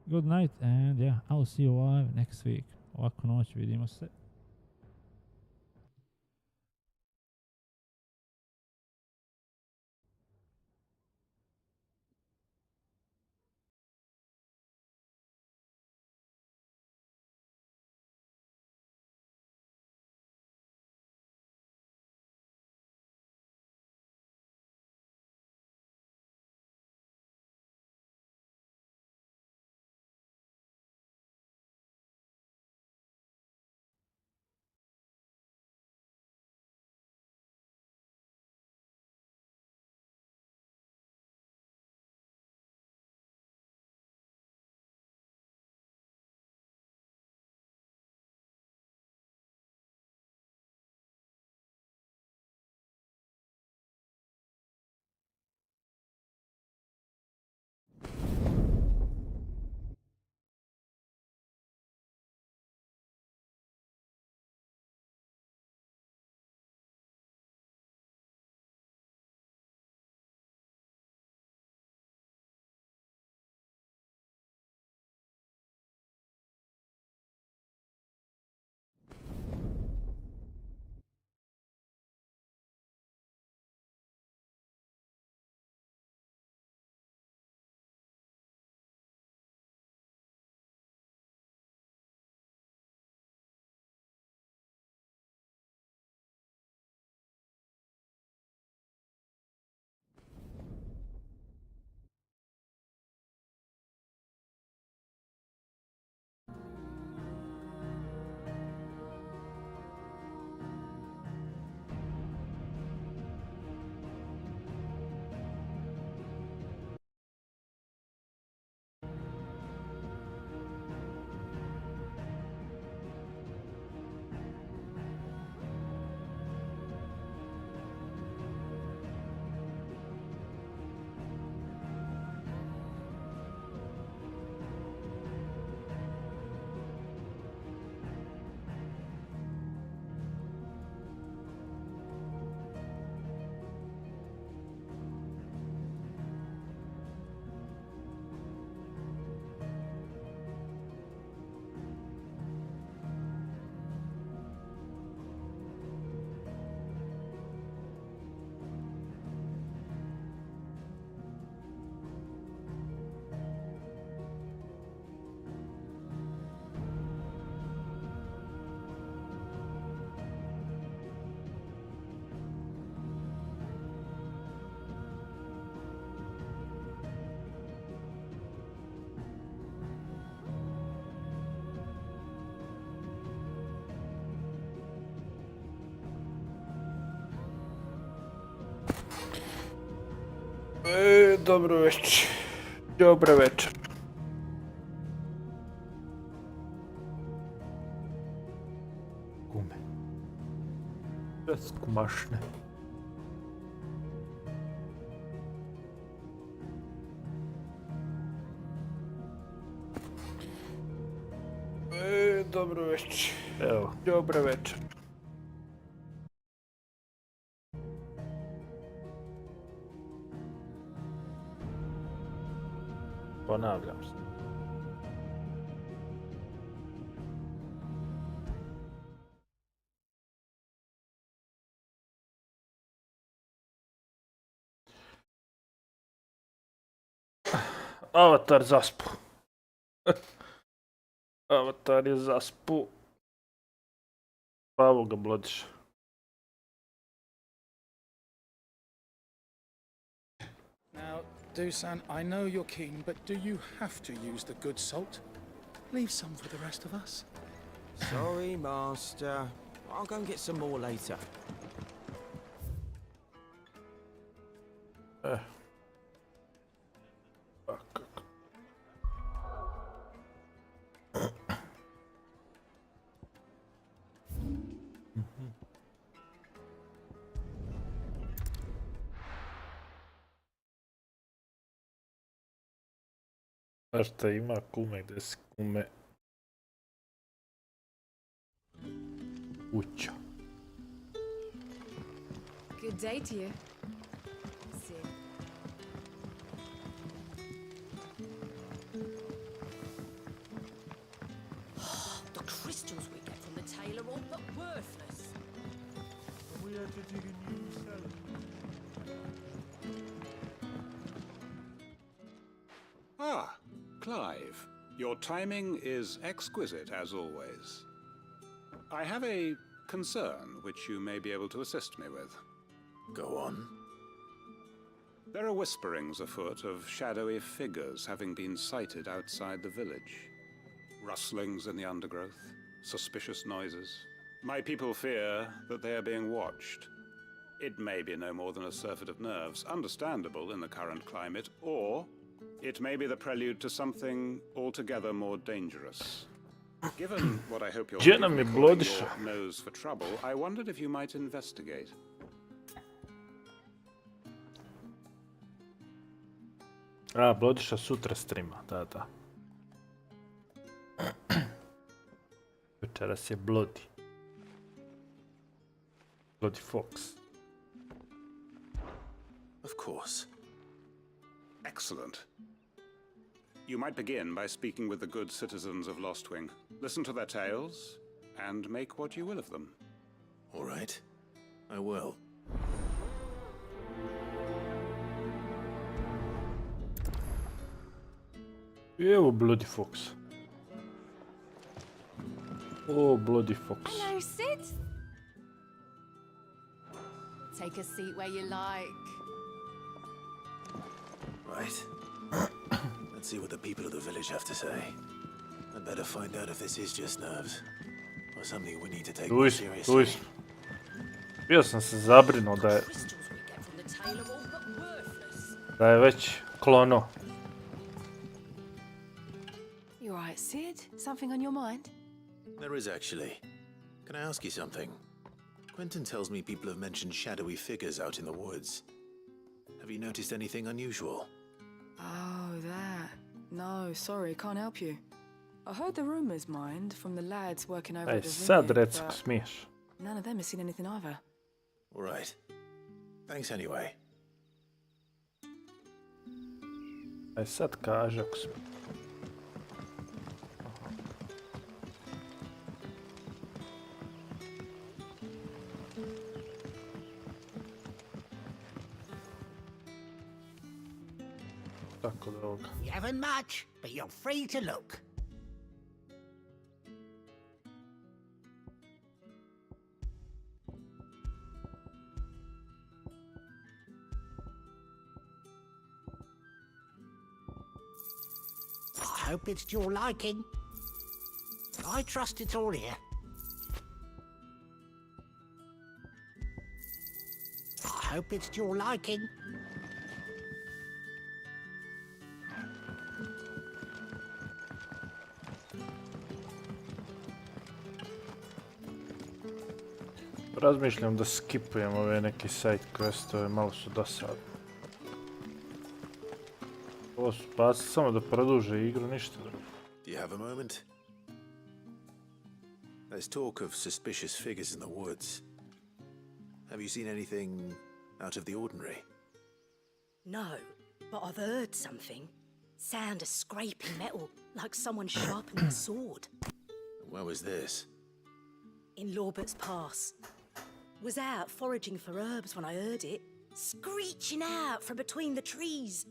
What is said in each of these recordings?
Good night, and yeah, I'll see you live next week. Laku noć, vidimo se. Dobro večer. Dobro večer. Gume. Skumašne. Dobro večer. Evo. Dobro večer. Ponavljam se. Avatar zaspu. Avatar je zaspu. Pravo ga blodiš. Now, Dusan, I know you're keen, but do you have to use the good salt? Leave some for the rest of us. Sorry, Master. I'll go and get some more later. Znaš šta ima kume, gdje si kume? Kuća. Good day to you. See. Ah, Clive. Your timing is exquisite, as always. I have a concern which you may be able to assist me with. Go on. There are whisperings afoot of shadowy figures having been sighted outside the village. Rustlings in the undergrowth, suspicious noises. My people fear that they are being watched. It may be no more than a surfeit of nerves, understandable in the current climate, or it may be the prelude to something altogether more dangerous. Given what I hope you're Gdzie nam je calling blodiša? your nose for trouble, I wondered if you might investigate. A, Blodiša sutra streama, da. Večeras je Bloody. Bloody Fox. Of course. Excellent. You might begin by speaking with the good citizens of Lostwing. Listen to their tales, and make what you will of them. All right. I will. I evo Bloody Fox. O, Bloody Fox. Hello, Sid. Take a seat where you like. Right. Let's see what the people of the village have to say. I'd better find out if this is just nerves, or something we need to take more seriously. Luis. Bio sam se zabrinuo da je, Crystals we get from the tailor all but worthless. da je već klono. You alright, Sid? Something on your mind? There is actually. Can I ask you something? Quentin tells me people have mentioned shadowy figures out in the woods. Have you noticed anything unusual? Oh, that. No, sorry, can't help you. I heard the rumours, mind, from the lads working over Aj, at the sad vineyard, recko but smiješ. none of them has seen anything either. All right. Thanks anyway. Aj sad kaže ako smiješ. Tako da ovoga. You haven't much, but you're free to look. I hope it's to your liking. I trust it's all here. I hope it's to your liking. Razmišljam da skipujem ove neke side questove, malo su dosadne. Ovo su baci samo da produže igru, ništa drugo. Do you have a moment? There's talk of suspicious figures in the woods. Have you seen anything out of the ordinary? No, but I've heard something. Sound of scraping metal, like someone sharpening a sword. Where was this? In Lorbert's Pass. Was out foraging for herbs when I heard it, screeching out from between the trees.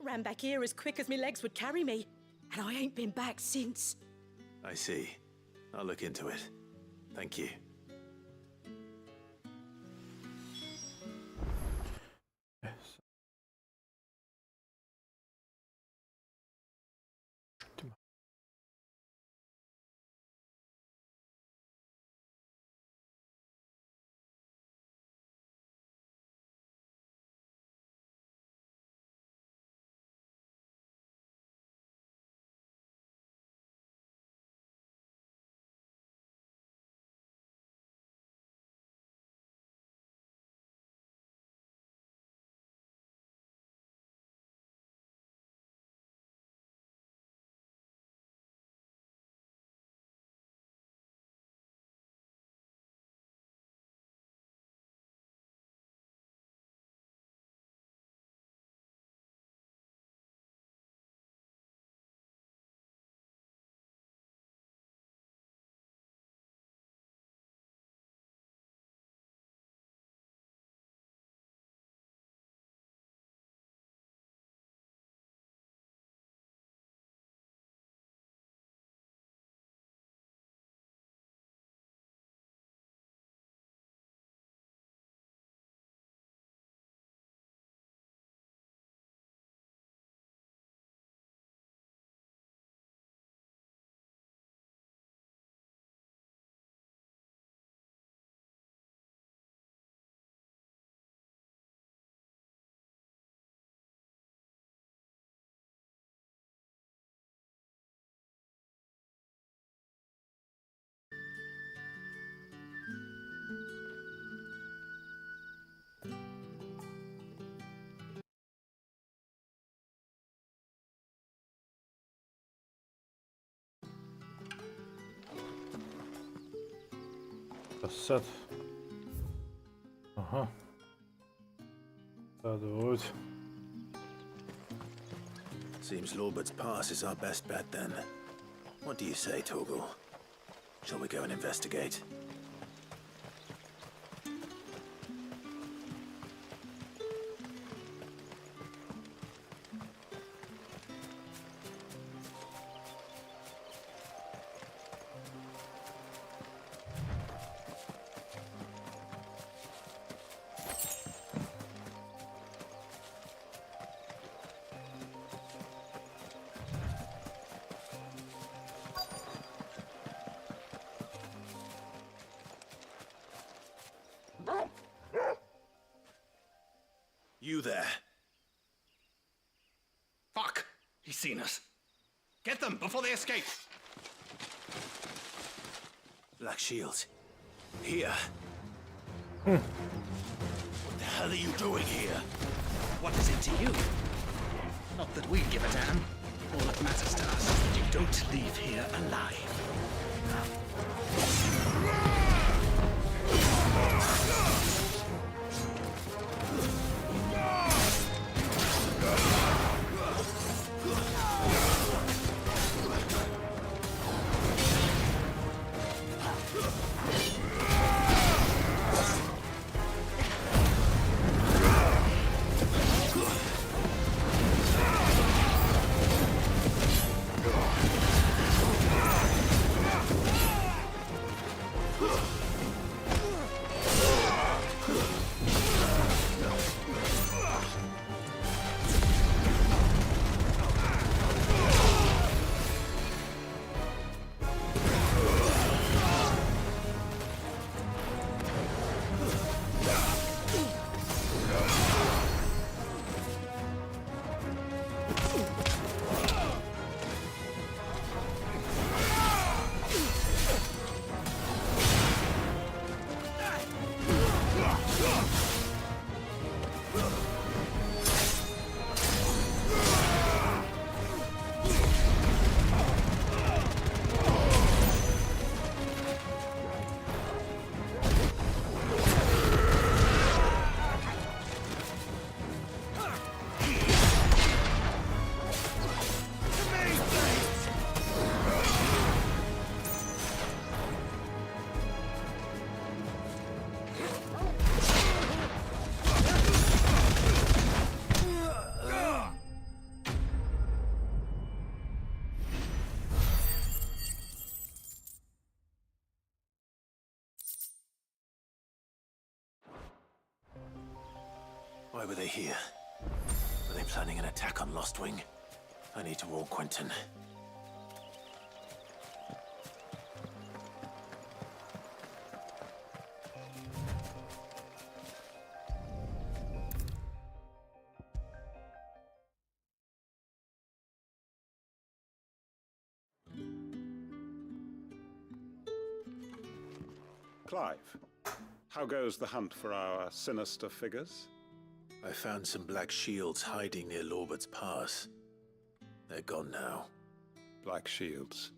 Ran back here as quick as my legs would carry me, and I ain't been back since. I see. I'll look into it. Thank you. sad? Aha. Sad ovdje. Seems Lorbert's Pass is our best bet then. What do you say, Torgal? Shall we go and investigate? You there. Fuck! He's seen us. Get them before they escape. Black Shields. Here. What the hell are you doing here? What is it to you? Not that we give a damn. All that matters to us is that you don't leave here alive. Why were they here? Were they planning an attack on Lostwing? I need to warn Quentin. Clive, how goes the hunt for our sinister figures? I found some black shields hiding near Lorbert's Pass. They're gone now. Black Shields.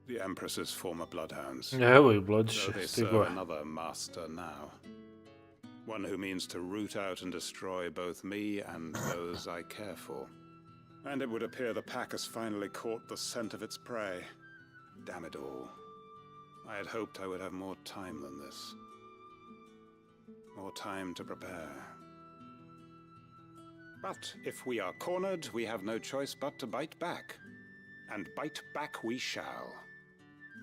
The Empress's former bloodhounds. Evo i Though Bloodshot, they stigo serve je. another master now. One who means to root out and destroy both me and those I care for. And it would appear the pack has finally caught the scent of its prey. Damn it all. I had hoped I would have more time than this. More time to prepare. But if we are cornered, we have no choice but to bite back. And bite back we shall.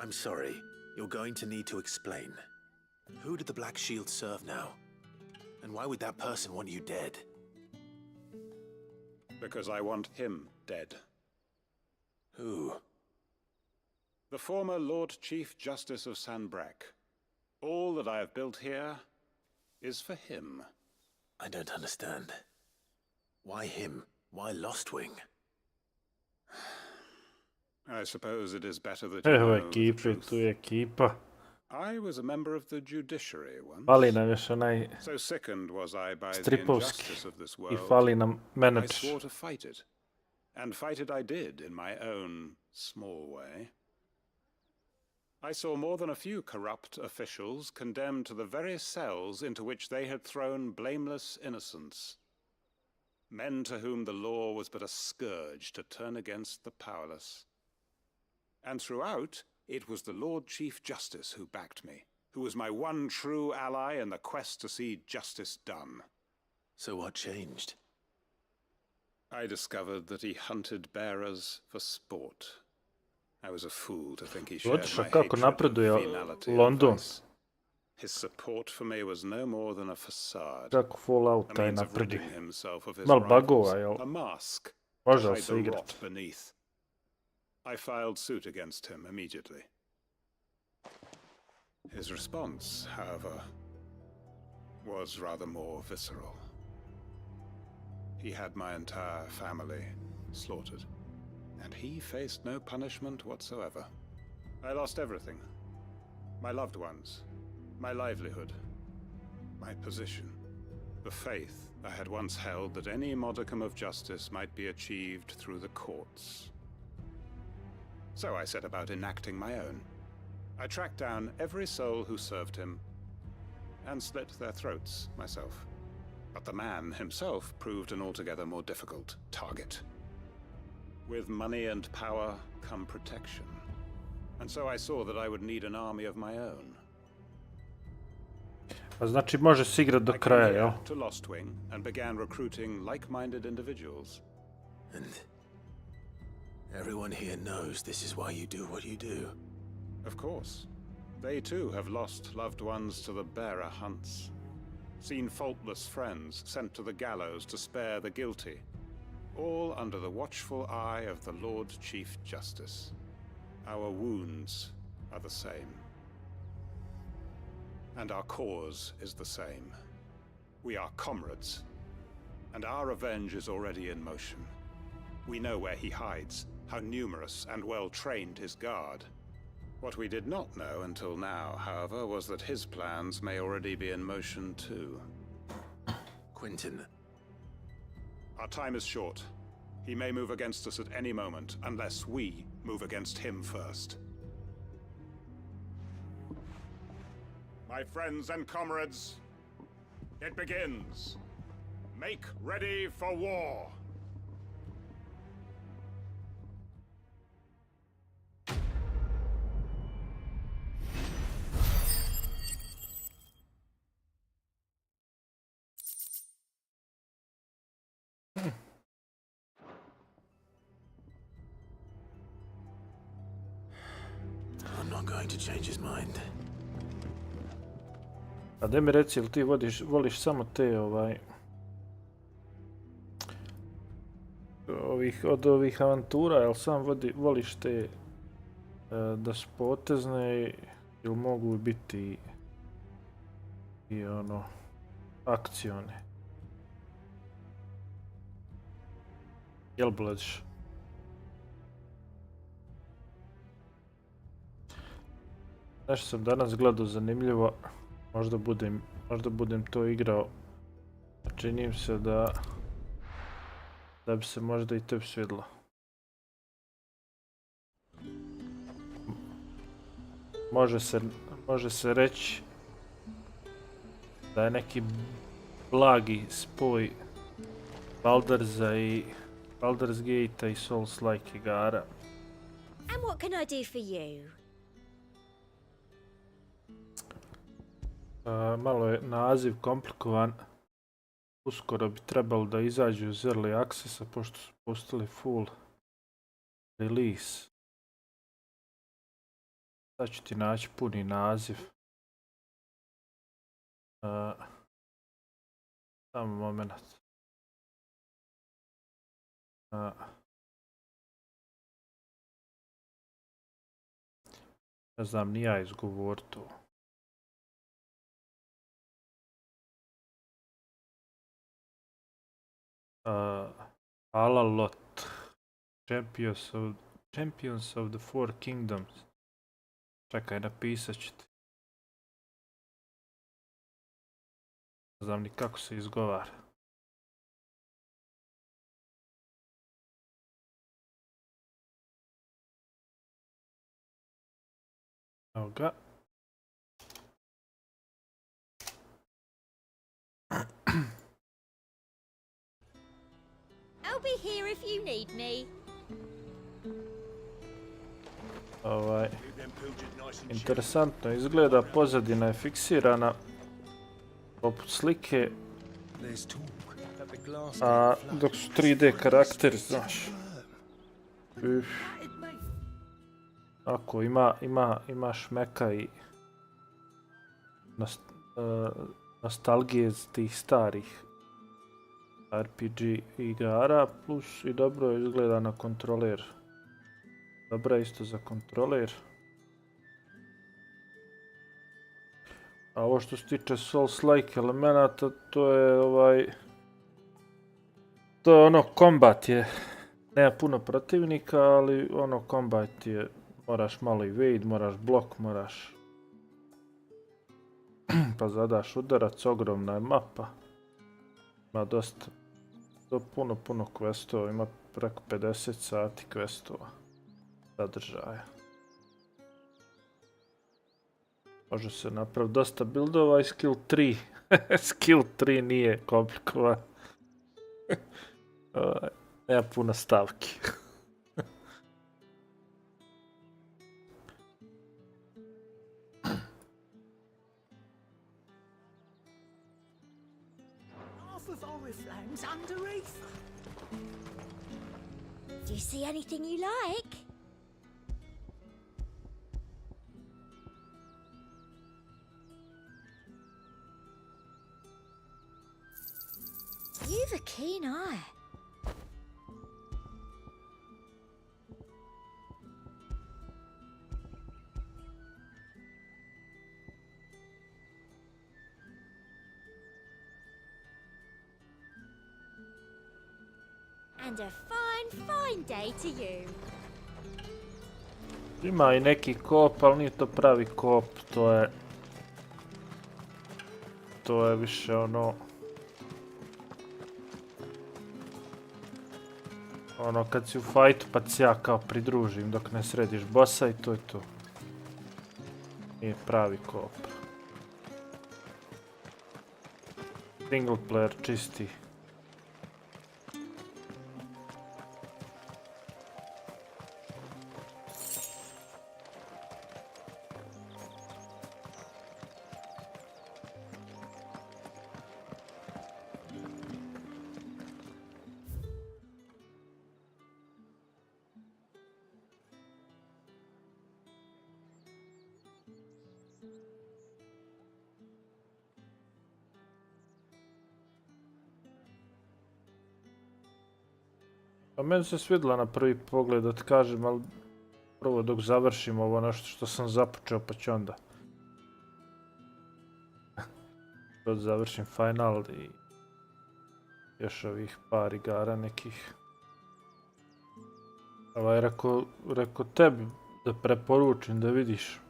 I'm sorry. You're going to need to explain. Who did the Black Shield serve now? And why would that person want you dead? Because I want him dead. Who? The former Lord Chief Justice of Sanbreque. All that I have built here is for him. I don't understand. Why him? Why Lostwing? I suppose it is better that you Evo know the ekipi, truth. tu je ekipa. I was a member of the judiciary once. Fali nam još onaj So sickened was I by the stripovski injustice of this i world. fali nam I menadžer. swore to fight it. And fight it I did in my own small way. I saw more than a few corrupt officials condemned to the very cells into which they had thrown blameless innocents. Men to whom the law was but a scourge to turn against the powerless. And throughout, it was the Lord Chief Justice who backed me, who was my one true ally in the quest to see justice done. So what changed? I discovered that he hunted bearers for sport. I was a fool to think he shared Otišao my kako hatred of napreduje venality and London. vice. His support for me was no more than a facade, Kako Fallout a taj means of ridding napreduje. himself of his Mal rivals, bugova, jel? a mask Može to li hide se the igrat? rot beneath. I filed suit against him immediately. His response, however, was rather more visceral. He had my entire family slaughtered, and he faced no punishment whatsoever. I lost everything. My loved ones, my livelihood, my position, the faith I had once held that any modicum of justice might be achieved through the courts. So I set about enacting my own. I tracked down every soul who served him and slit their throats myself. But the man himself proved an altogether more difficult target. With money and power come protection. And so I saw that I would need an army of my own. A znači može se igrat do I came kraja, here jel? to Lostwing and began recruiting like-minded individuals. And everyone here knows this is why you do what you do. Of course. They too have lost loved ones to the bearer hunts. Seen faultless friends sent to the gallows to spare the guilty. All under the watchful eye of the Lord Chief Justice. Our wounds are the same. And our cause is the same. We are comrades. And our revenge is already in motion. We know where he hides, how numerous and well-trained his guard. What we did not know until now, however, was that his plans may already be in motion too. Quentin. Our time is short. He may move against us at any moment, unless we move against him first. My friends and comrades, it begins. Make ready for war. I'm not going to change his mind. A da mi reci, ili ti voliš samo te od ovih avantura, jel sam voliš te da su potezne ili mogu biti i akcione? Jel bleđeš? Nešto sam danas gledao zanimljivo, možda budem to igrao, a čini mi se da bi se možda i tebi svidjelo. Može se reći da je neki blagi spoj Baldur's Gate-a i Souls-like igara. And what can I do for you? Malo je naziv komplikovan. Uskoro bi trebalo da izađu iz Early Accessa, pošto su postali full release. Sad ću ti naći puni naziv. Samo moment. Ne znam ni ja izgovor to. Alalot. Champions of the Four Kingdoms. Čekaj, napisat ću ti. Ne znam ni kako se izgovara. Evo ga. I'll be here if you need me. Interesantno izgleda, pozadina je fiksirana poput slike, a dok su 3D karakteri, znaš. Ako ima šmeka i nostalgije tih starih RPG igara, plus i dobro izgleda na kontroler. Dobra je isto za kontroler. A ovo što se tiče Souls-like elemenata, to je to je ono, kombat je. Nema puno protivnika, ali ono, kombat je, moraš malo evade, moraš blok, moraš pa zadaš udarac, ogromna je mapa. Ima dosta, puno questova, ima preko 50 sati questova, sadržaja. Može se napraviti dosta buildova i skill 3. Skill 3 nije komplikovan. Nema puno stavki. Half of Oriflamme's underneath. Do you see anything you like? You've a keen eye. And a fine day to you. Ima i neki koop, ali nije to pravi koop, to je više ono kad si u fajtu pa ti se ja kao pridružim dok ne središ bossa i to je to. Nije pravi koop. Single player čisti. A meni se svidjela na prvi pogled, da ti kažem, ali prvo dok završim ovo nešto što sam započeo, pa ću onda dok završim final i još ovih par igara nekih. Rekao tebi da preporučim da vidiš.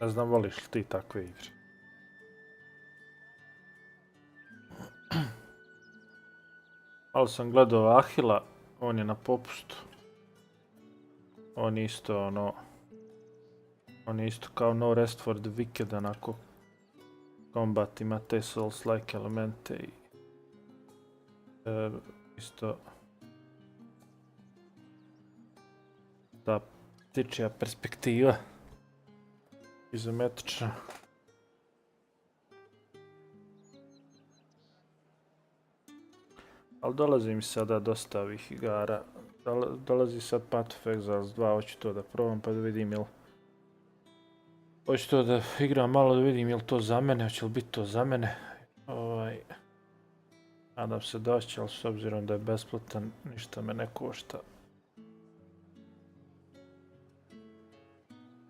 Ne znam, voliš li ti takve igre? Ali sam gledao Ahila, on je na popustu. On je isto kao No Rest for the Wicked, onako kombat ima te Souls-like elemente i isto ta ptičja perspektiva izometrična. Ali dolazi mi sada dosta ovih igara. Dolazi sad Path of Exiles 2, hoću to da probam pa da vidim jel... Hoću to da igram malo da vidim jel to za mene, hoće li biti to za mene. Nadam se da će, ali s obzirom da je besplatan, ništa me ne košta.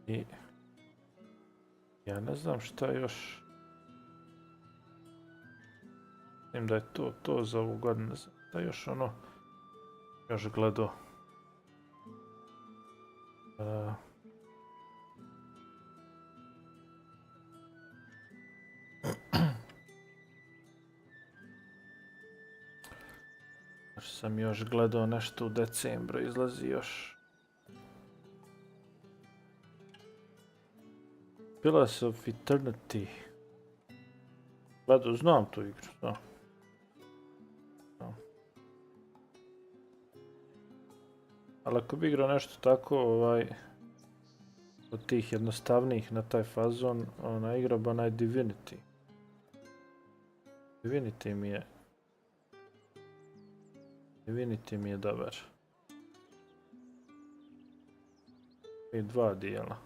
I... ja ne znam šta još... Mislim da je to za ovu godinu, da još još gledao. Sam još gledao nešto u decembru, izlazi još Pillars of Eternity. Gledao, znam tu igru, znam. Ali ako bi igrao nešto tako, od tih jednostavnijih na taj fazon, igrao bi onaj Divinity. Divinity mi je dobar. I 2 dijela.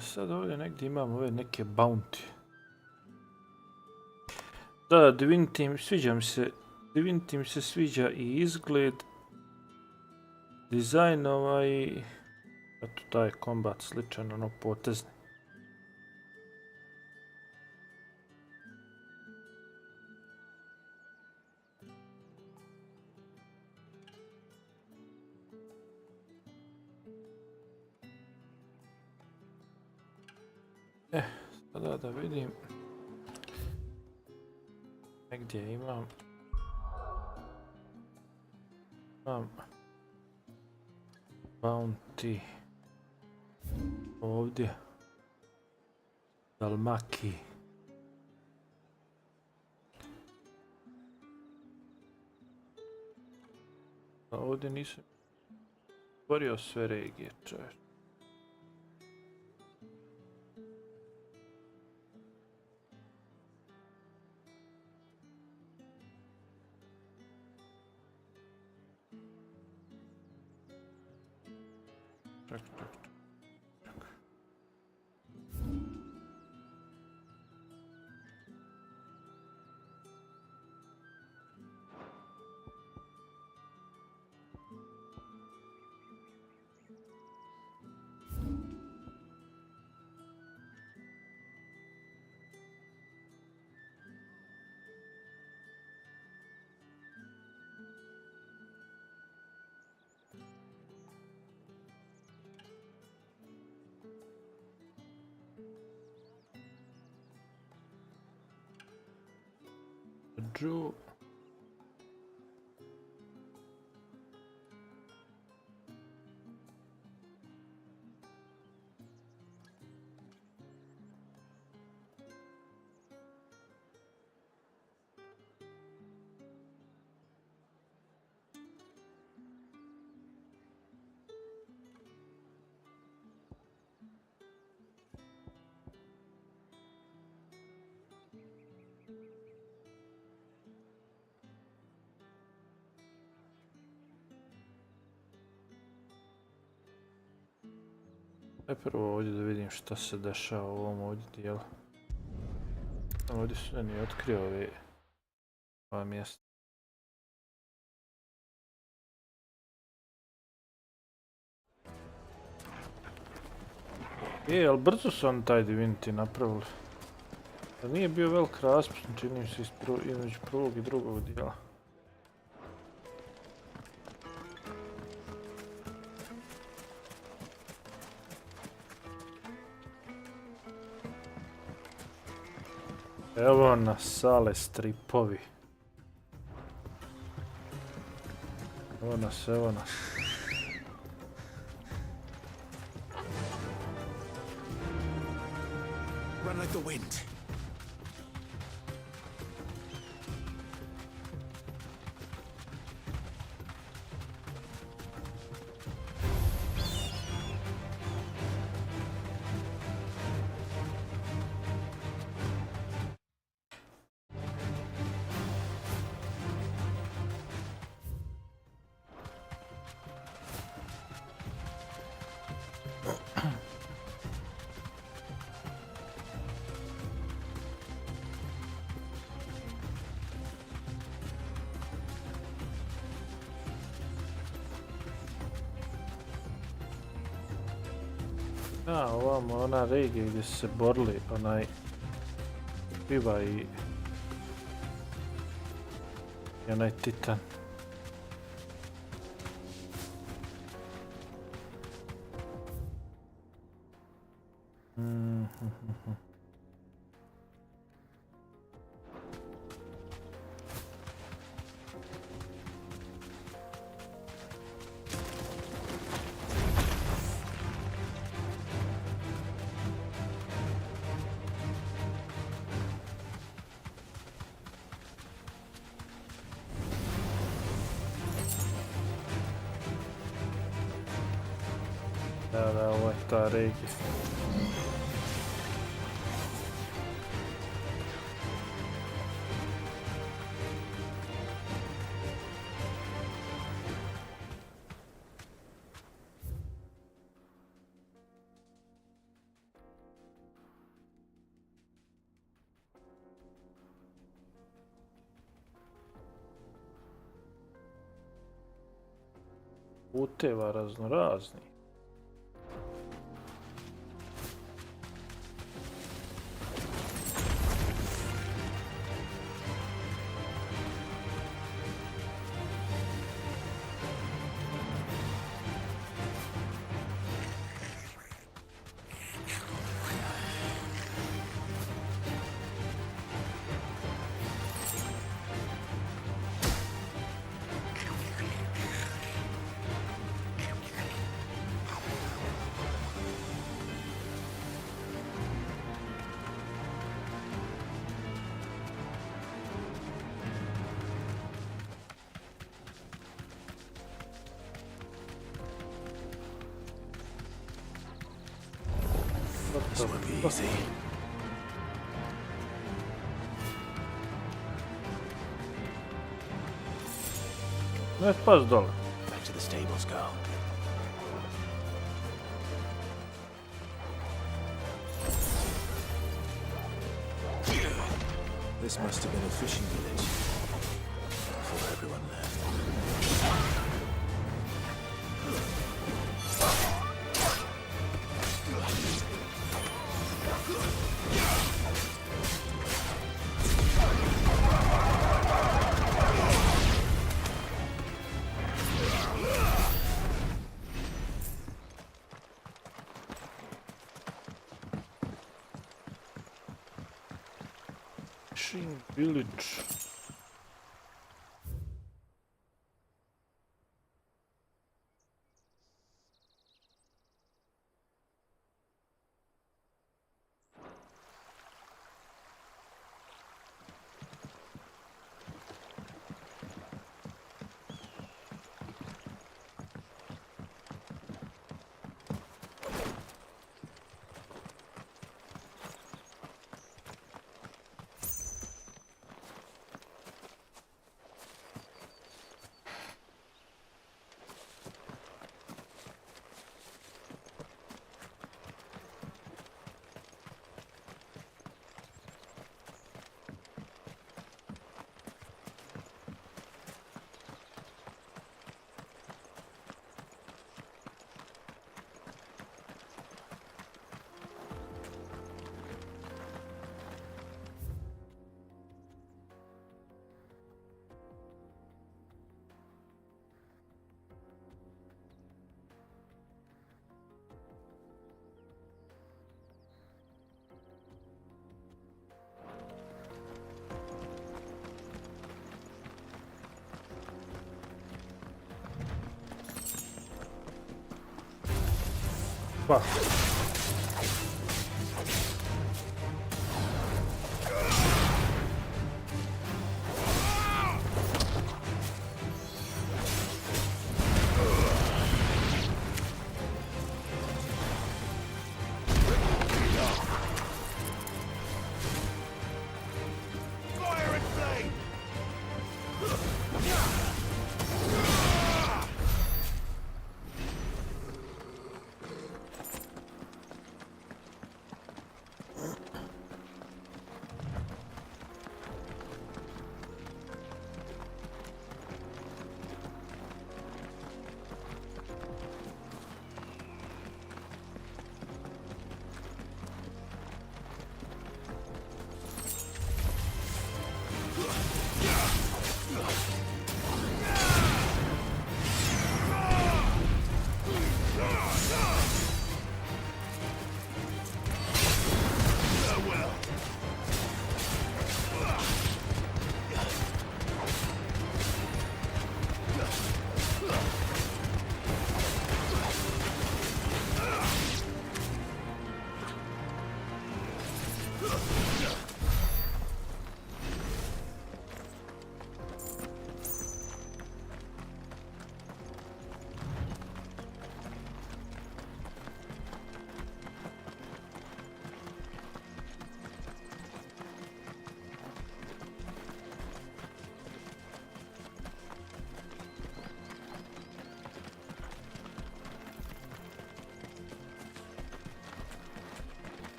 Sad ovdje negdje imamo ove neke bounty. Da, Divinity mi se sviđa i izgled, dizajn i eto taj kombat sličan, potezni. Sada da vidim. Negdje imam bounty ovdje. Dalmaki. A ovdje nisam otvorio sve regije, čovječ. Čak. Joe. Prvo ovdje da vidim šta se dešava u ovom ovdje dijelu. Ovdje su meni otkrio ova mjesta. Ali brzo su oni taj Divinity napravili. Nije bio velik raspust, čini se između prvog i drugog dijela. Evo nas sale stripovi. Evo nas. Run like the wind. Ovamo ona regija gdje su se borili, onaj piva i I onaj titan. Da, ovo je ta regija. Puteva raznorazni. This won't be easy. Ne, pas dole. Back to the stables, girl. This must have been a fishing village before everyone left. Fishing village. Pa.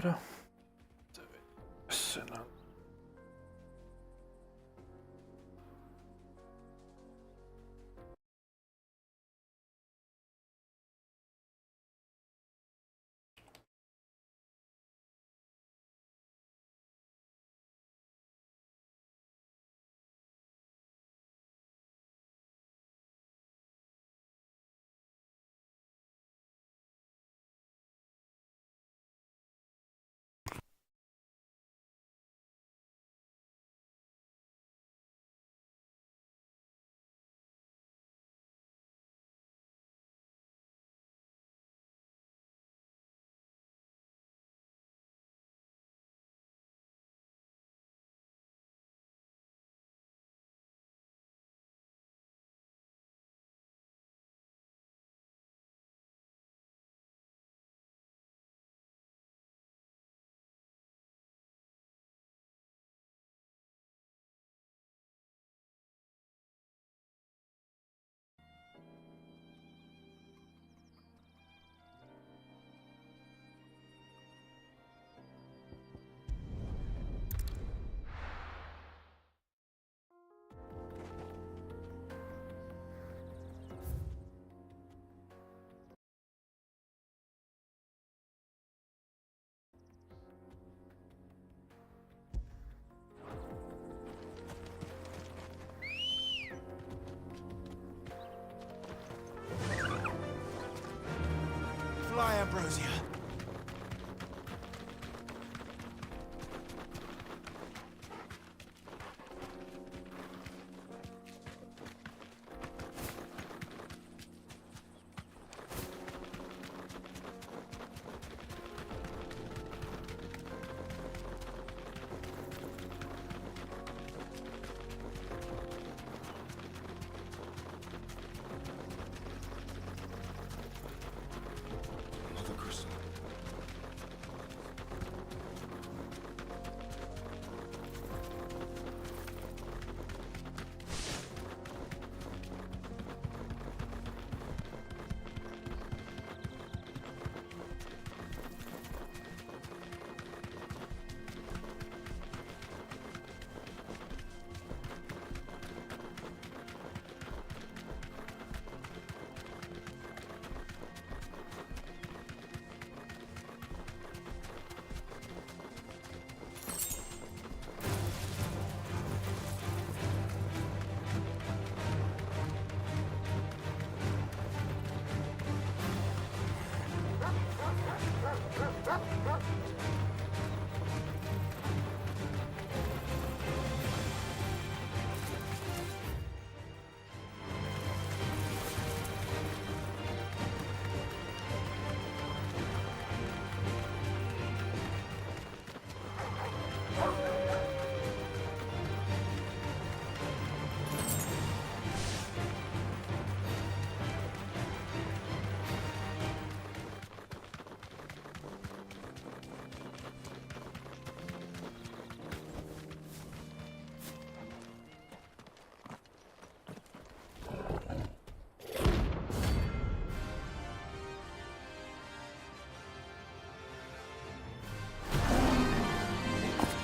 Dobro. Se nam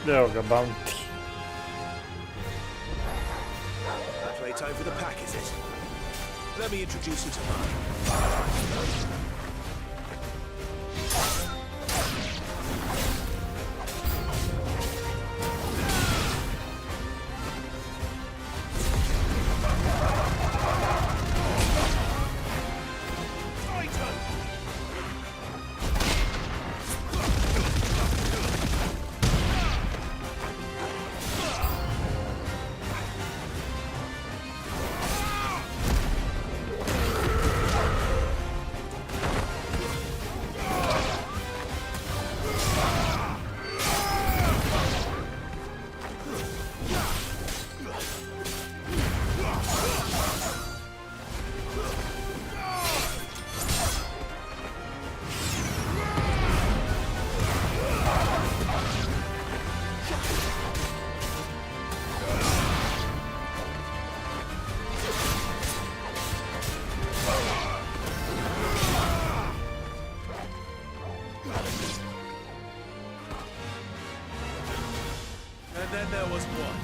Evo ga, bounty. That right over the pack, is it? Let me introduce you to mine. And then there was one.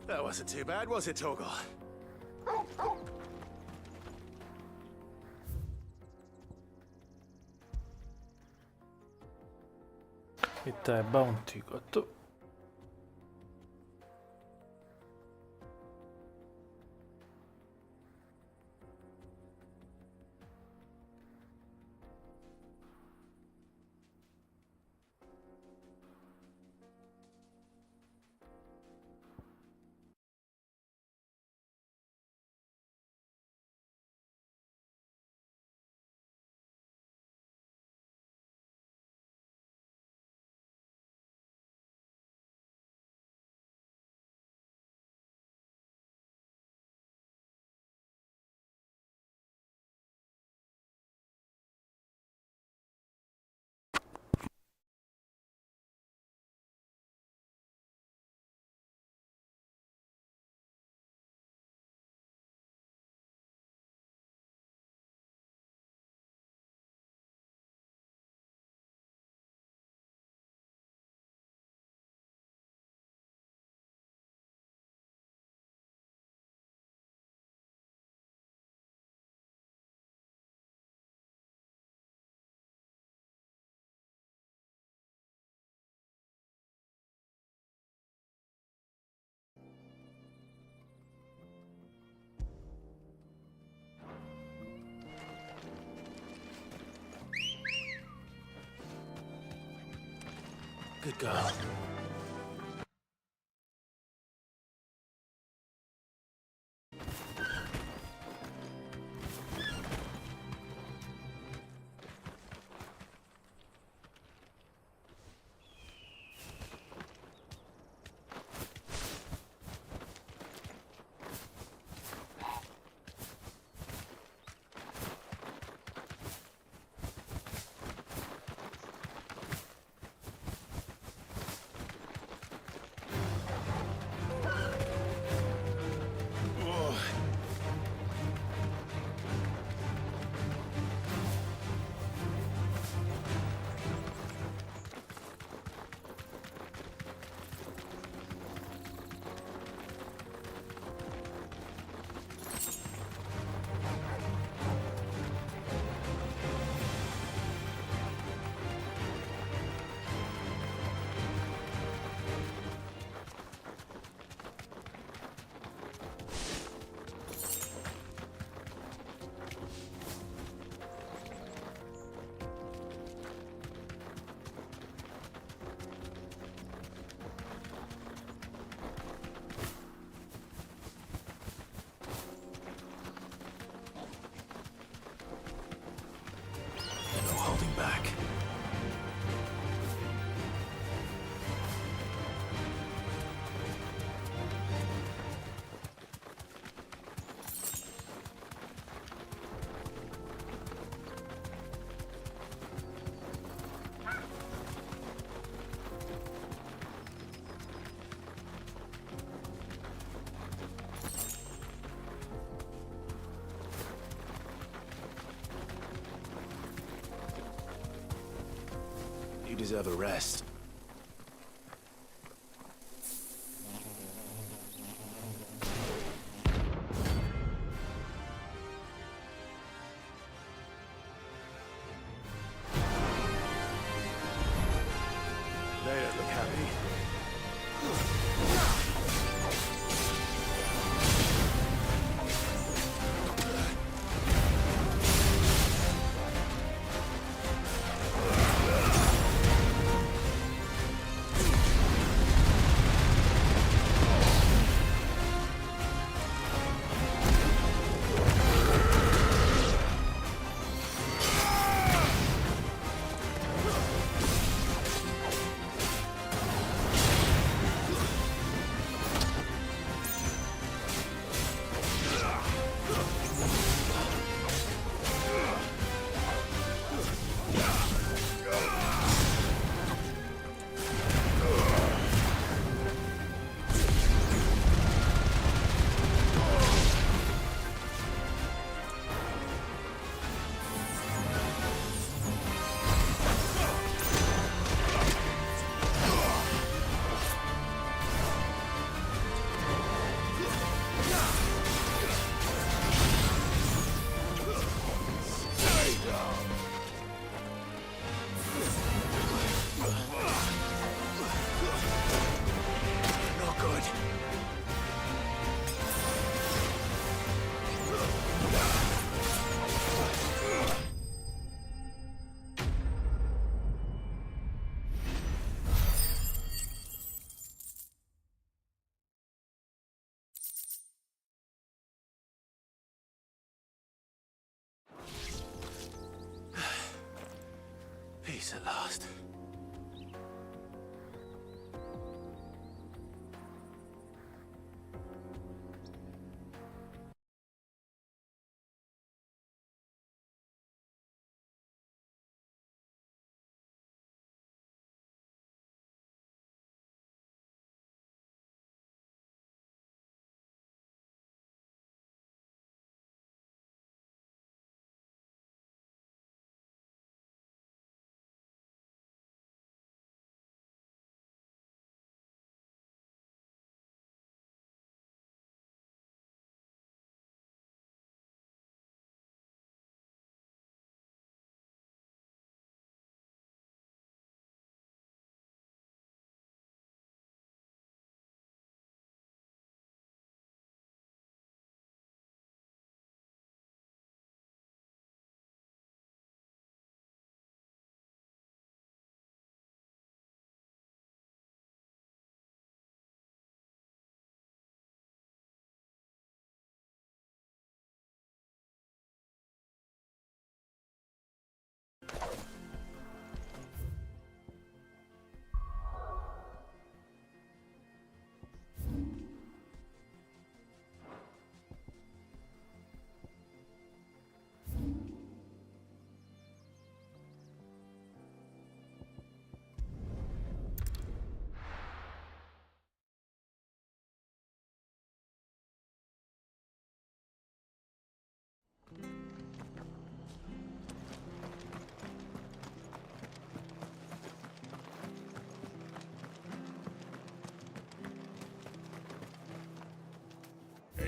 That wasn't too bad, was it, Torgal? I taj bounty gotov. Good girl. No holding back. You deserve a rest. They don't look happy. Not good. Peace at last.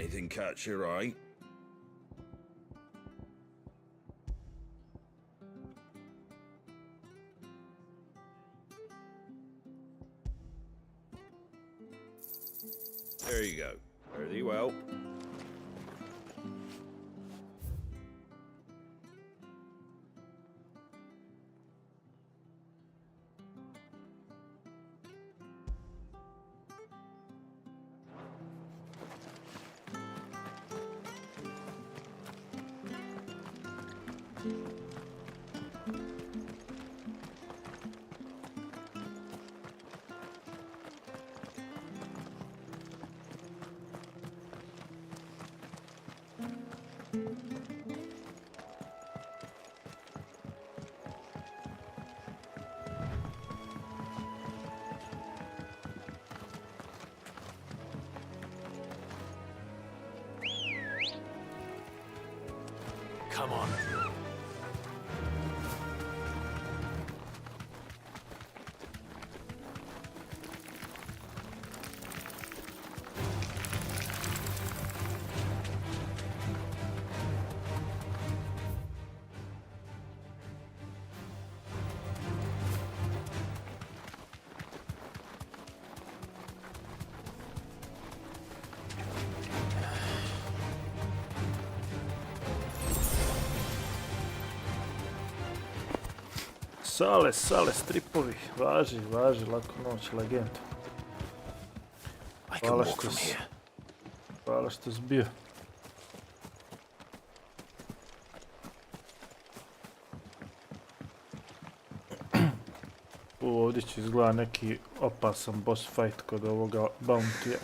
Anything catch your eye? There you go. Very well. Come on. Sale, stripovi, važi, lako noć, legenda. Hvala što si bio. Ovdje će izgleda neki opasan boss fight kod ovoga bounty-a.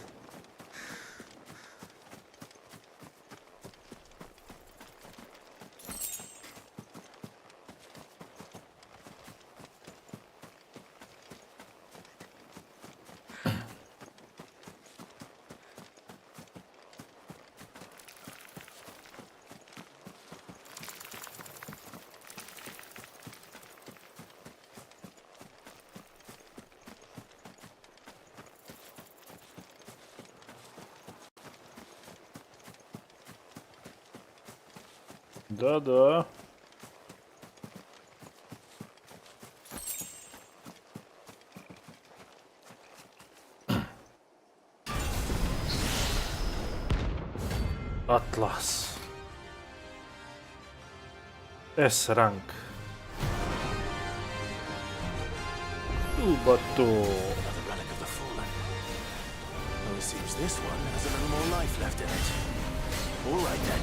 Da. Atlas. S rank. Ubato. Another relic of the fallen. Well, it seems this one has a little more life left in it. All right then.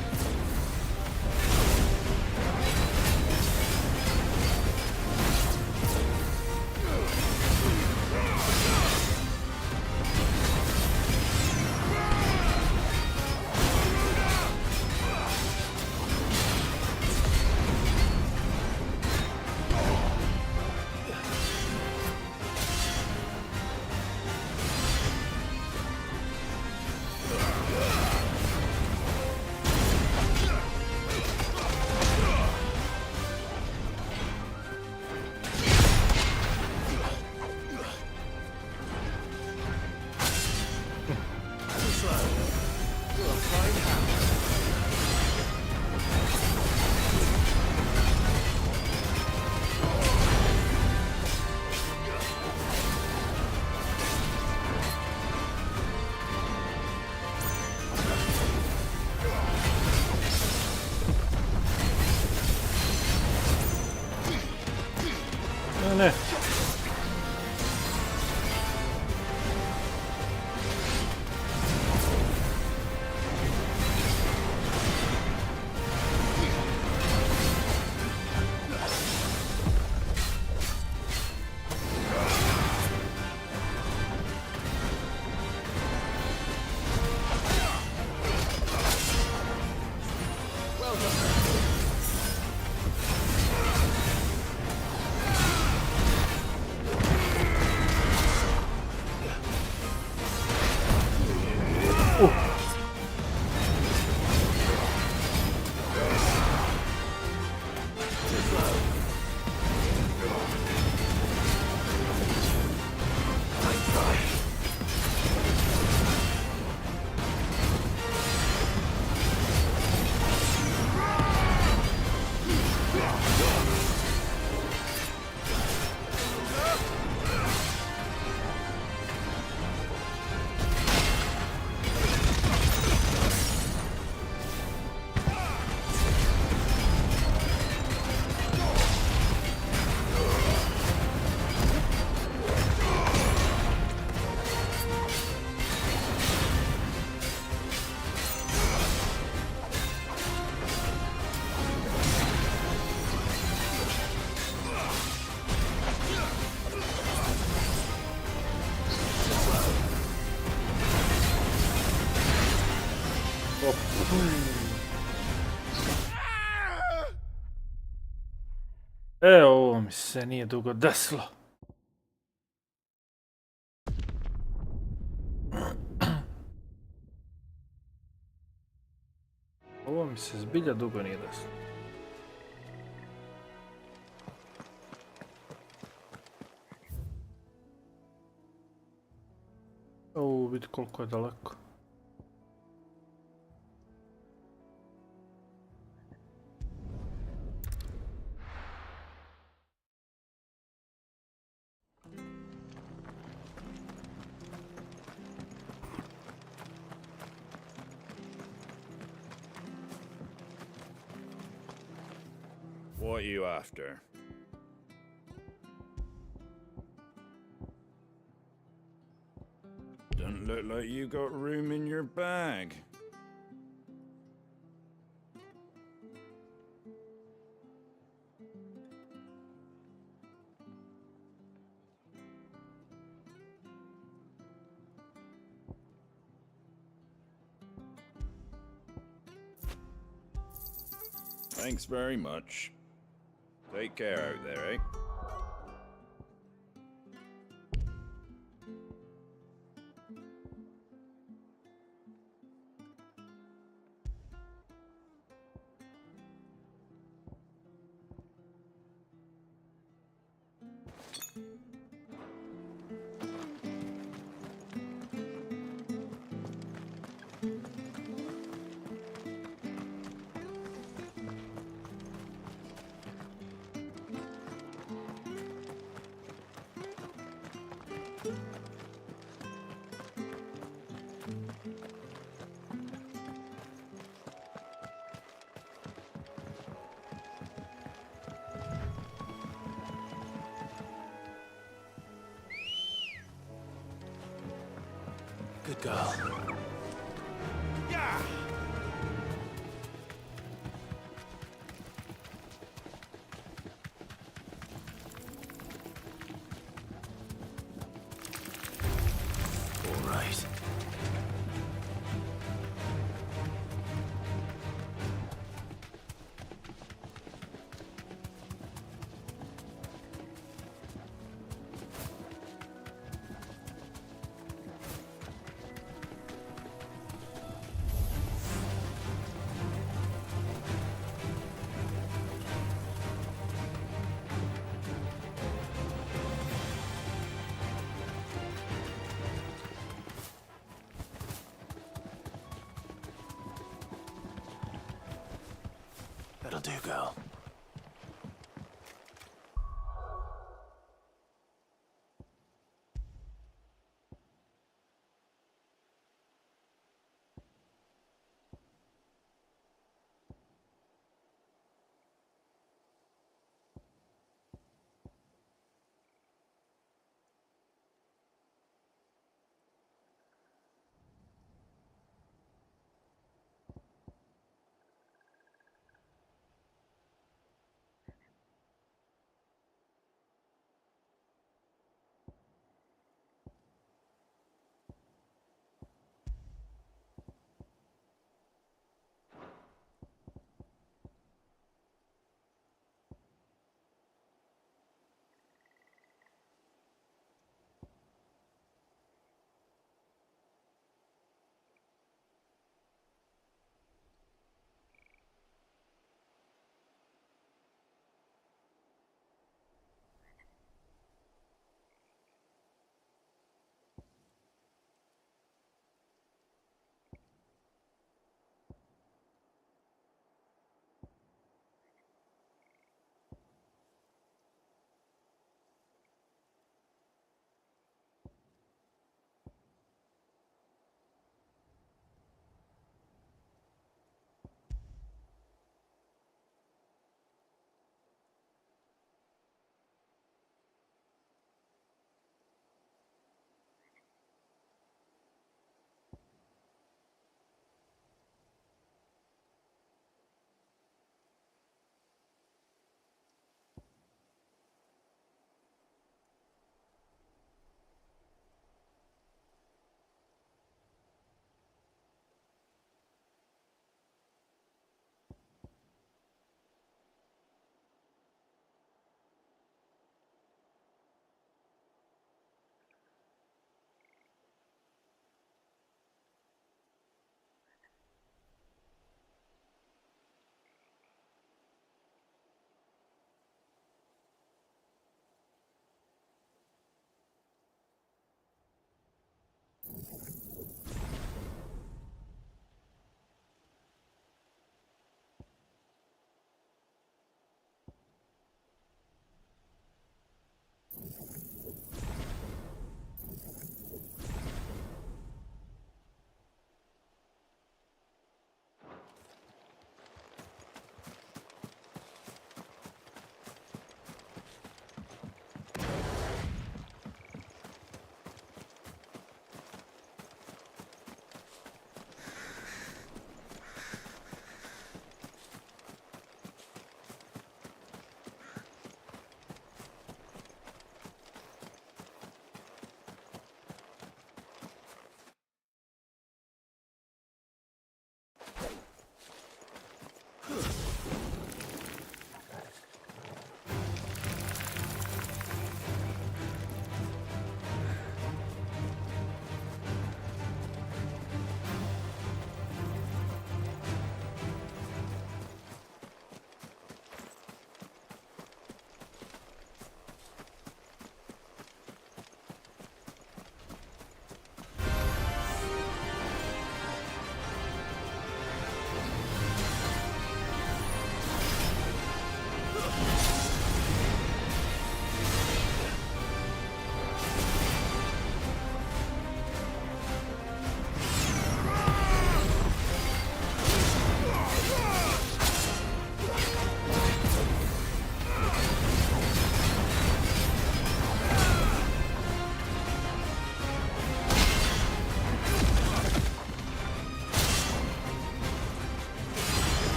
Ne. E, ovo mi se nije dugo desilo. Ovo mi se zbilja dugo nije desilo. Ovo vidi koliko je daleko. What are you after? Doesn't look like you got room in your bag. Thanks very much. Take care out there, eh? Good girl. Yeah! All right. That'll do, girl.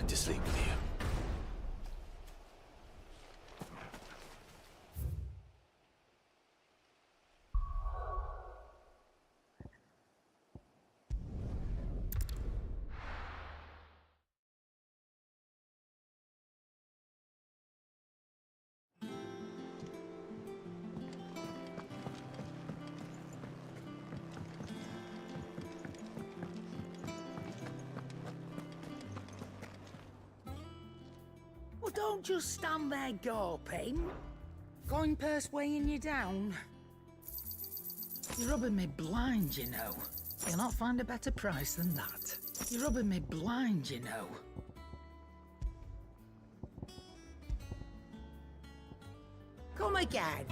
to sleep with you. Well, don't just stand there gawping. Going purse weighing you down. You're rubbing me blind, you know. You'll not find a better price than that. You're rubbing me blind, you know. Come again.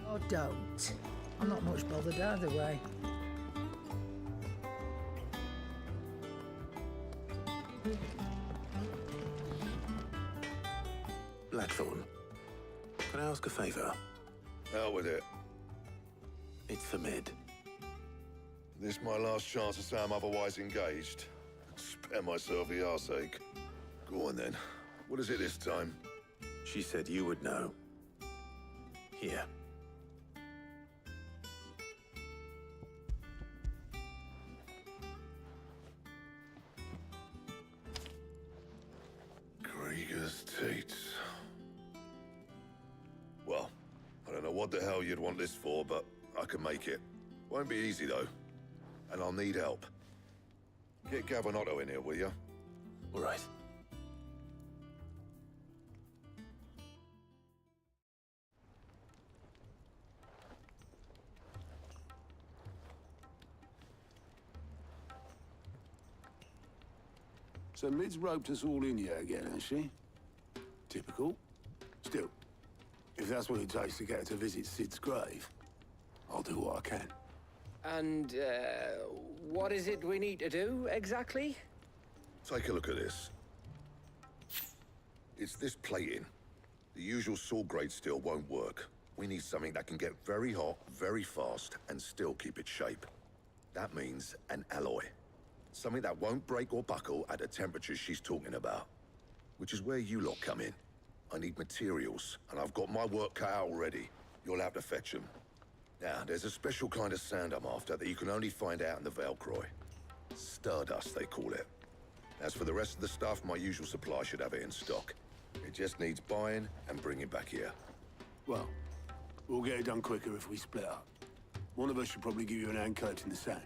Or don't. I'm not much bothered either way. Blackthorn, can I ask a favor? Hell with it. It's for Mid. This my last chance to say I'm otherwise engaged. Spare myself the arseache. Go on then. What is it this time? She said you would know. Here. Krieger's teats. Well, I don't know what the hell you'd want this for, but I can make it. Won't be easy, though. And I'll need help. Get Gavinotto in here, will you? All right. So Mid's roped us all in here again, has she? Typical. Still, if that's what it takes to get her to visit Sid's grave, I'll do what I can. And, what is it we need to do, exactly? Take a look at this. It's this plating. The usual saw grade steel won't work. We need something that can get very hot, very fast, and still keep its shape. That means an alloy. Something that won't break or buckle at the temperatures she's talking about. Which is where you lot come in. I need materials, and I've got my work cut out already. You'll have to fetch them. Now, there's a special kind of sand I'm after that you can only find out in the Velcroy. Stardust, they call it. As for the rest of the stuff, my usual supply should have it in stock. It just needs buying and bringing back here. Well, we'll get it done quicker if we split up. One of us should probably give you an hand coat in the sand.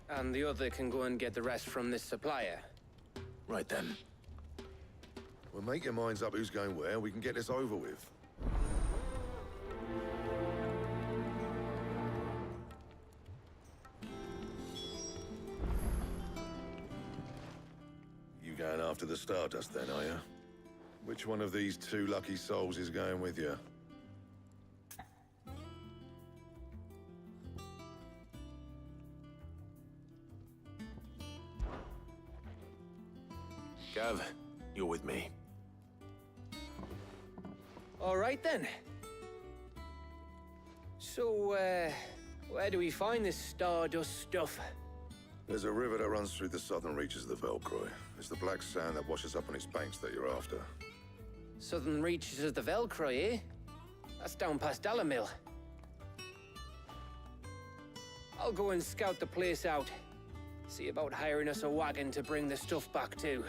And the other can go and get the rest from this supplier. Right then. Well, make your minds up who's going where, and we can get this over with. You going after the Stardust then, are you? Which one of these two lucky souls is going with you? Gav, you're with me. All right, then. So, where do we find this Stardust stuff? There's a river that runs through the southern reaches of the Velcroy. It's the black sand that washes up on its banks that you're after. Southern reaches of the Velcroy, eh? That's down past Dalamil. I'll go and scout the place out. See about hiring us a wagon to bring the stuff back to.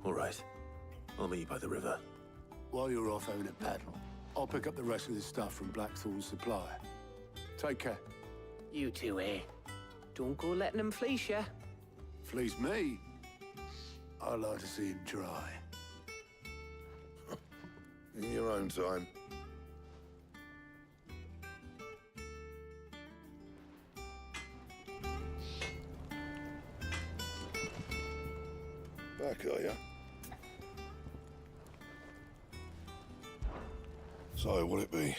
All right. I'll meet you by the river. While you're off having a paddle, I'll pick up the rest of this stuff from Blackthorn's supplier. Take care. You two, eh? Don't go letting them fleece ya. Fleece me? I like to see him try. In your own time. Back, are ya? So, what'll it be?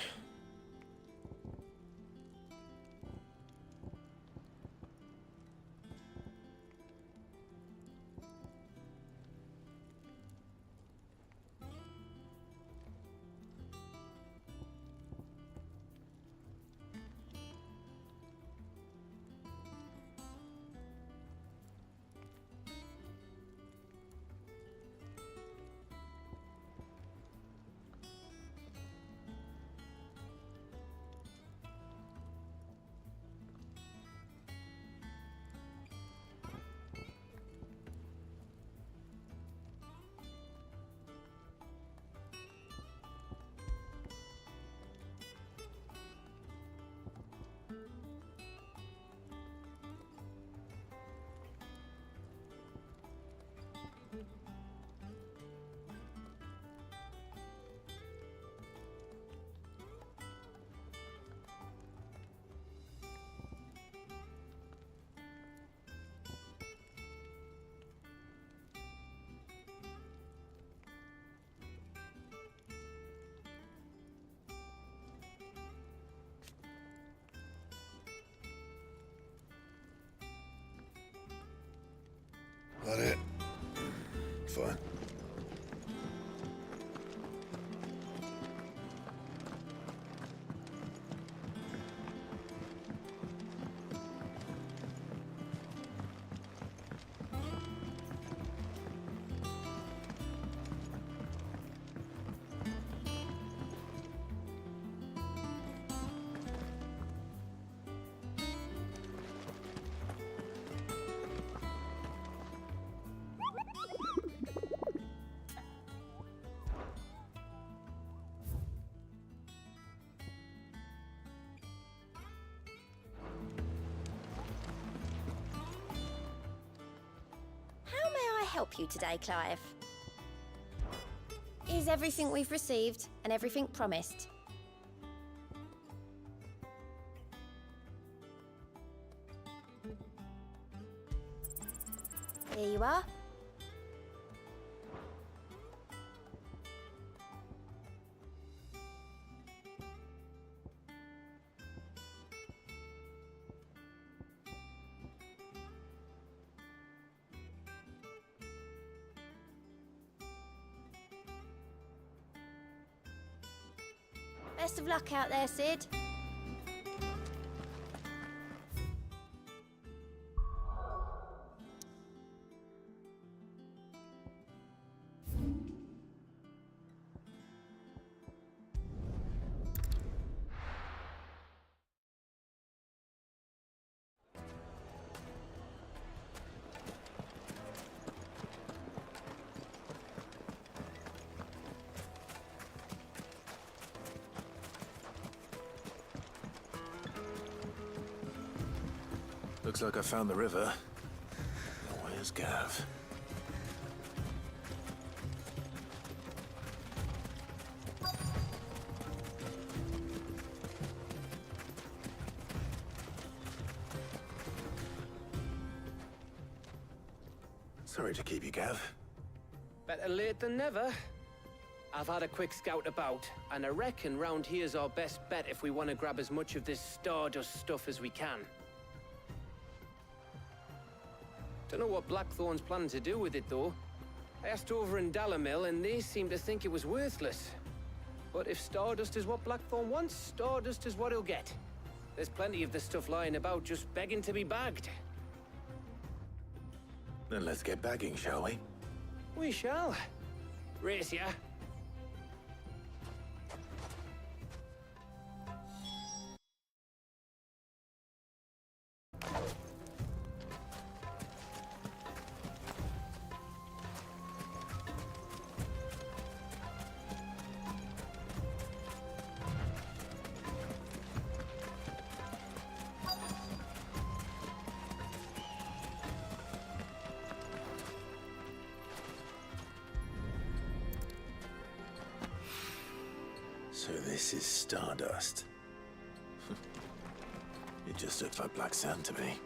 That it? Fine. How may I help you today, Clive? Is everything we've received and everything promised? Here you are. Best of luck out there, Sid. Looks like I found the river. Where's Gav? Sorry to keep you, Gav. Better late than never. I've had a quick scout about, and I reckon round here's our best bet if we want to grab as much of this Stardust stuff as we can. Don't know what Blackthorn's planning to do with it, though. I asked over in Dalamil, and they seem to think it was worthless. But if Stardust is what Blackthorn wants, Stardust is what he'll get. There's plenty of this stuff lying about, just begging to be bagged. Then let's get bagging, shall we? We shall. Race ya. So this is Stardust. It just looks like black sand to me.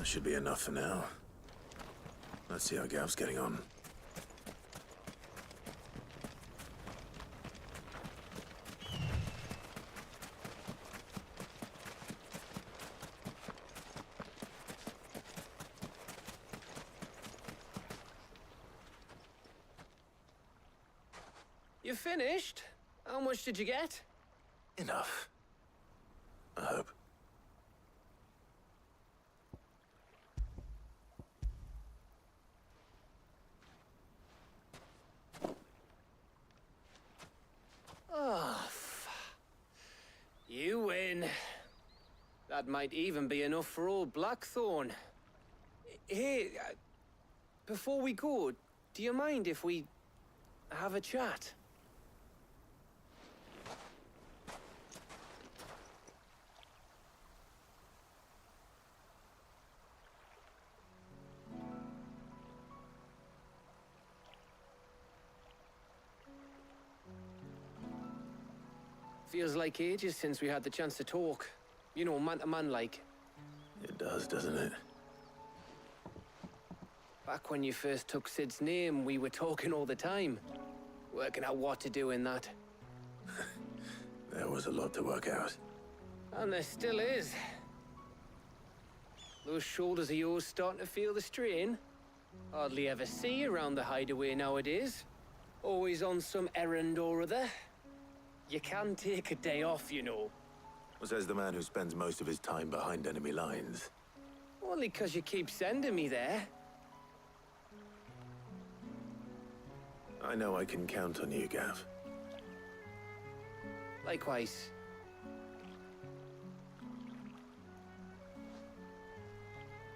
That should be enough for now. Let's see how Gav's getting on. You finished? How much did you get? Enough. I hope. Oh, you win. That might even be enough for old Blackthorn. Hey, before we go, do you mind if we have a chat? Feels like ages since we had the chance to talk. You know, man to man like. It does, doesn't it? Back when you first took Sid's name, we were talking all the time. Working out what to do in that. There was a lot to work out. And there still is. Those shoulders of yours starting to feel the strain. Hardly ever see you around the hideaway nowadays. Always on some errand or other. You can take a day off, you know. Says the man who spends most of his time behind enemy lines. Only 'cause you keep sending me there. I know I can count on you, Gav. Likewise.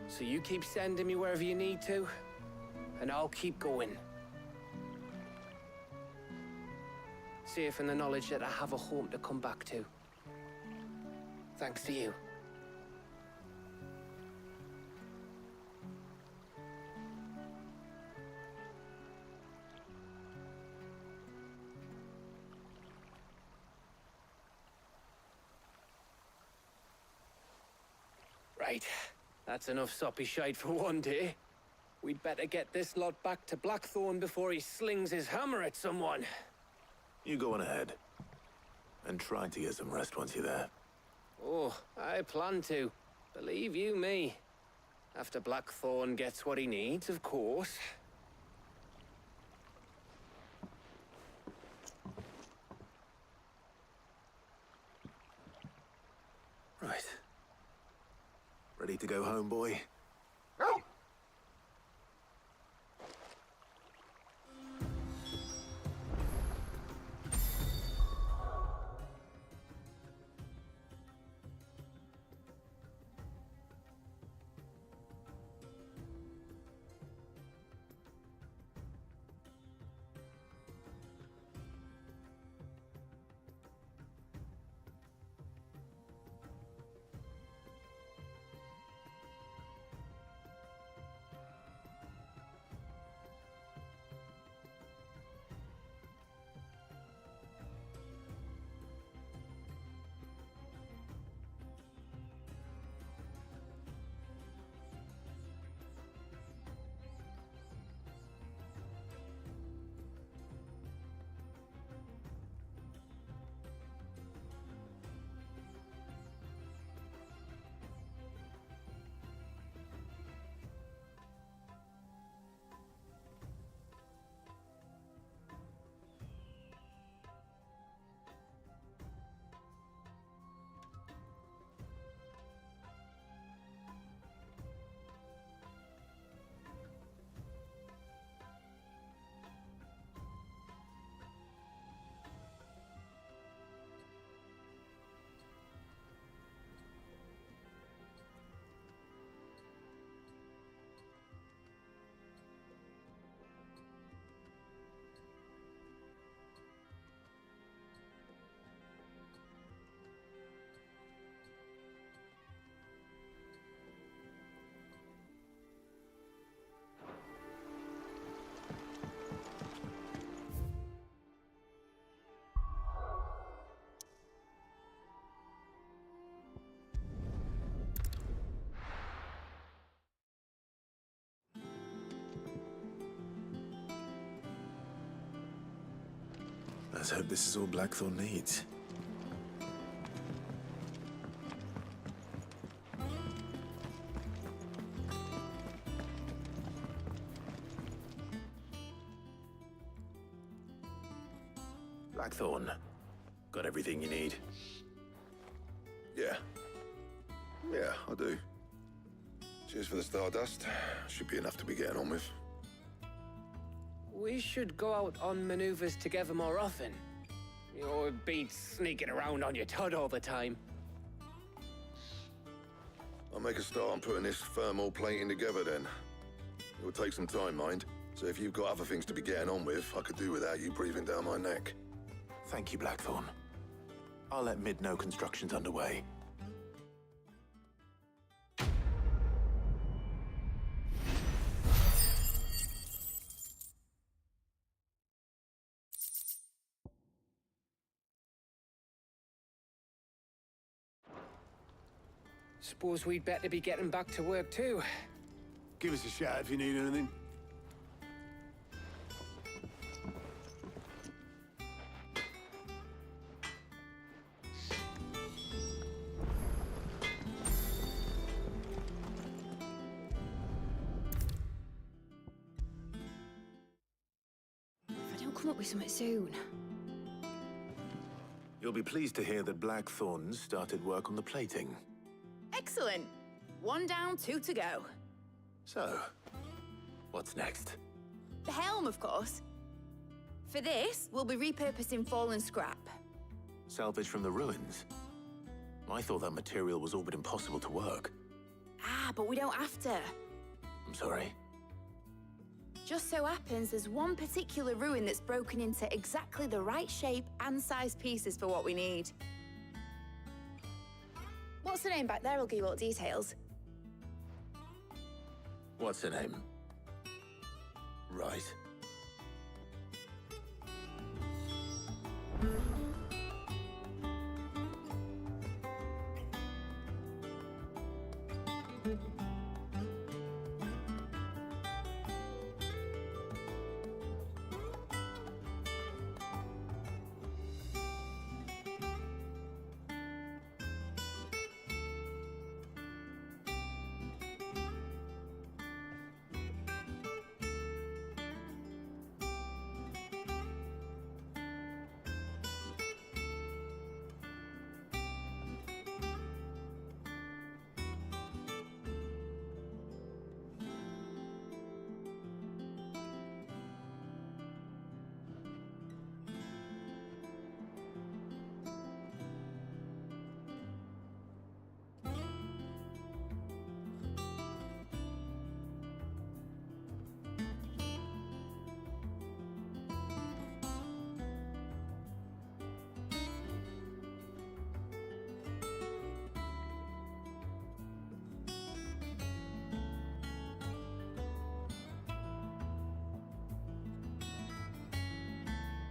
So you keep sending me wherever you need to, and I'll keep going. Safe in the knowledge that I have a home to come back to. Thanks to you. Right. That's enough soppy shite for one day. We'd better get this lot back to Blackthorn before he slings his hammer at someone. You go on ahead. And try to get some rest once you're there. Oh, I plan to. Believe you me. After Blackthorn gets what he needs, of course. Right. Ready to go home, boy? Let's hope this is all Blackthorn needs. Blackthorn, got everything you need? Yeah. Yeah, I do. Cheers for the stardust. Should be enough to be getting on with. We should go out on maneuvers together more often. You know, it beats sneaking around on your Todd all the time. I'll make a start on putting this thermal plating together then. It will take some time, mind. So if you've got other things to be getting on with, I could do without you breathing down my neck. Thank you, Blackthorn. I'll let Mid know construction's underway. Suppose we'd better be getting back to work too. Give us a shout if you need anything. If I don't come up with something soon. You'll be pleased to hear that Blackthorn started work on the plating. Excellent. 1 down, 2 to go. So, what's next? The helm, of course. For this, we'll be repurposing fallen scrap. Salvage from the ruins? I thought that material was all but impossible to work. Ah, but we don't have to. I'm sorry. Just so happens there's one particular ruin that's broken into exactly the right shape and size pieces for what we need. What's the name back there? I'll give you all the details. What's her name? Right.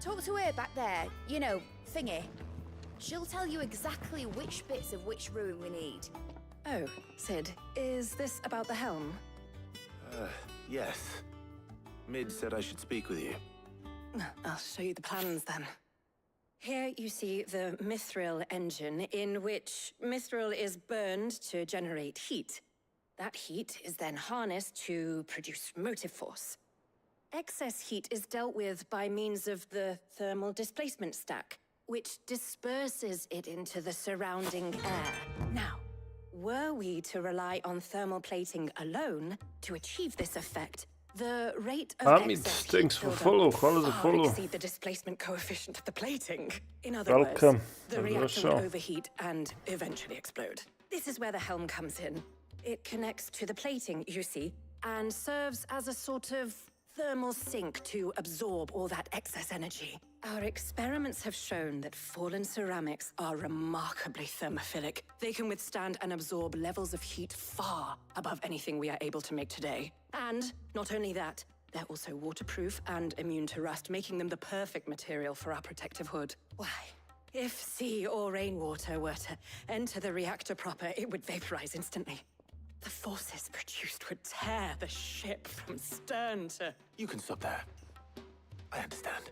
Talk to her back there. You know, thingy. She'll tell you exactly which bits of which ruin we need. Oh, Sid, is this about the helm? Yes. Mid said I should speak with you. I'll show you the plans then. Here you see the mithril engine, in which mithril is burned to generate heat. That heat is then harnessed to produce motive force. Excess heat is dealt with by means of the thermal displacement stack, which disperses it into the surrounding air. Now, were we to rely on thermal plating alone to achieve this effect, the rate of excess heat thanks for buildup follow. would Hvala za far follow. exceed the displacement coefficient of the plating. In other Welcome. words, the reactor Dobrodošao. would overheat and eventually explode. This is where the helm comes in. It connects to the plating, you see, and serves as a sort of thermal sink to absorb all that excess energy. Our experiments have shown that fallen ceramics are remarkably thermophilic. They can withstand and absorb levels of heat far above anything we are able to make today. And not only that, they're also waterproof and immune to rust, making them the perfect material for our protective hood. Why? If sea or rainwater were to enter the reactor proper, it would vaporize instantly. The forces produced would tear the ship from stern to... You can stop there. I understand.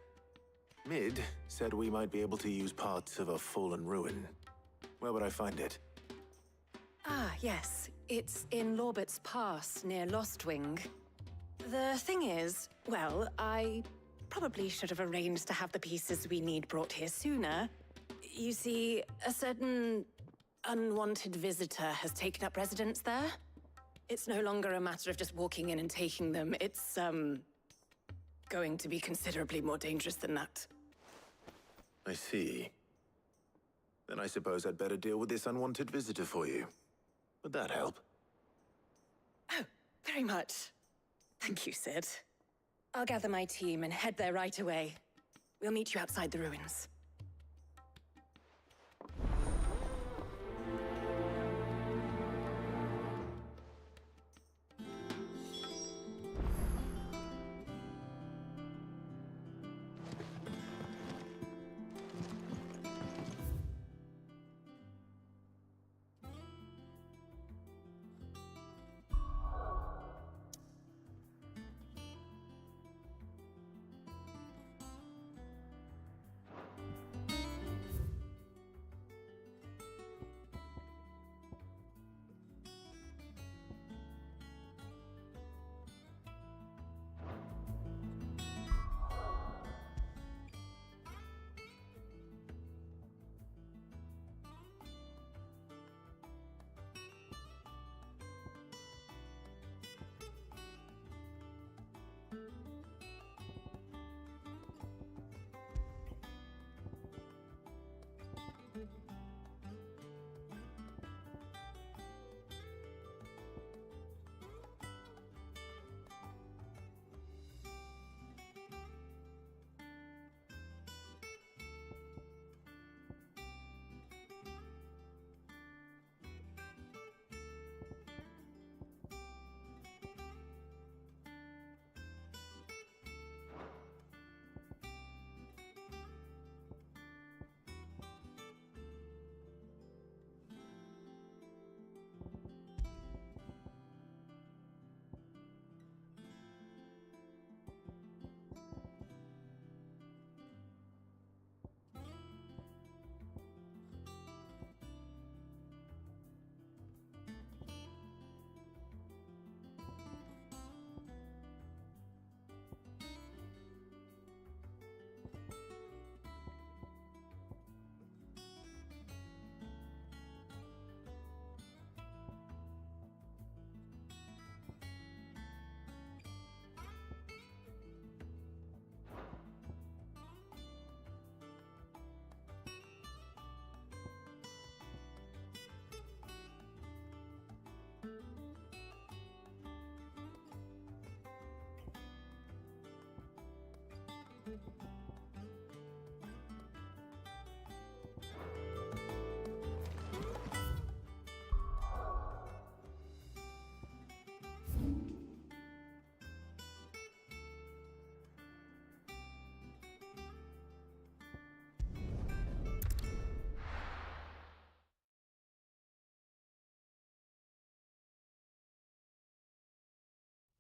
Mid said we might be able to use parts of a fallen ruin. Where would I find it? Ah, yes. It's in Lorbert's Pass, near Lostwing. The thing is, well, I probably should have arranged to have the pieces we need brought here sooner. You see, a certain unwanted visitor has taken up residence there. It's no longer a matter of just walking in and taking them. It's, going to be considerably more dangerous than that. I see. Then I suppose I'd better deal with this unwanted visitor for you. Would that help? Oh, very much. Thank you, Sid. I'll gather my team and head there right away. We'll meet you outside the ruins.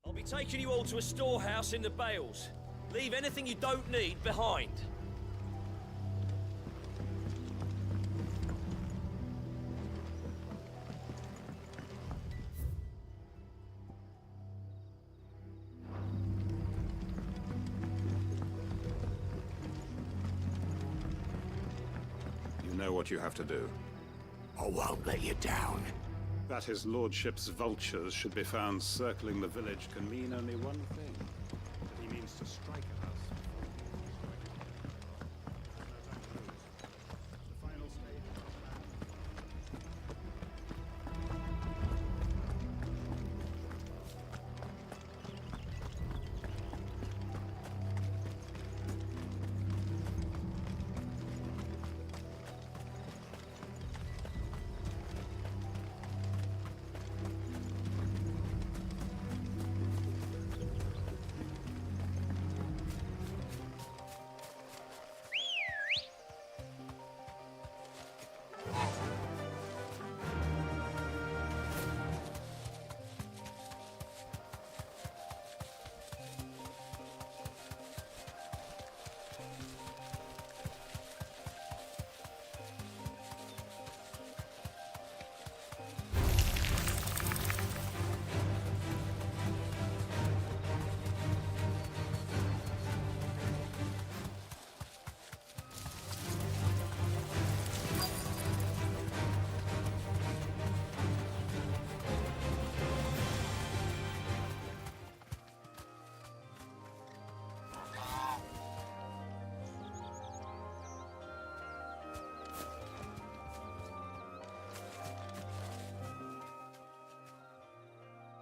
I'll be taking you all to a storehouse in the Bales. Leave anything you don't need behind. You know what you have to do. I won't let you down. That his lordship's vultures should be found circling the village can mean only one thing. That he means to strike at us. The final stage of our plan.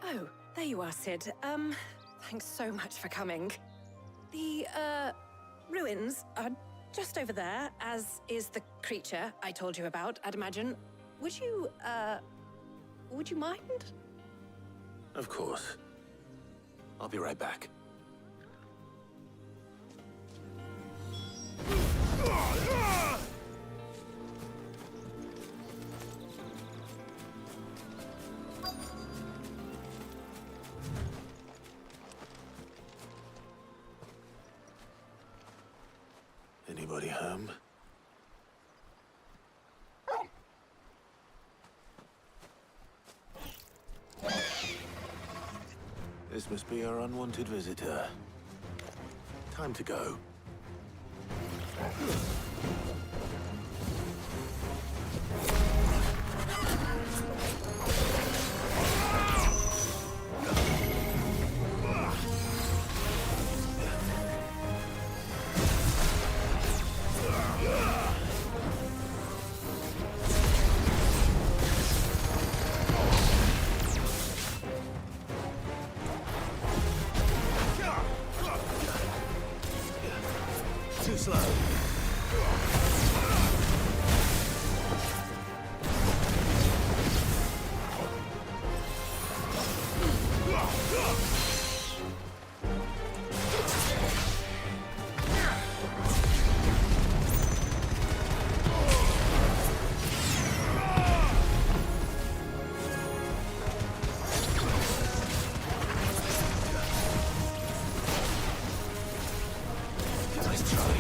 Oh, there you are, Sid. Thanks so much for coming. The, ruins are just over there, as is the creature I told you about, I'd imagine. Would you mind? Of course. I'll be right back. Anybody home? This must be our unwanted visitor. Time to go. Too slow. Nice try.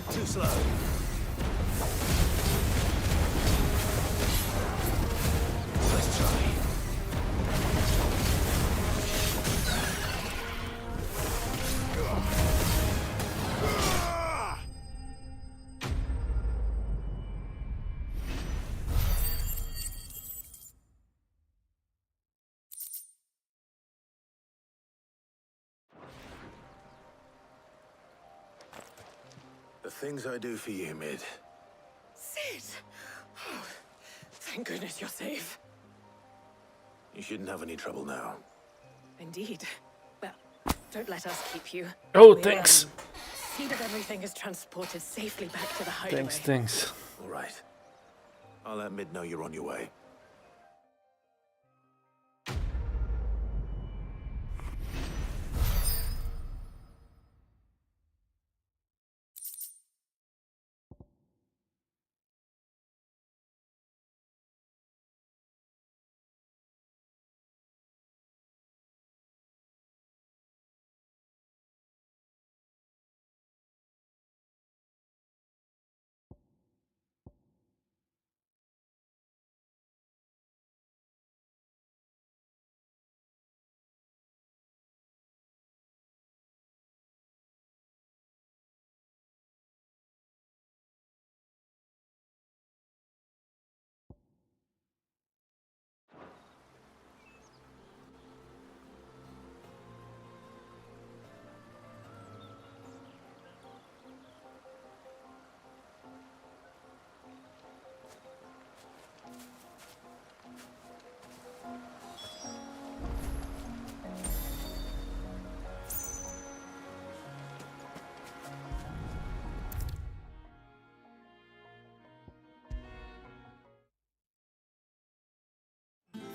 Too slow. Let's try. The things I do for you, Mid. Sid! Oh, thank goodness you're safe. You shouldn't have any trouble now. Indeed. Well, don't let us keep you. Oh, We'll, thanks. See that everything is transported safely back to the hideaway. Thanks. All right. I'll let Mid know you're on your way.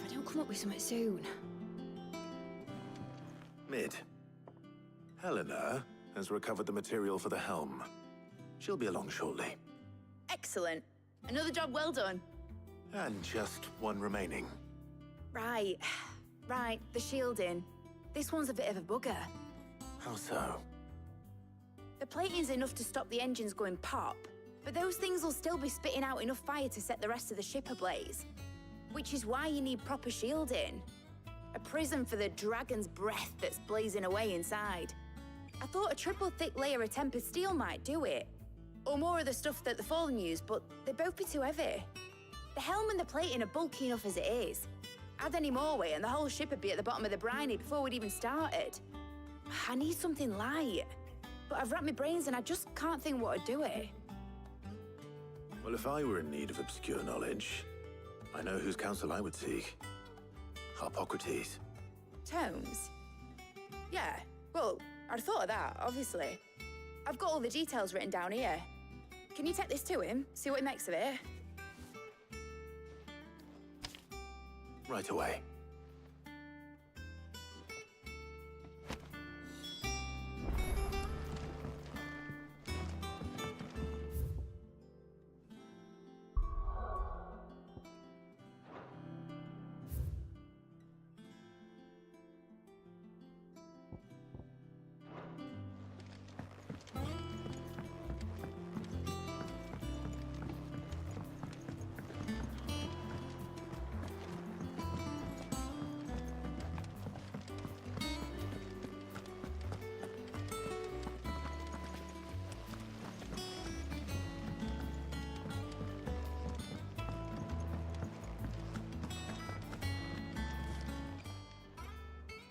If I don't come up with something soon. Mid, Helena has recovered the material for the helm. She'll be along shortly. Excellent. Another job well done. And just one remaining. Right. Right, the shielding. This one's a bit of a bugger. How so? The plating's enough to stop the engines going pop, but those things will still be spitting out enough fire to set the rest of the ship ablaze. Which is why you need proper shielding. A prison for the dragon's breath that's blazing away inside. I thought a triple thick layer of tempered steel might do it. Or more of the stuff that the Fallen use, but they'd both be too heavy. The helm and the plating are bulky enough as it is. Add any more weight and the whole ship would be at the bottom of the briny before we'd even started. I need something light. But I've racked my brains and I just can't think what would do it. Well, if I were in need of obscure knowledge, I know whose counsel I would seek. Harpocrates. Tomes? Yeah, well, I'd thought of that, obviously. I've got all the details written down here. Can you take this to him, see what he makes of it? Right away.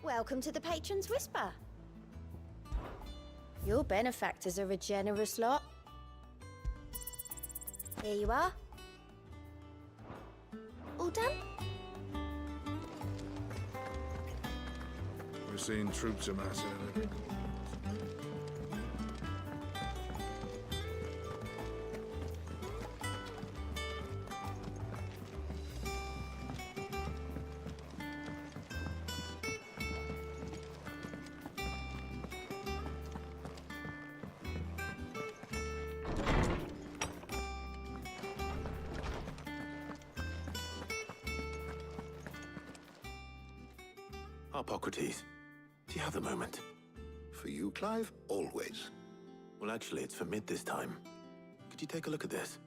Welcome to the Patron's Whisper. Your benefactors are a generous lot. Here you are. All done? We're seeing troops amassing. Harpocrates, do you have a moment? For you, Clive? Always. Well, actually, it's for mid this time. Could you take a look at this?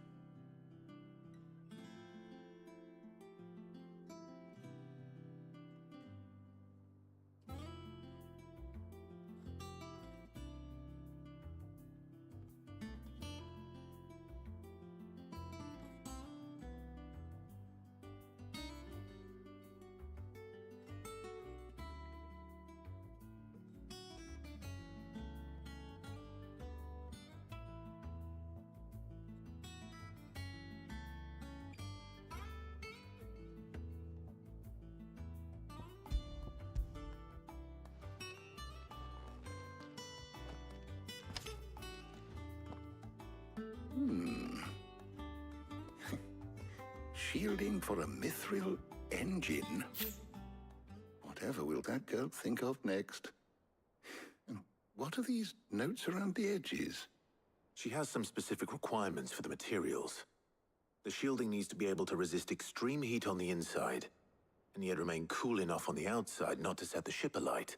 Shielding for a mithril engine? Whatever will that girl think of next? And what are these notes around the edges? She has some specific requirements for the materials. The shielding needs to be able to resist extreme heat on the inside, and yet remain cool enough on the outside not to set the ship alight,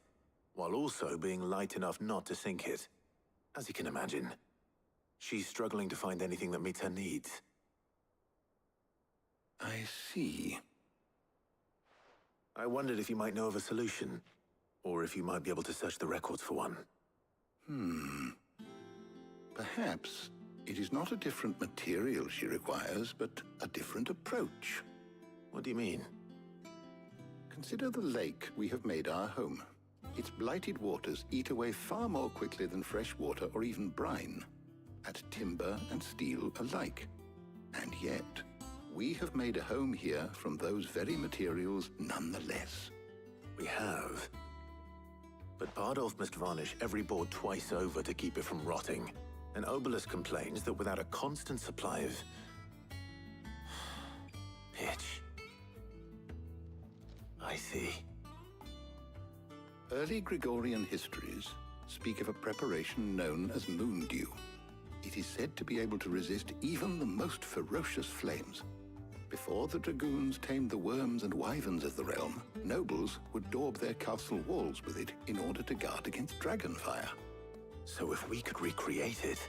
while also being light enough not to sink it. As you can imagine, she's struggling to find anything that meets her needs. I see. I wondered if you might know of a solution, or if you might be able to search the records for one. Perhaps it is not a different material she requires, but a different approach. What do you mean? Consider the lake we have made our home. Its blighted waters eat away far more quickly than fresh water or even brine, at timber and steel alike. And yet, we have made a home here from those very materials nonetheless. We have. But Bardolph must varnish every board twice over to keep it from rotting. And Obelus complains that without a constant supply of pitch. I see. Early Gregorian histories speak of a preparation known as moon dew. It is said to be able to resist even the most ferocious flames. Before the dragoons tamed the worms and wyverns of the realm, nobles would daub their castle walls with it in order to guard against dragonfire. So if we could recreate it...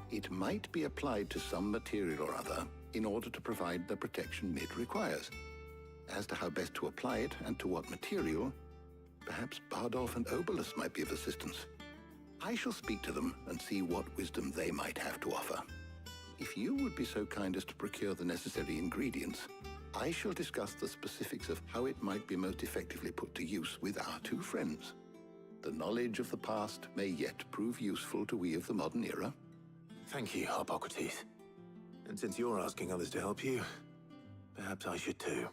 It might be applied to some material or other in order to provide the protection Mid requires. As to how best to apply it and to what material, perhaps Bardolph and Obolus might be of assistance. I shall speak to them and see what wisdom they might have to offer. If you would be so kind as to procure the necessary ingredients, I shall discuss the specifics of how it might be most effectively put to use with our two friends. The knowledge of the past may yet prove useful to we of the modern era. Thank you, Hippocrates. And since you're asking others to help you, perhaps I should too.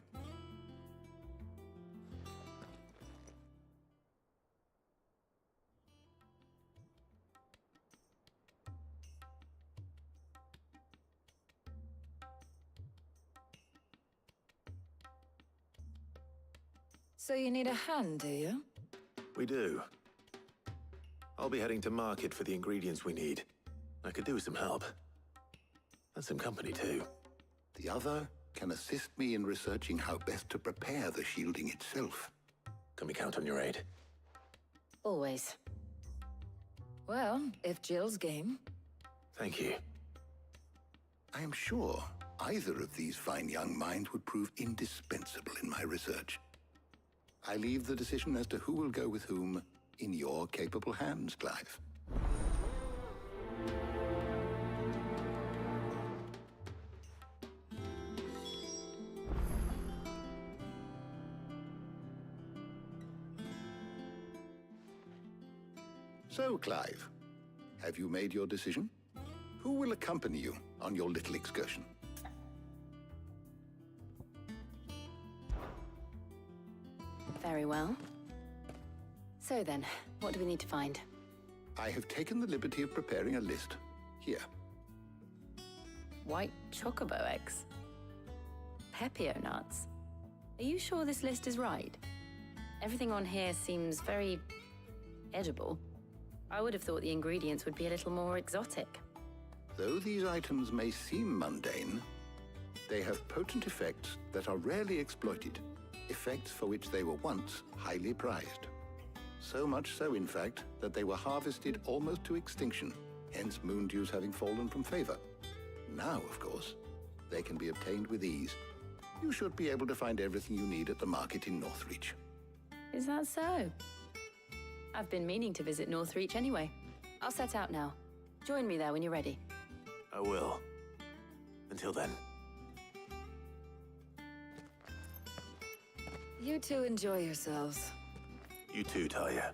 So you need a hand, do you? We do. I'll be heading to market for the ingredients we need. I could do with some help. And some company, too. The other can assist me in researching how best to prepare the shielding itself. Can we count on your aid? Always. Well, if Jill's game. Thank you. I am sure either of these fine young minds would prove indispensable in my research. I leave the decision as to who will go with whom in your capable hands, Clive. So, Clive, have you made your decision? Who will accompany you on your little excursion? Very well. So then, what do we need to find? I have taken the liberty of preparing a list. Here. White chocobo eggs. Pepio nuts. Are you sure this list is right? Everything on here seems very edible. I would have thought the ingredients would be a little more exotic. Though these items may seem mundane, they have potent effects that are rarely exploited, effects for which they were once highly prized. So much so, in fact, that they were harvested almost to extinction, hence moon dews having fallen from favor. Now, of course, they can be obtained with ease. You should be able to find everything you need at the market in Northreach. Is that so? I've been meaning to visit Northreach anyway. I'll set out now. Join me there when you're ready. I will. Until then. You two enjoy yourselves. You too, Talia.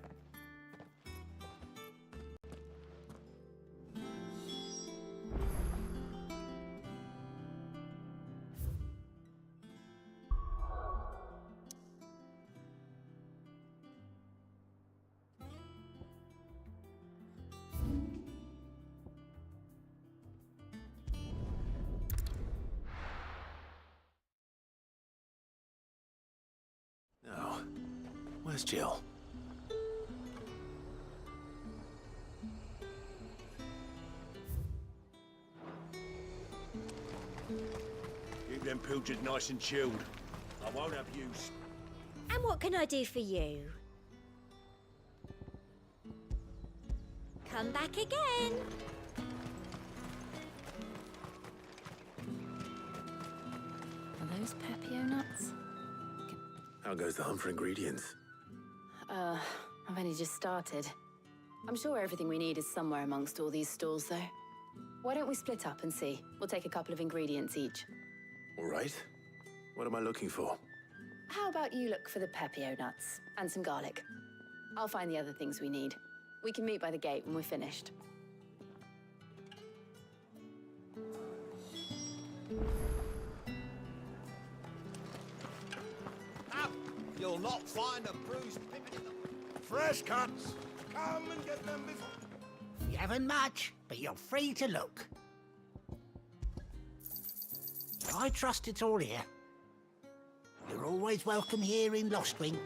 Now, where's Jill? Keep them pilchards nice and chilled. I won't abuse. And what can I do for you? Come back again. Are those Pepio nuts? How goes the hunt for ingredients? I've only just started. I'm sure everything we need is somewhere amongst all these stalls, though. Why don't we split up and see? We'll take a couple of ingredients each. All right. What am I looking for? How about you look for the Pepio nuts and some garlic? I'll find the other things we need. We can meet by the gate when we're finished. You'll not find a bruised pippin in the... Fresh cuts! Come and get them before... You haven't much, but you're free to look. I trust it's all here. You're always welcome here in Lostwing.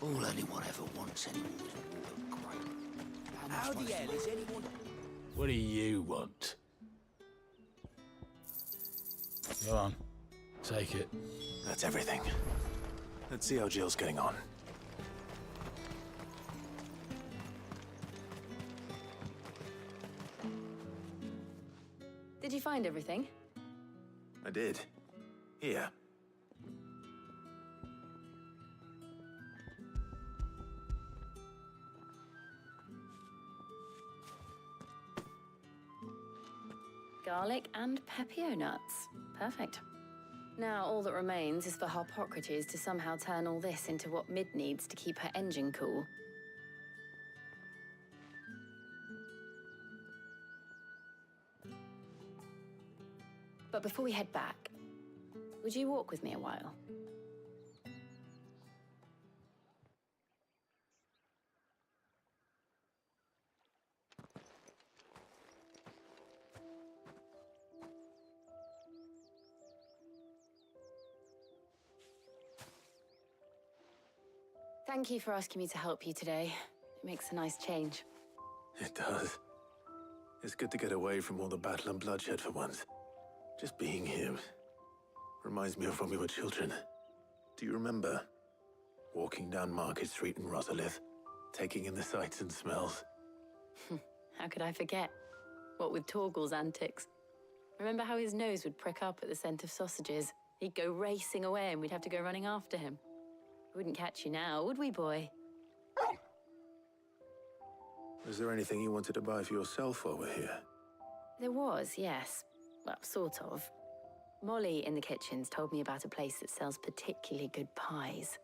All anyone ever wants anymore is a wall of How the hell is anyone... What do you want? Go on. Take it. That's everything. Let's see how Jill's getting on. Did you find everything? I did. Here. Garlic and pepio nuts. Perfect. Now all that remains is for Harpocrates to somehow turn all this into what Mid needs to keep her engine cool. But before we head back, would you walk with me a while? Thank you for asking me to help you today. It makes a nice change. It does. It's good to get away from all the battle and bloodshed for once. Just being here reminds me of when we were children. Do you remember? Walking down Market Street in Rosalith, taking in the sights and smells. How could I forget? What with Torgal's antics. Remember how his nose would prick up at the scent of sausages? He'd go racing away and we'd have to go running after him. We wouldn't catch you now, would we, boy? Was there anything you wanted to buy for yourself while we're here? There was, yes. Well, sort of. Molly in the kitchens told me about a place that sells particularly good pies.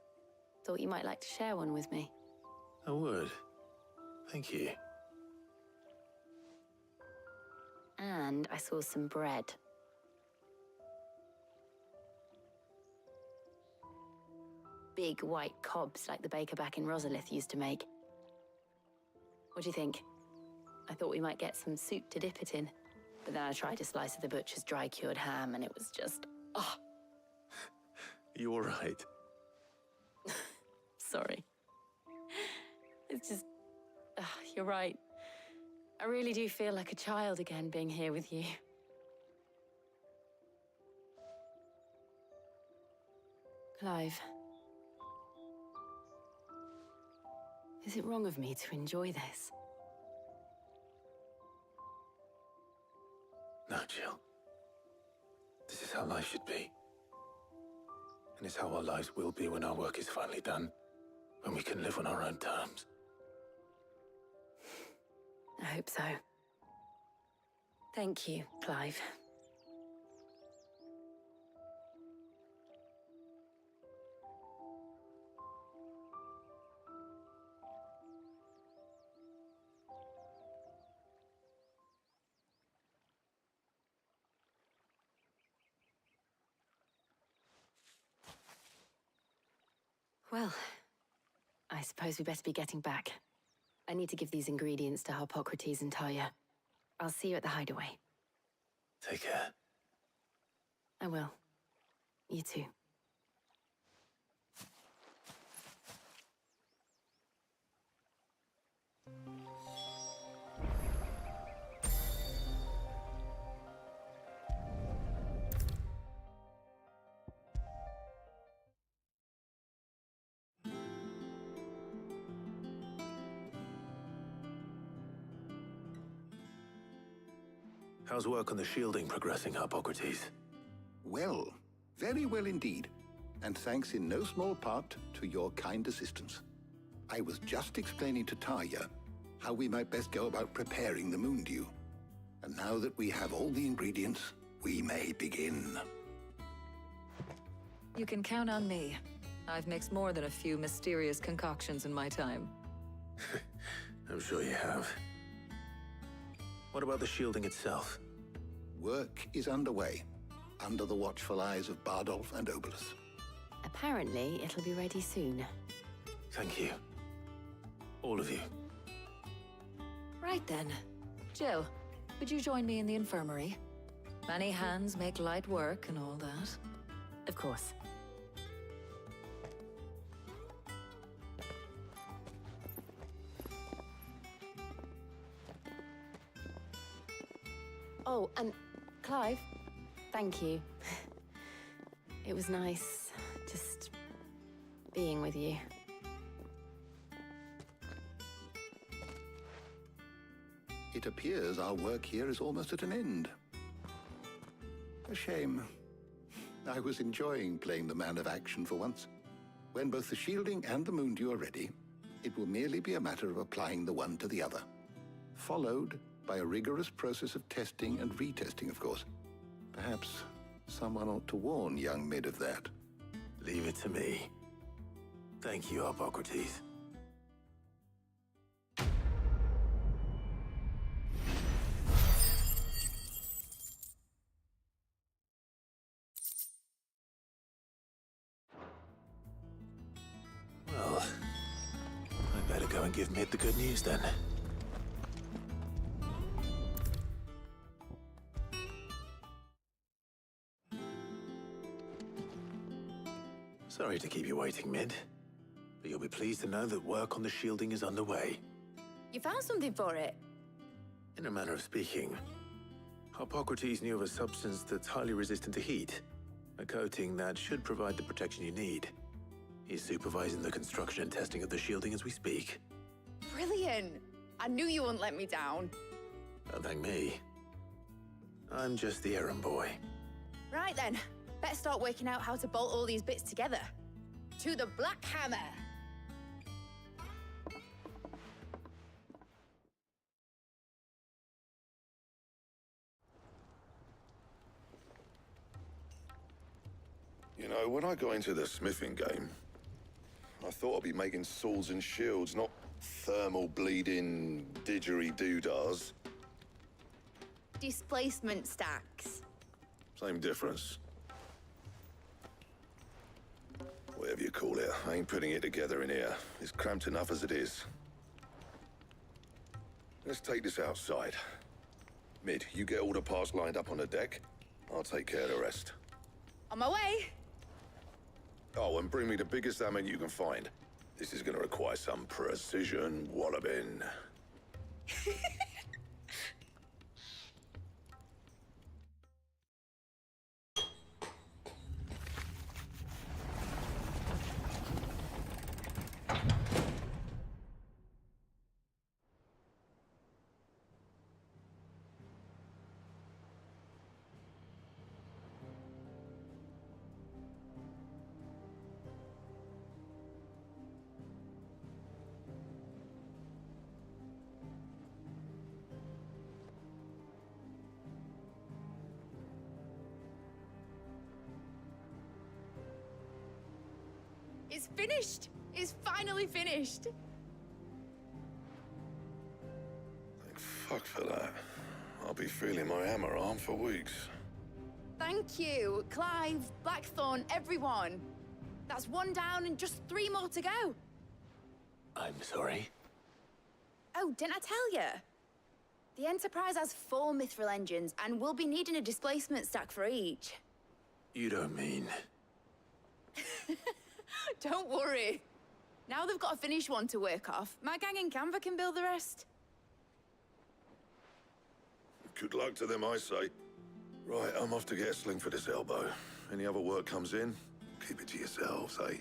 Thought you might like to share one with me. I would. Thank you. And I saw some bread. Big white cobs like the baker back in Rosalith used to make. What do you think? I thought we might get some soup to dip it in. But then I tried a slice of the butcher's dry-cured ham and it was just... oh. You all right? Sorry. It's just... you're right. I really do feel like a child again being here with you. Clive. Is it wrong of me to enjoy this? No, Jill. This is how life should be. And it's how our lives will be when our work is finally done. When we can live on our own terms. I hope so. Thank you, Clive. Well, I suppose we better be getting back. I need to give these ingredients to Harpocrates and Talia. I'll see you at the hideaway. Take care. I will. You too. How's work on the shielding progressing, Harpocrates? Well, very well indeed. And thanks in no small part to your kind assistance. I was just explaining to Tarja how we might best go about preparing the moon dew. And now that we have all the ingredients, we may begin. You can count on me. I've mixed more than a few mysterious concoctions in my time. I'm sure you have. What about the shielding itself? Work is underway, under the watchful eyes of Bardolph and Obolus. Apparently, it'll be ready soon. Thank you. All of you. Right then. Jill, would you join me in the infirmary? Many hands make light work and all that. Of course. Oh, and Clive, thank you. It was nice just being with you. It appears our work here is almost at an end. A shame. I was enjoying playing the man of action for once. When both the shielding and the moondew are ready, it will merely be a matter of applying the one to the other, followed by a rigorous process of testing and retesting, of course. Perhaps someone ought to warn young Mid of that. Leave it to me. Thank you, Hippocrates. Well, I better go and give Mid the good news then. Sorry to keep you waiting, Mid, but you'll be pleased to know that work on the shielding is underway. You found something for it? In a manner of speaking, Hippocrates knew of a substance that's highly resistant to heat, a coating that should provide the protection you need. He's supervising the construction and testing of the shielding as we speak. Brilliant! I knew you wouldn't let me down. Don't thank me. I'm just the errand boy. Right then, better start working out how to bolt all these bits together. To the Black Hammer! You know, when I got into the smithing game, I thought I'd be making swords and shields, not thermal bleeding didgeridoo-dahs. Displacement stacks. Same difference. Whatever you call it, I ain't putting it together in here. It's cramped enough as it is. Let's take this outside. Mid, you get all the parts lined up on the deck. I'll take care of the rest. On my way! Oh, and bring me the biggest hammer you can find. This is gonna require some precision walloping. It's finished! It's finally finished! Thank fuck for that. I'll be feeling my hammer arm for weeks. Thank you, Clive, Blackthorn, everyone. That's one down and just 3 more to go. I'm sorry. Oh, didn't I tell you? The Enterprise has 4 mithril engines, and we'll be needing a displacement stack for each. You don't mean... Don't worry. Now they've got a finished one to work off. My gang in Canva can build the rest. Good luck to them, I say. Right, I'm off to get a sling for this elbow. Any other work comes in, keep it to yourselves, eh?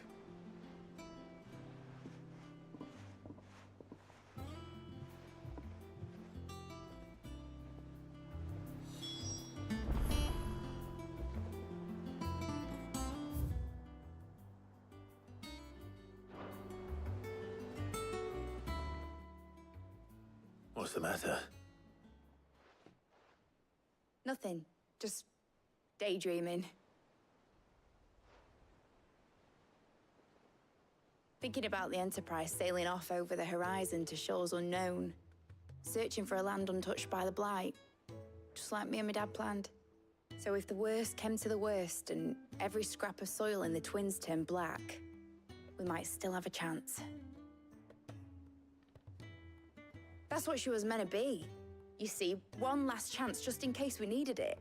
What's the matter? Nothing. Just daydreaming. Thinking about the Enterprise sailing off over the horizon to shores unknown. Searching for a land untouched by the Blight. Just like me and my dad planned. So if the worst came to the worst and every scrap of soil in the Twins turned black, we might still have a chance. That's what she was meant to be. You see, one last chance just in case we needed it.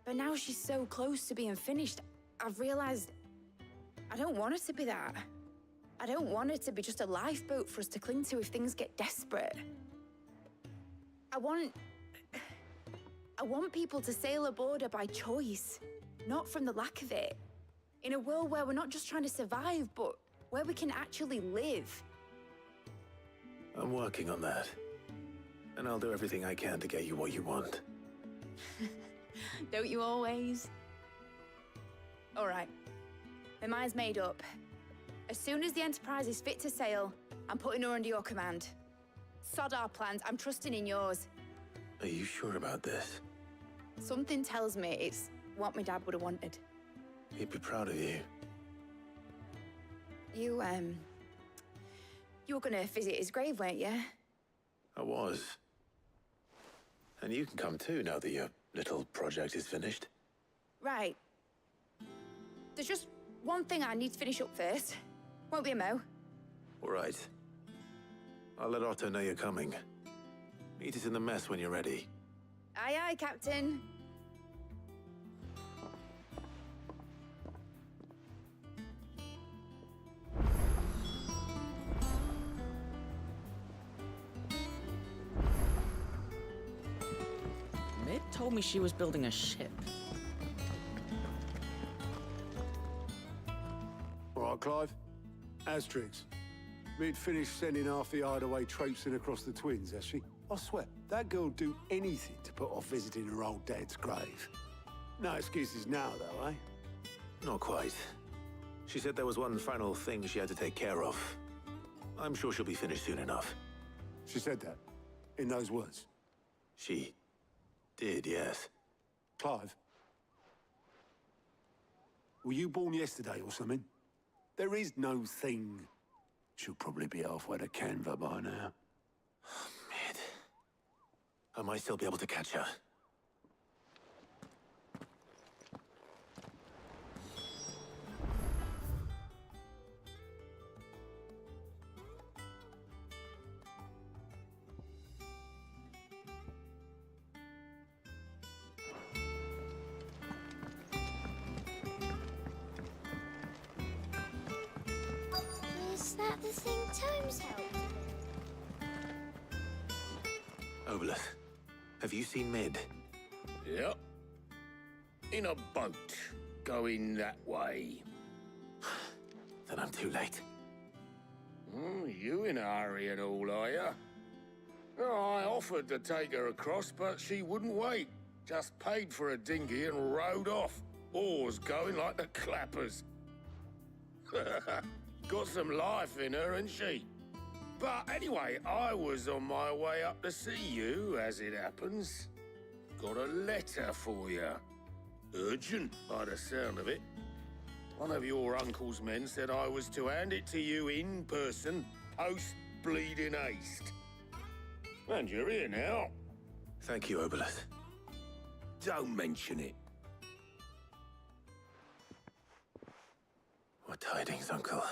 But now she's so close to being finished, I've realized I don't want her to be that. I don't want her to be just a lifeboat for us to cling to if things get desperate. I want I want people to sail a border by choice, not from the lack of it. In a world where we're not just trying to survive, but where we can actually live. I'm working on that. And I'll do everything I can to get you what you want. Don't you always? All right. My mind's made up. As soon as the Enterprise is fit to sail, I'm putting her under your command. Sod our plans, I'm trusting in yours. Are you sure about this? Something tells me it's what my dad would have wanted. He'd be proud of you. You were gonna visit his grave, weren't you? I was. And you can come too, now that your little project is finished. Right. There's just one thing I need to finish up first. Won't be a mo. All right. I'll let Otto know you're coming. Meet us in the mess when you're ready. Aye, aye, Captain. Mid told me she was building a ship. All right, Clive. Asterix. Mid finished sending half the hideaway traipsing across the twins, has she? I swear, that girl'd do anything to put off visiting her old dad's grave. No excuses now, though, eh? Not quite. She said there was one final thing she had to take care of. I'm sure she'll be finished soon enough. She said that? In those words? She did, yes. Clive? Were you born yesterday or something? There is no thing. She'll probably be halfway to Canva by now. Mid. I might still be able to catch her. Is that the thing Tomes helped with? Obelus, have you seen Mid? Yep. In a boat, going that way. Then I'm too late. You in a hurry and all, are ya? Oh, I offered to take her across, but she wouldn't wait. Just paid for a dinghy and rowed off. Oars going like the clappers. Got some life in her, ain't she? But anyway, I was on my way up to see you, as it happens. Got a letter for you. Urgent, by the sound of it. One of your uncle's men said I was to hand it to you in person, post-bleeding haste. And you're here now. Thank you, Obelus. Don't mention it. What tidings, Uncle?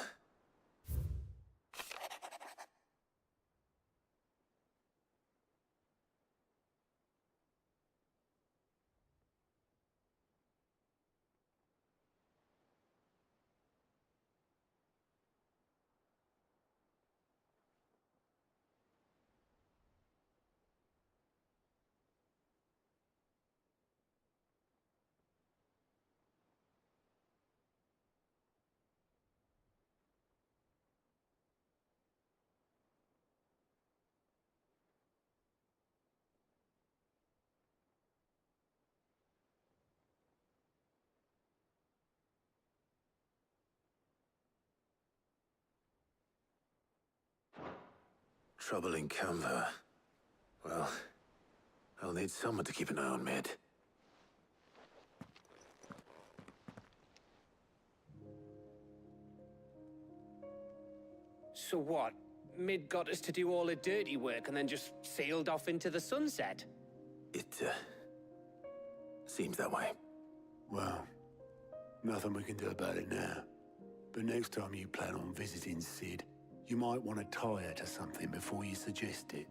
Trouble in Canva. Well, I'll need someone to keep an eye on Mid. So what? Mid got us to do all the dirty work and then just sailed off into the sunset? It, seems that way. Well, nothing we can do about it now. But next time you plan on visiting Sid, you might want to tie her to something before you suggest it.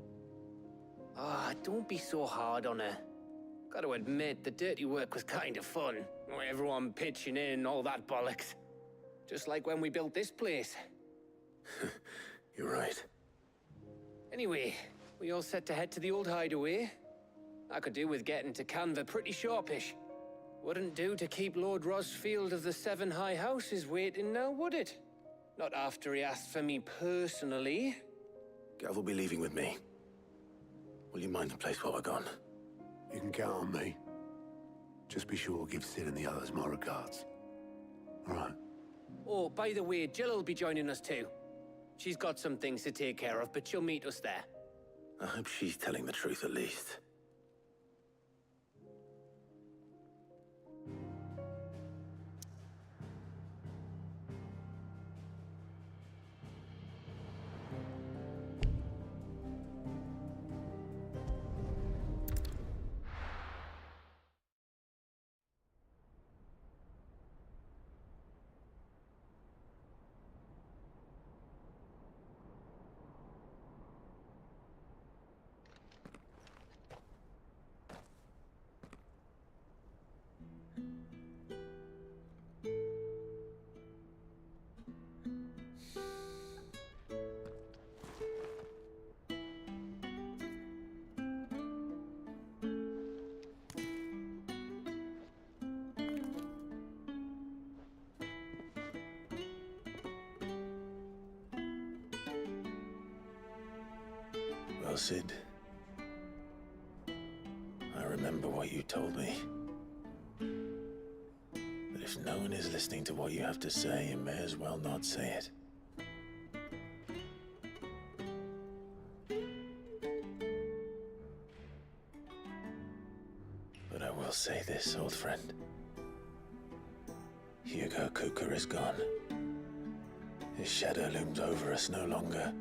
Ah, don't be so hard on her. Gotta admit, the dirty work was kind of fun. Everyone pitching in, all that bollocks. Just like when we built this place. You're right. Anyway, we all set to head to the old hideaway? I could do with getting to Canva pretty sharpish. Wouldn't do to keep Lord Rosfield of the Seven High Houses waiting now, would it? Not after he asked for me personally. Gav will be leaving with me. Will you mind the place while we're gone? You can count on me. Just be sure to give Sid and the others my regards. All right. Oh, by the way, Jill will be joining us too. She's got some things to take care of, but she'll meet us there. I hope she's telling the truth at least. Well, Sid, I remember what you told me. That if no one is listening to what you have to say, you may as well not say it. But I will say this, old friend. Hugo Cooker is gone. His shadow looms over us no longer.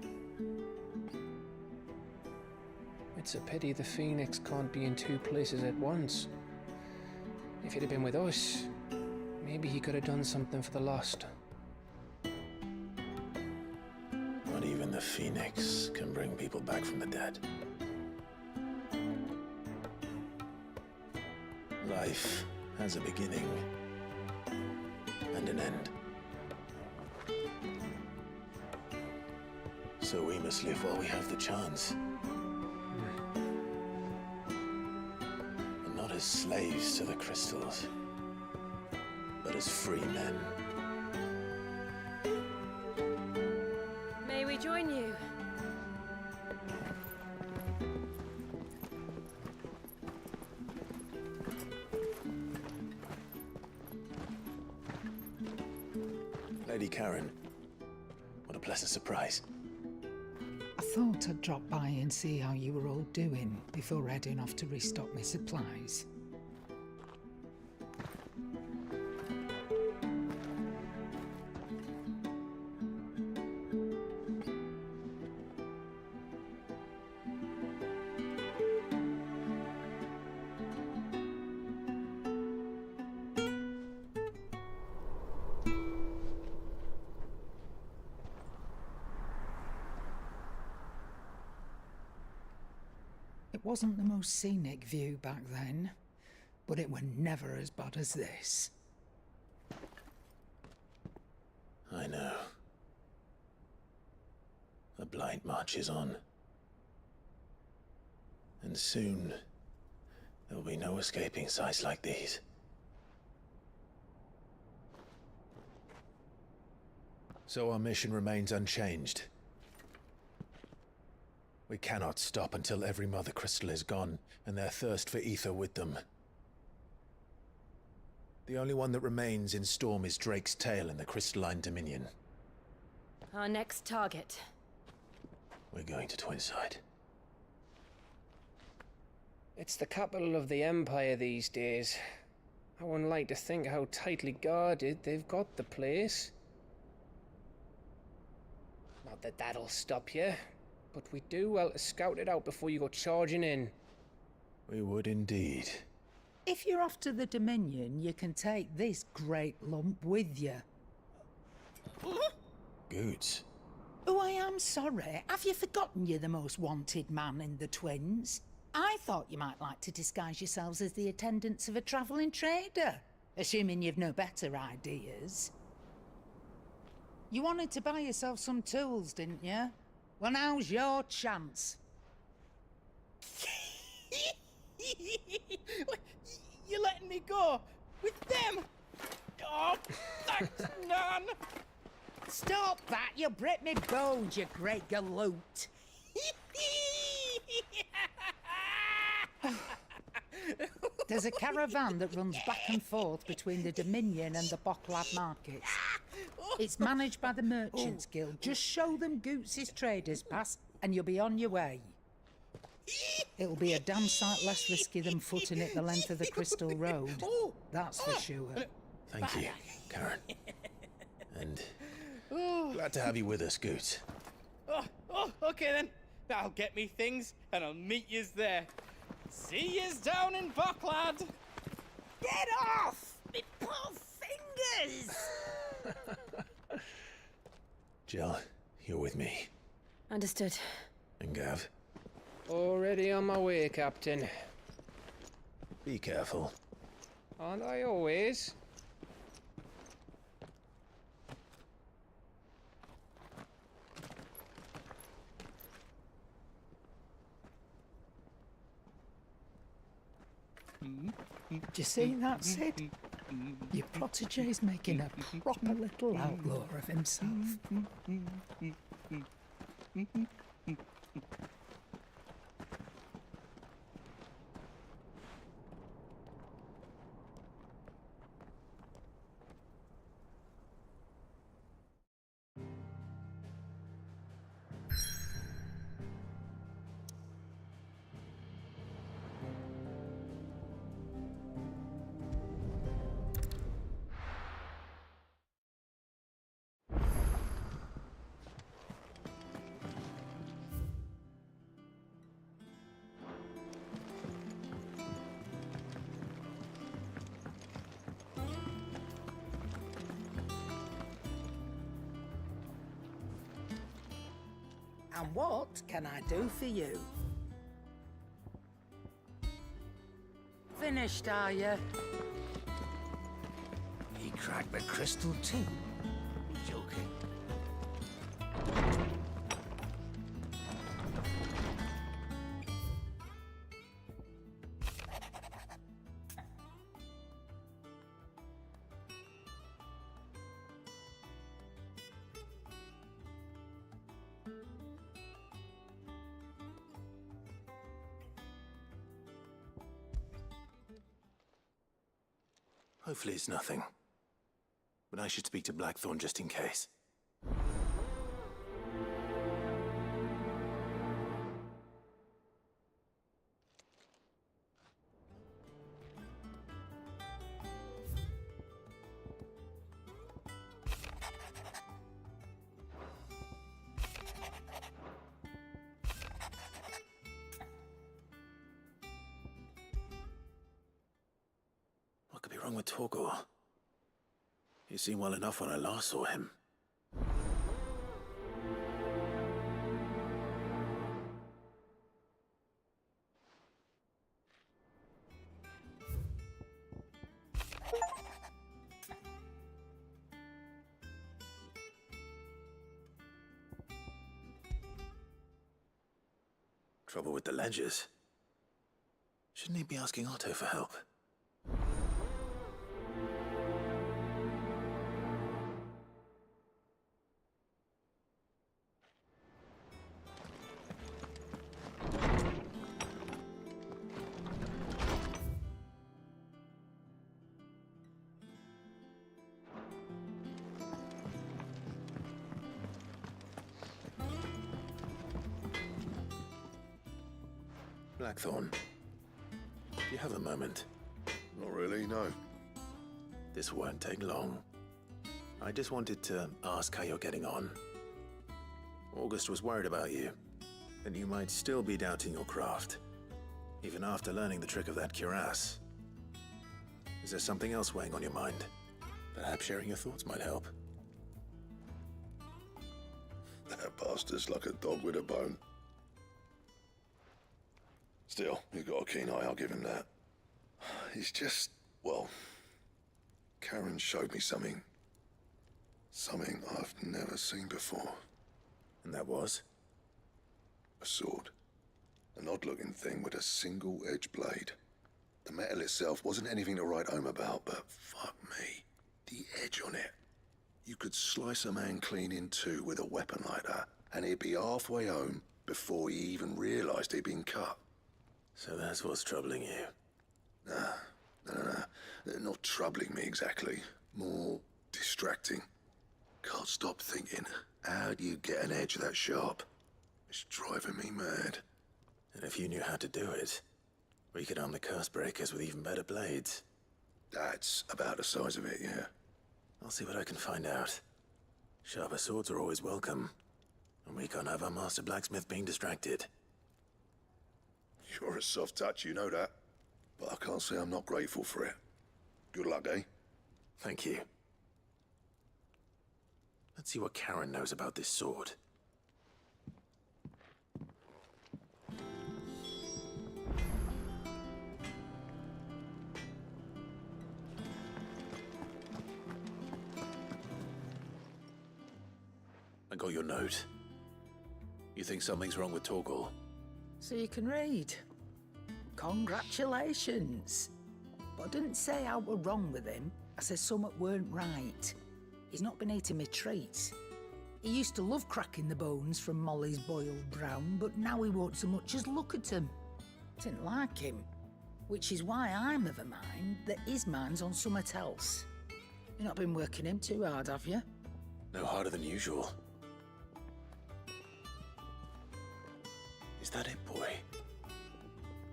It's a pity the Phoenix can't be in two places at once. If he'd have been with us, maybe he could have done something for the lost. Not even the Phoenix can bring people back from the dead. Life has a beginning and an end. So we must live while we have the chance. And not as slaves to the crystals, but as free men. May we join you? Lady Karen, what a pleasant surprise. I thought I'd drop by and see how you were all doing before heading off to restock my supplies. It wasn't the most scenic view back then, but it were never as bad as this. I know. The Blight marches on. And soon, there will be no escaping sights like these. So our mission remains unchanged. We cannot stop until every Mother Crystal is gone, and their thirst for ether with them. The only one that remains in Storm is Drake's Tail in the Crystalline Dominion. Our next target. We're going to Twinside. It's the capital of the Empire these days. I wouldn't like to think how tightly guarded they've got the place. Not that that'll stop you, but we do well to scout it out before you go charging in. We would indeed. If you're off to the Dominion, you can take this great lump with you. Goods. Oh, I am sorry. Have you forgotten you're the most wanted man in the Twins? I thought you might like to disguise yourselves as the attendants of a travelling trader, assuming you've no better ideas. You wanted to buy yourself some tools, didn't you? Well, now's your chance. You're letting me go with them? Oh, thanks, Nan. Stop that! You'll break me bones, you great galoot. There's a caravan that runs back and forth between the Dominion and the Bocklad markets. It's managed by the Merchants Guild. Just show them Goots' traders pass and you'll be on your way. It'll be a damn sight less risky than footing it the length of the Crystal Road. That's for sure. Thank you, Karen. And glad to have you with us, Goot. Okay then. I'll get me things and I'll meet yous there. See yous down in Bocklad. Get off! Me poor fingers! Jill, you're with me. Understood. And Gav, Already on my way, Captain. be careful. Aren't I always? Do you see that, Sid? Your protege's making a proper little outlaw of himself. And what can I do for you? Finished, are you? He cracked the crystal too. Joking. Hopefully it's nothing. But I should speak to Blackthorn just in case. What could be wrong with Torgor? He seemed well enough when I last saw him. Trouble with the ledgers. Shouldn't he be asking Otto for help? Blackthorn, do you have a moment? Not really, no. This won't take long. I just wanted to ask how you're getting on. August was worried about you, that you might still be doubting your craft, even after learning the trick of that cuirass. Is there something else weighing on your mind? Perhaps sharing your thoughts might help. That bastard's like a dog with a bone. Still, he's got a keen eye, I'll give him that. He's just, well, Karen showed me something. Something I've never seen before. And that was? A sword. An odd-looking thing with a single-edged blade. The metal itself wasn't anything to write home about, but fuck me. The edge on it. You could slice a man clean in two with a weapon like that, and he'd be halfway home before he even realized he'd been cut. So that's what's troubling you? No. Not troubling me exactly. More distracting. Can't stop thinking, how do you get an edge that sharp? It's driving me mad. And if you knew how to do it, we could arm the curse breakers with even better blades. That's about the size of it, yeah. I'll see what I can find out. Sharper swords are always welcome. And we can't have our master blacksmith being distracted. You're a soft touch, you know that. But I can't say I'm not grateful for it. Good luck, eh? Thank you. Let's see what Karen knows about this sword. I got your note. You think something's wrong with Torgal? So you can read. Congratulations. But I didn't say I were wrong with him. I said something weren't right. He's not been eating me treats. He used to love cracking the bones from Molly's boiled brown, but now he won't so much as look at 'em. Didn't like him. Which is why I'm of a mind that his mind's on something else. You've not been working him too hard, have you? No harder than usual. Is that it, boy?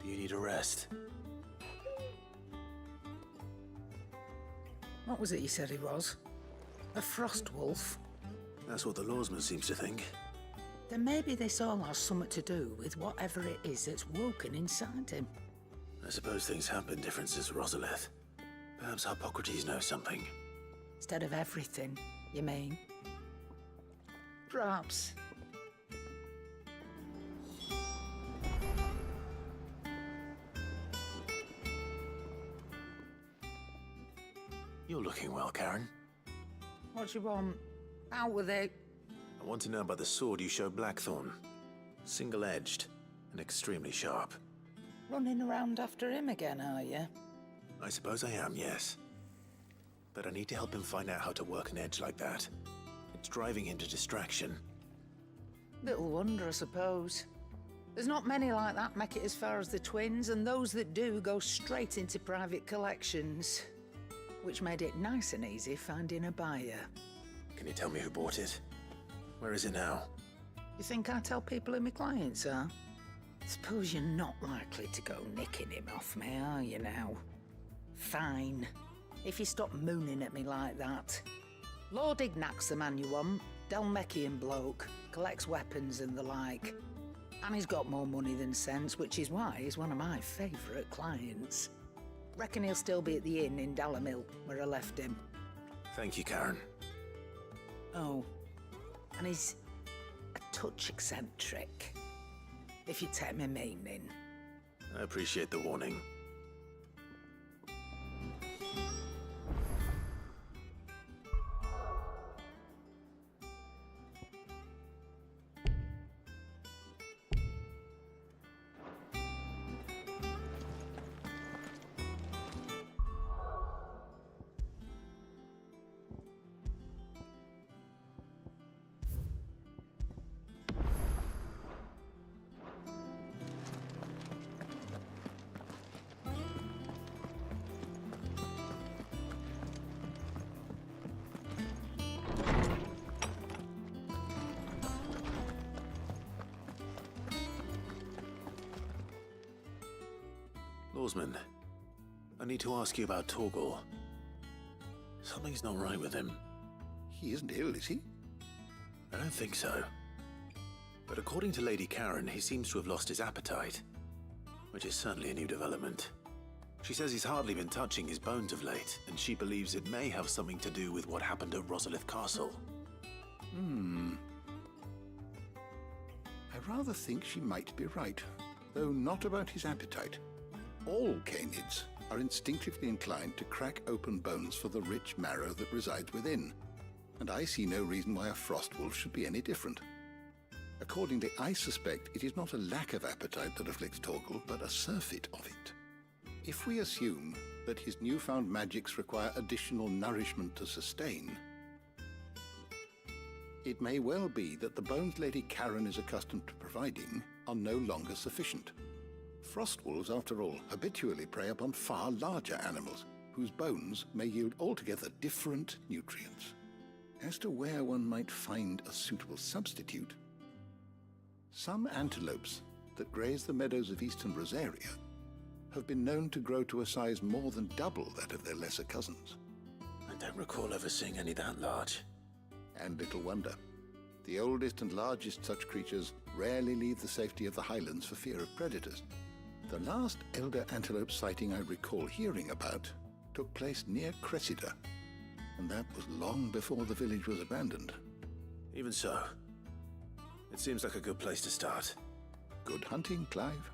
Do you need a rest? What was it you said he was? A frost wolf? That's what the lawsman seems to think. Then maybe this all has something to do with whatever it is that's woken inside him. I suppose things have been different since Rosalith. Perhaps Hippocrates knows something. Instead of everything, you mean? Perhaps. You're looking well, Karen. What do you want? Out with it. I want to know about the sword you showed Blackthorn. Single-edged and extremely sharp. Running around after him again, are you? I suppose I am, yes. But I need to help him find out how to work an edge like that. It's driving him to distraction. Little wonder, I suppose. There's not many like that make it as far as the twins, and those that do go straight into private collections. Which made it nice and easy finding a buyer. Can you tell me who bought it? Where is it now? You think I tell people who my clients are? Suppose you're not likely to go nicking him off me, are you now? Fine. If you stop mooning at me like that. Lord Ignac's the man you want. Dalmekian bloke. Collects weapons and the like. And he's got more money than sense, which is why he's one of my favourite clients. Reckon he'll still be at the inn in Dalamil, where I left him. Thank you, Karen. Oh, and he's a touch eccentric, if you take my meaning. I appreciate the warning. Lawsman, I need to ask you about Torgal. Something's not right with him. He isn't ill, is he? I don't think so. But according to Lady Karen, he seems to have lost his appetite, which is certainly a new development. She says he's hardly been touching his bones of late, and she believes it may have something to do with what happened at Rosalith Castle. I rather think she might be right, though not about his appetite. All canids are instinctively inclined to crack open bones for the rich marrow that resides within, and I see no reason why a frost wolf should be any different. Accordingly, I suspect it is not a lack of appetite that afflicts Torgal, but a surfeit of it. If we assume that his newfound magics require additional nourishment to sustain, it may well be that the bones Lady Karen is accustomed to providing are no longer sufficient. Frost wolves, after all, habitually prey upon far larger animals, whose bones may yield altogether different nutrients. As to where one might find a suitable substitute, some antelopes that graze the meadows of eastern Rosaria have been known to grow to a size more than double that of their lesser cousins. I don't recall ever seeing any that large. And little wonder. The oldest and largest such creatures rarely leave the safety of the highlands for fear of predators. The last elder antelope sighting I recall hearing about took place near Cressida, and that was long before the village was abandoned. Even so, it seems like a good place to start. Good hunting, Clive.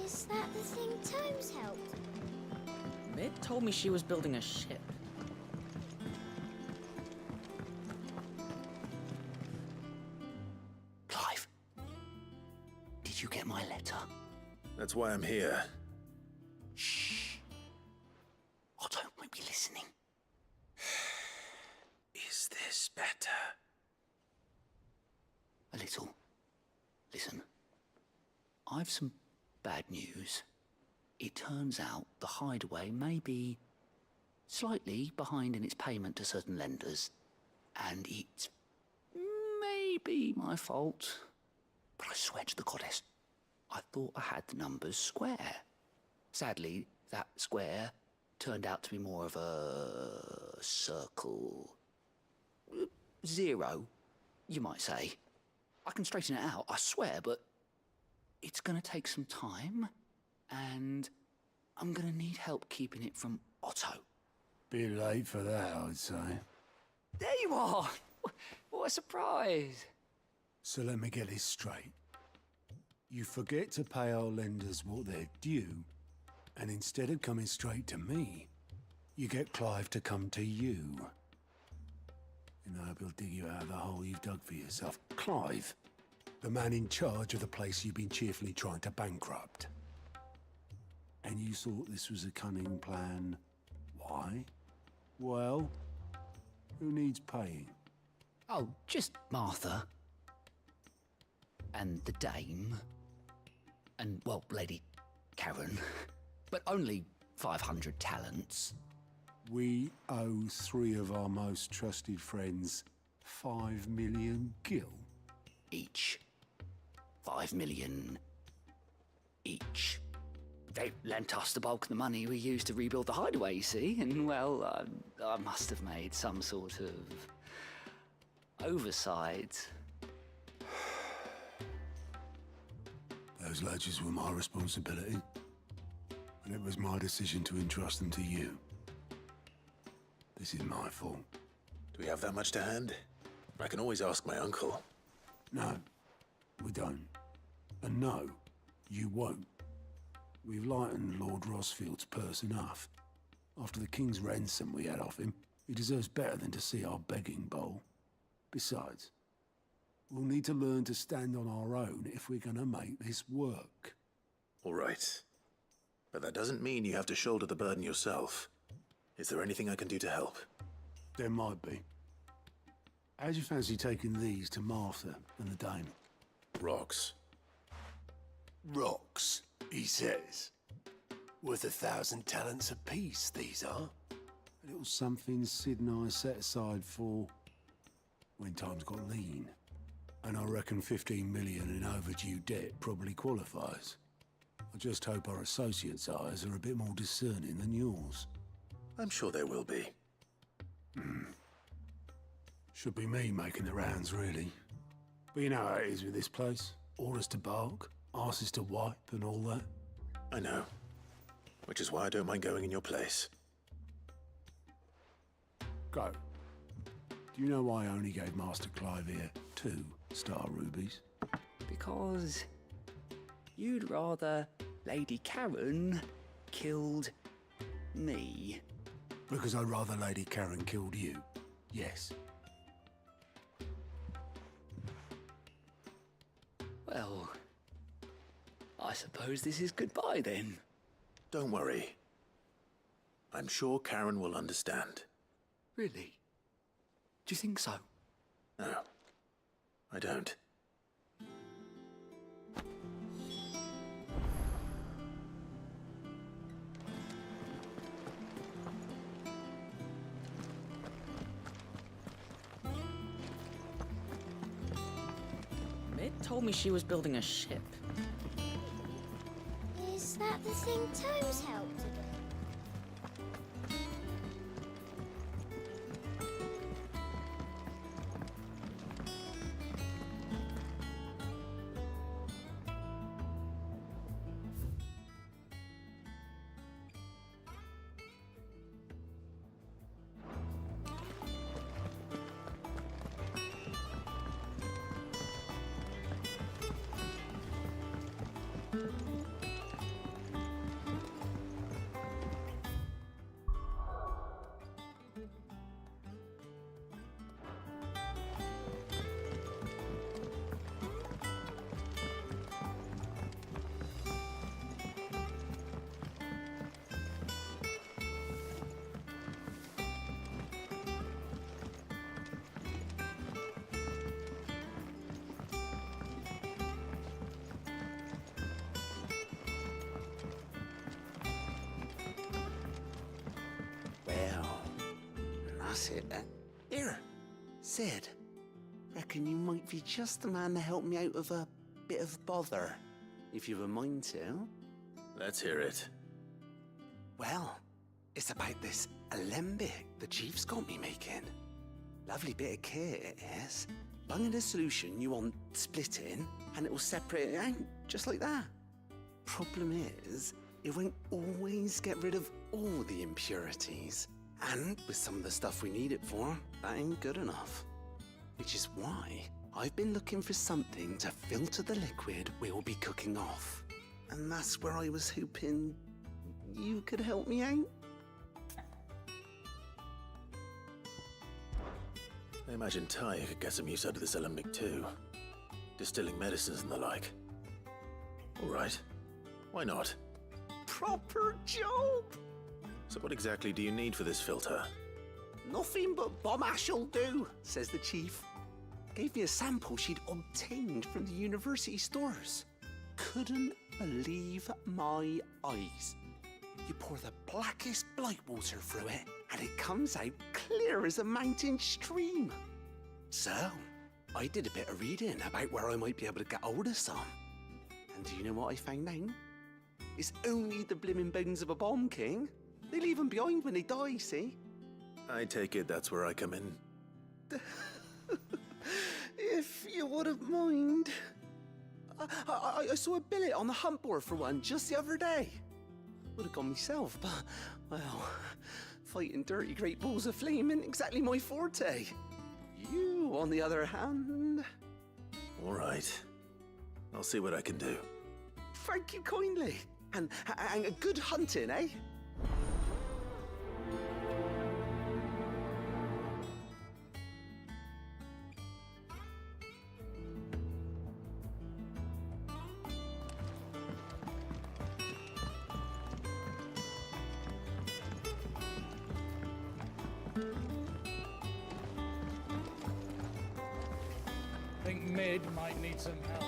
Is that the thing Tomes helped? Mid told me she was building a ship. Clive, did you get my letter? That's why I'm here. Shh. Otto might be listening. Is this better? A little. Listen, I've some bad news. It turns out the hideaway may be slightly behind in its payment to certain lenders, and it's maybe my fault. But I swear to the goddess, I thought I had the numbers square. Sadly, that square turned out to be more of a circle. Zero, you might say. I can straighten it out, I swear, but it's gonna take some time, and I'm gonna need help keeping it from Otto. Bit late for that, I'd say. There you are! What a surprise! So let me get this straight. You forget to pay our lenders what they're due, and instead of coming straight to me, you get Clive to come to you. And I hope he'll dig you out of the hole you've dug for yourself. Clive, the man in charge of the place you've been cheerfully trying to bankrupt. And you thought this was a cunning plan. Why? Well, who needs paying? Oh, just Martha. And the dame. And, well, Lady Karen. But only 500 talents. We owe 3 of our most trusted friends 5 million gil. Each. 5 million each. They lent us the bulk of the money we used to rebuild the hideaway, you see, and, well, I must have made some sort of oversight. Those ledgers were my responsibility, and it was my decision to entrust them to you. This is my fault. Do we have that much to hand? I can always ask my uncle. No, we don't. And no, you won't. We've lightened Lord Rosfield's purse enough. After the king's ransom we had off him, he deserves better than to see our begging bowl. Besides, we'll need to learn to stand on our own if we're gonna make this work. All right. But that doesn't mean you have to shoulder the burden yourself. Is there anything I can do to help? There might be. How'd you fancy taking these to Martha and the dame? Rocks. Rocks, he says. Worth 1,000 talents apiece, these are. A little something Sid and I set aside for when times got lean. And I reckon 15 million in overdue debt probably qualifies. I just hope our associates' eyes are a bit more discerning than yours. I'm sure there will be. Should be me making the rounds, really. But you know how it is with this place. Orders to bark, arses to wipe, and all that. I know. Which is why I don't mind going in your place. Go. Do you know why I only gave Master Clive here 2 star rubies? Because you'd rather Lady Karen killed me. Because I'd rather Lady Karen killed you. Yes. Well, I suppose this is goodbye then. Don't worry. I'm sure Karen will understand. Really? Do you think so? No, I don't. Mid told me she was building a ship. Is that the thing Tomes helped to do? That's it then. Here, Sid. Reckon you might be just the man to help me out of a bit of bother, if you've a mind to. Let's hear it. Well, it's about this alembic the chief's got me making. Lovely bit of kit it is. Bung in a solution you want splitting, and it'll separate it out just like that. Problem is, it won't always get rid of all the impurities. And with some of the stuff we need it for, that ain't good enough. Which is why I've been looking for something to filter the liquid we'll be cooking off. And that's where I was hoping you could help me out. I imagine Tyre could get some use out of this alembic too. Distilling medicines and the like. All right. Why not? Proper job! So what exactly do you need for this filter? Nothing but bomb ash'll do, says the chief. Gave me a sample she'd obtained from the university stores. Couldn't believe my eyes. You pour the blackest blight water through it, and it comes out clear as a mountain stream. So, I did a bit of reading about where I might be able to get hold of some. And do you know what I found out? It's only the blimmin' bones of a bomb king. They leave them behind when they die, see? I take it that's where I come in. If you wouldn't mind. I saw a billet on the hunt board for one just the other day. Would have gone myself, but, well, fighting dirty great balls of flame isn't exactly my forte. You, on the other hand... All right. I'll see what I can do. Thank you kindly. And a good hunting, eh? I think Mid might need some help.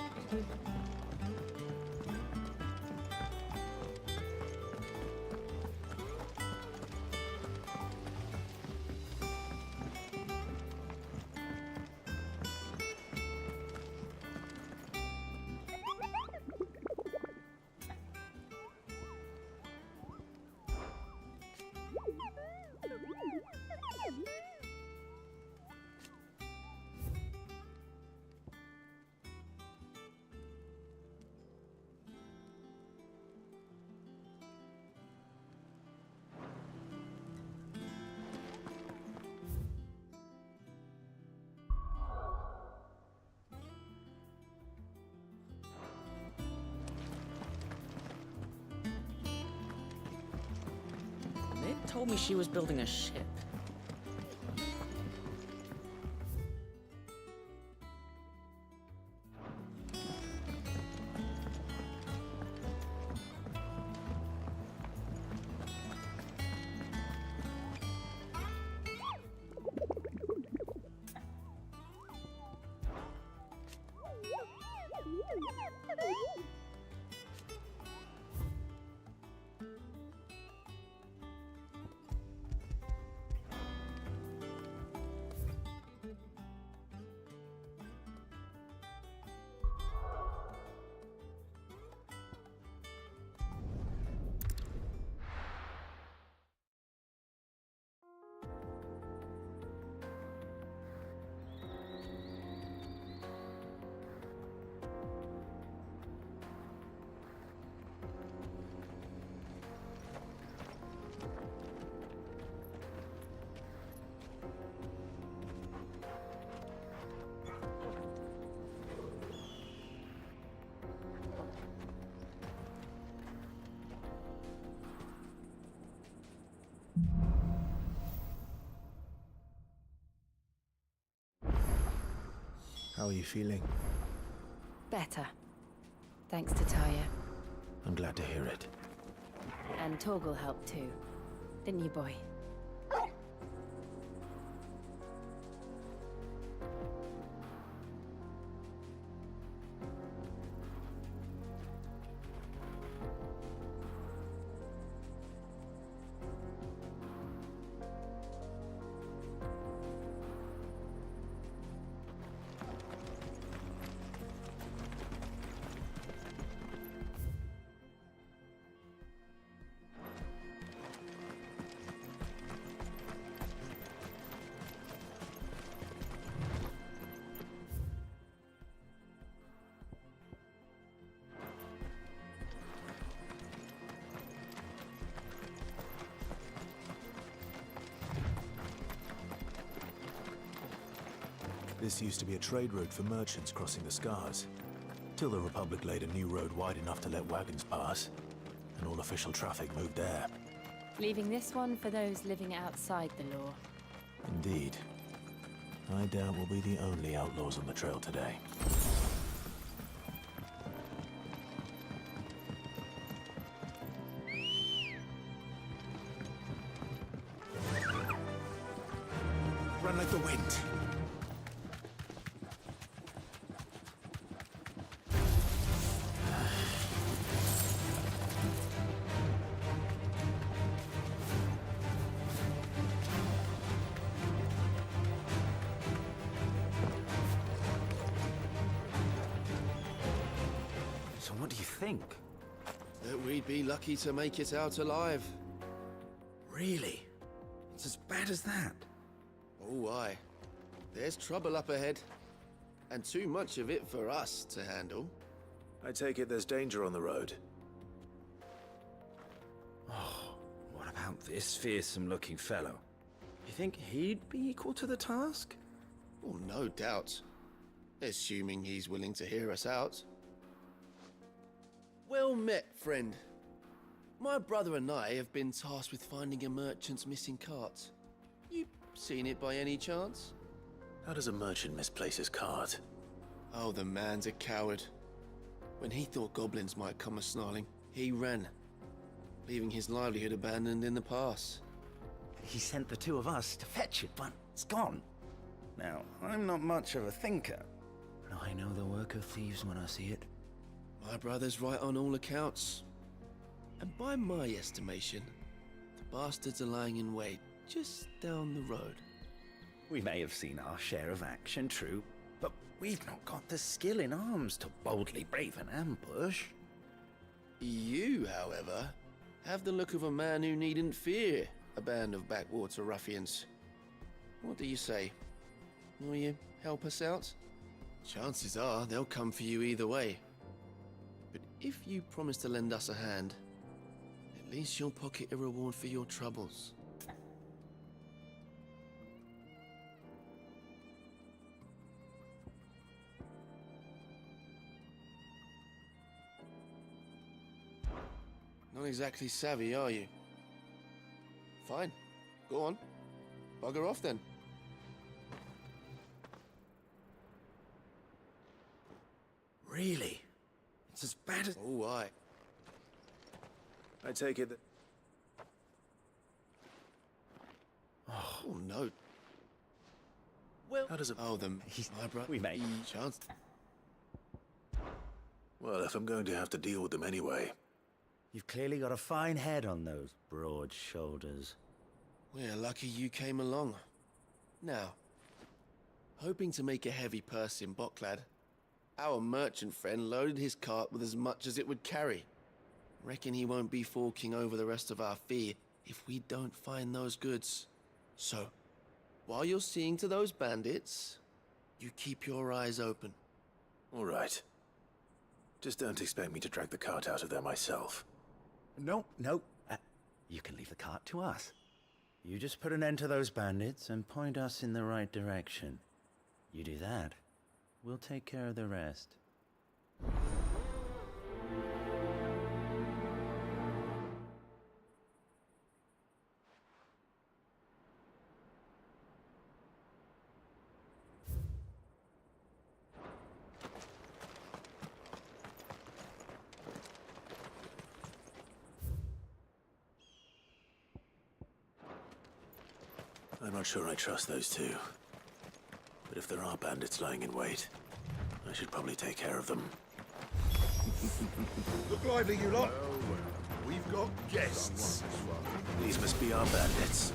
told me she was building a ship. How are you feeling? Better. Thanks to Taya. I'm glad to hear it. And Torgal helped too. Didn't you, boy? This used to be a trade route for merchants crossing the Scars, till the Republic laid a new road wide enough to let wagons pass, and all official traffic moved there. Leaving this one for those living outside the law. Indeed. I doubt we'll be the only outlaws on the trail today. Run like the wind. So what do you think? That we'd be lucky to make it out alive. Really? It's as bad as that? Oh, aye. There's trouble up ahead. And too much of it for us to handle. I take it there's danger on the road. Oh, what about this fearsome-looking fellow? You think he'd be equal to the task? Oh, no doubt. Assuming he's willing to hear us out. Well met, friend. My brother and I have been tasked with finding a merchant's missing cart. You seen it by any chance? How does a merchant misplace his cart? Oh, the man's a coward. When he thought goblins might come a-snarling, he ran, leaving his livelihood abandoned in the pass. He sent the two of us to fetch it, but it's gone. Now, I'm not much of a thinker, but I know the work of thieves when I see it. My brother's right on all accounts. And by my estimation, the bastards are lying in wait just down the road. We may have seen our share of action, true, but we've not got the skill in arms to boldly brave an ambush. You, however, have the look of a man who needn't fear a band of backwater ruffians. What do you say? Will you help us out? Chances are they'll come for you either way. But if you promise to lend us a hand, at least you'll pocket a reward for your troubles. Not exactly savvy, are you? Fine. Go on. Bugger off then. Really? It's as bad as... Oh, aye. I take it that... Oh, no. Well... How does it... Oh, then... We may... Chance... Well, if I'm going to have to deal with them anyway... You've clearly got a fine head on those broad shoulders. We're lucky you came along. Now, hoping to make a heavy purse in Boklad, our merchant friend loaded his cart with as much as it would carry. Reckon he won't be forking over the rest of our fee if we don't find those goods. So, while you're seeing to those bandits, you keep your eyes open. All right. Just don't expect me to drag the cart out of there myself. No. You can leave the cart to us. You just put an end to those bandits and point us in the right direction. You do that, we'll take care of the rest. I'm not sure I trust those two. But if there are bandits lying in wait, I should probably take care of them. Look lively, you lot. We've got guests. These must be our bandits.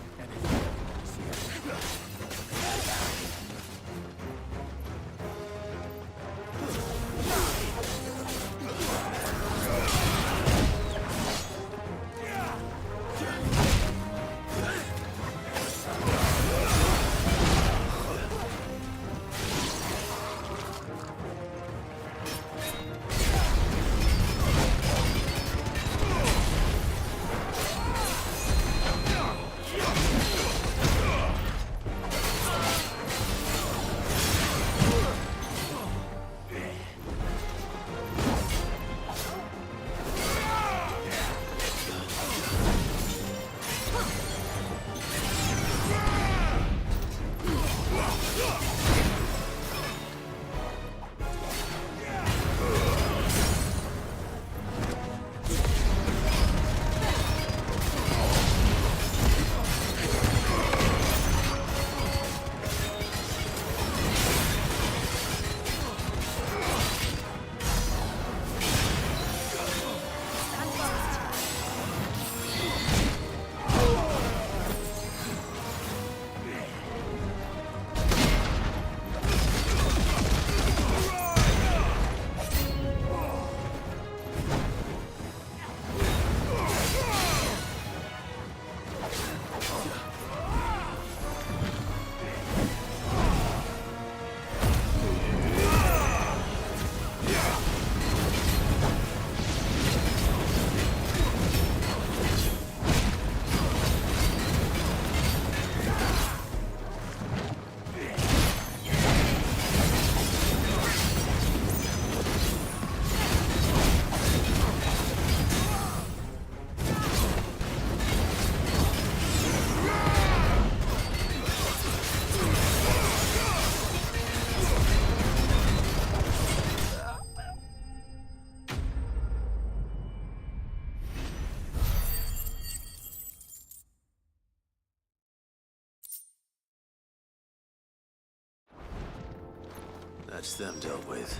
That's them dealt with.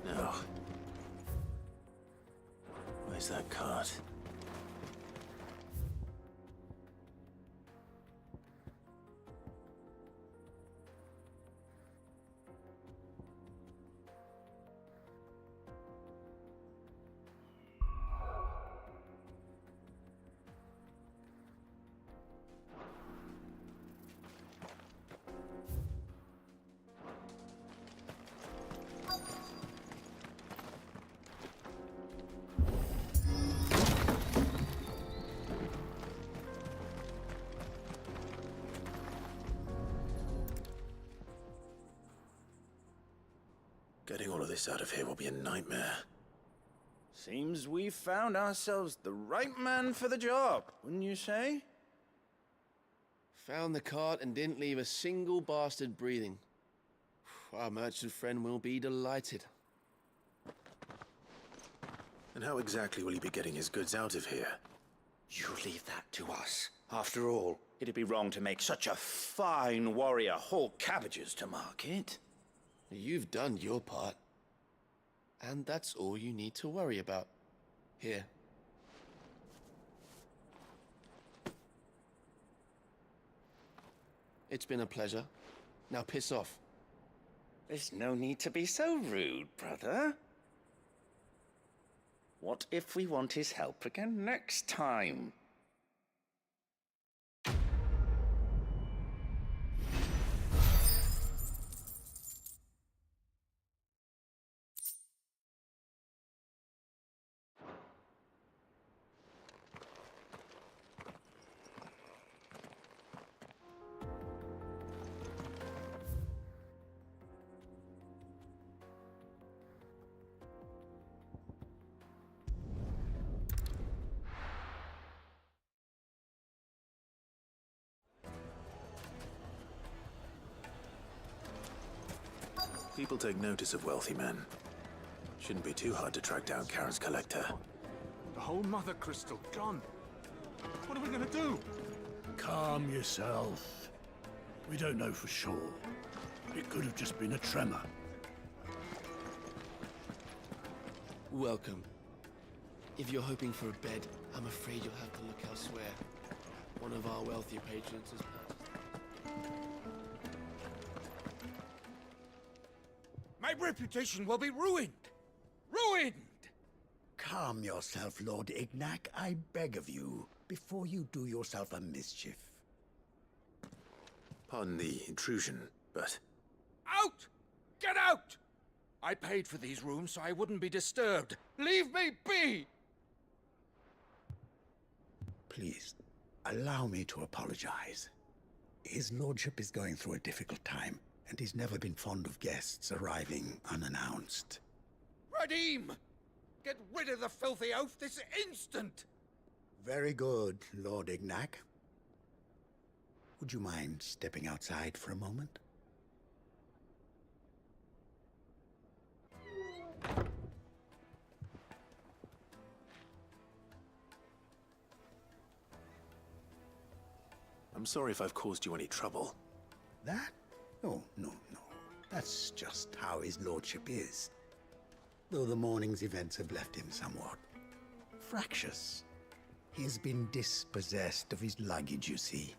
Now, where's that cart? Getting all of this out of here will be a nightmare. Seems we've found ourselves the right man for the job, wouldn't you say? Found the cart and didn't leave a single bastard breathing. Our merchant friend will be delighted. And how exactly will he be getting his goods out of here? You leave that to us. After all, it'd be wrong to make such a fine warrior haul cabbages to market. You've done your part. And that's all you need to worry about. Here. It's been a pleasure. Now piss off. There's no need to be so rude, brother. What if we want his help again next time? People take notice of wealthy men. Shouldn't be too hard to track down Karen's collector. The whole mother crystal gone. What are we gonna do? Calm yourself. We don't know for sure. It could have just been a tremor. Welcome. If you're hoping for a bed, I'm afraid you'll have to look elsewhere. One of our wealthier patrons has passed. My reputation will be ruined! Ruined! Calm yourself, Lord Ignac, I beg of you, before you do yourself a mischief. Pardon the intrusion, but... Out! Get out! I paid for these rooms so I wouldn't be disturbed. Leave me be! Please, allow me to apologize. His lordship is going through a difficult time, and he's never been fond of guests arriving unannounced. Radim! Get rid of the filthy oaf this instant! Very good, Lord Ignac. Would you mind stepping outside for a moment? I'm sorry if I've caused you any trouble. That? Oh, no. That's just how his lordship is. Though the morning's events have left him somewhat fractious. He has been dispossessed of his luggage, you see.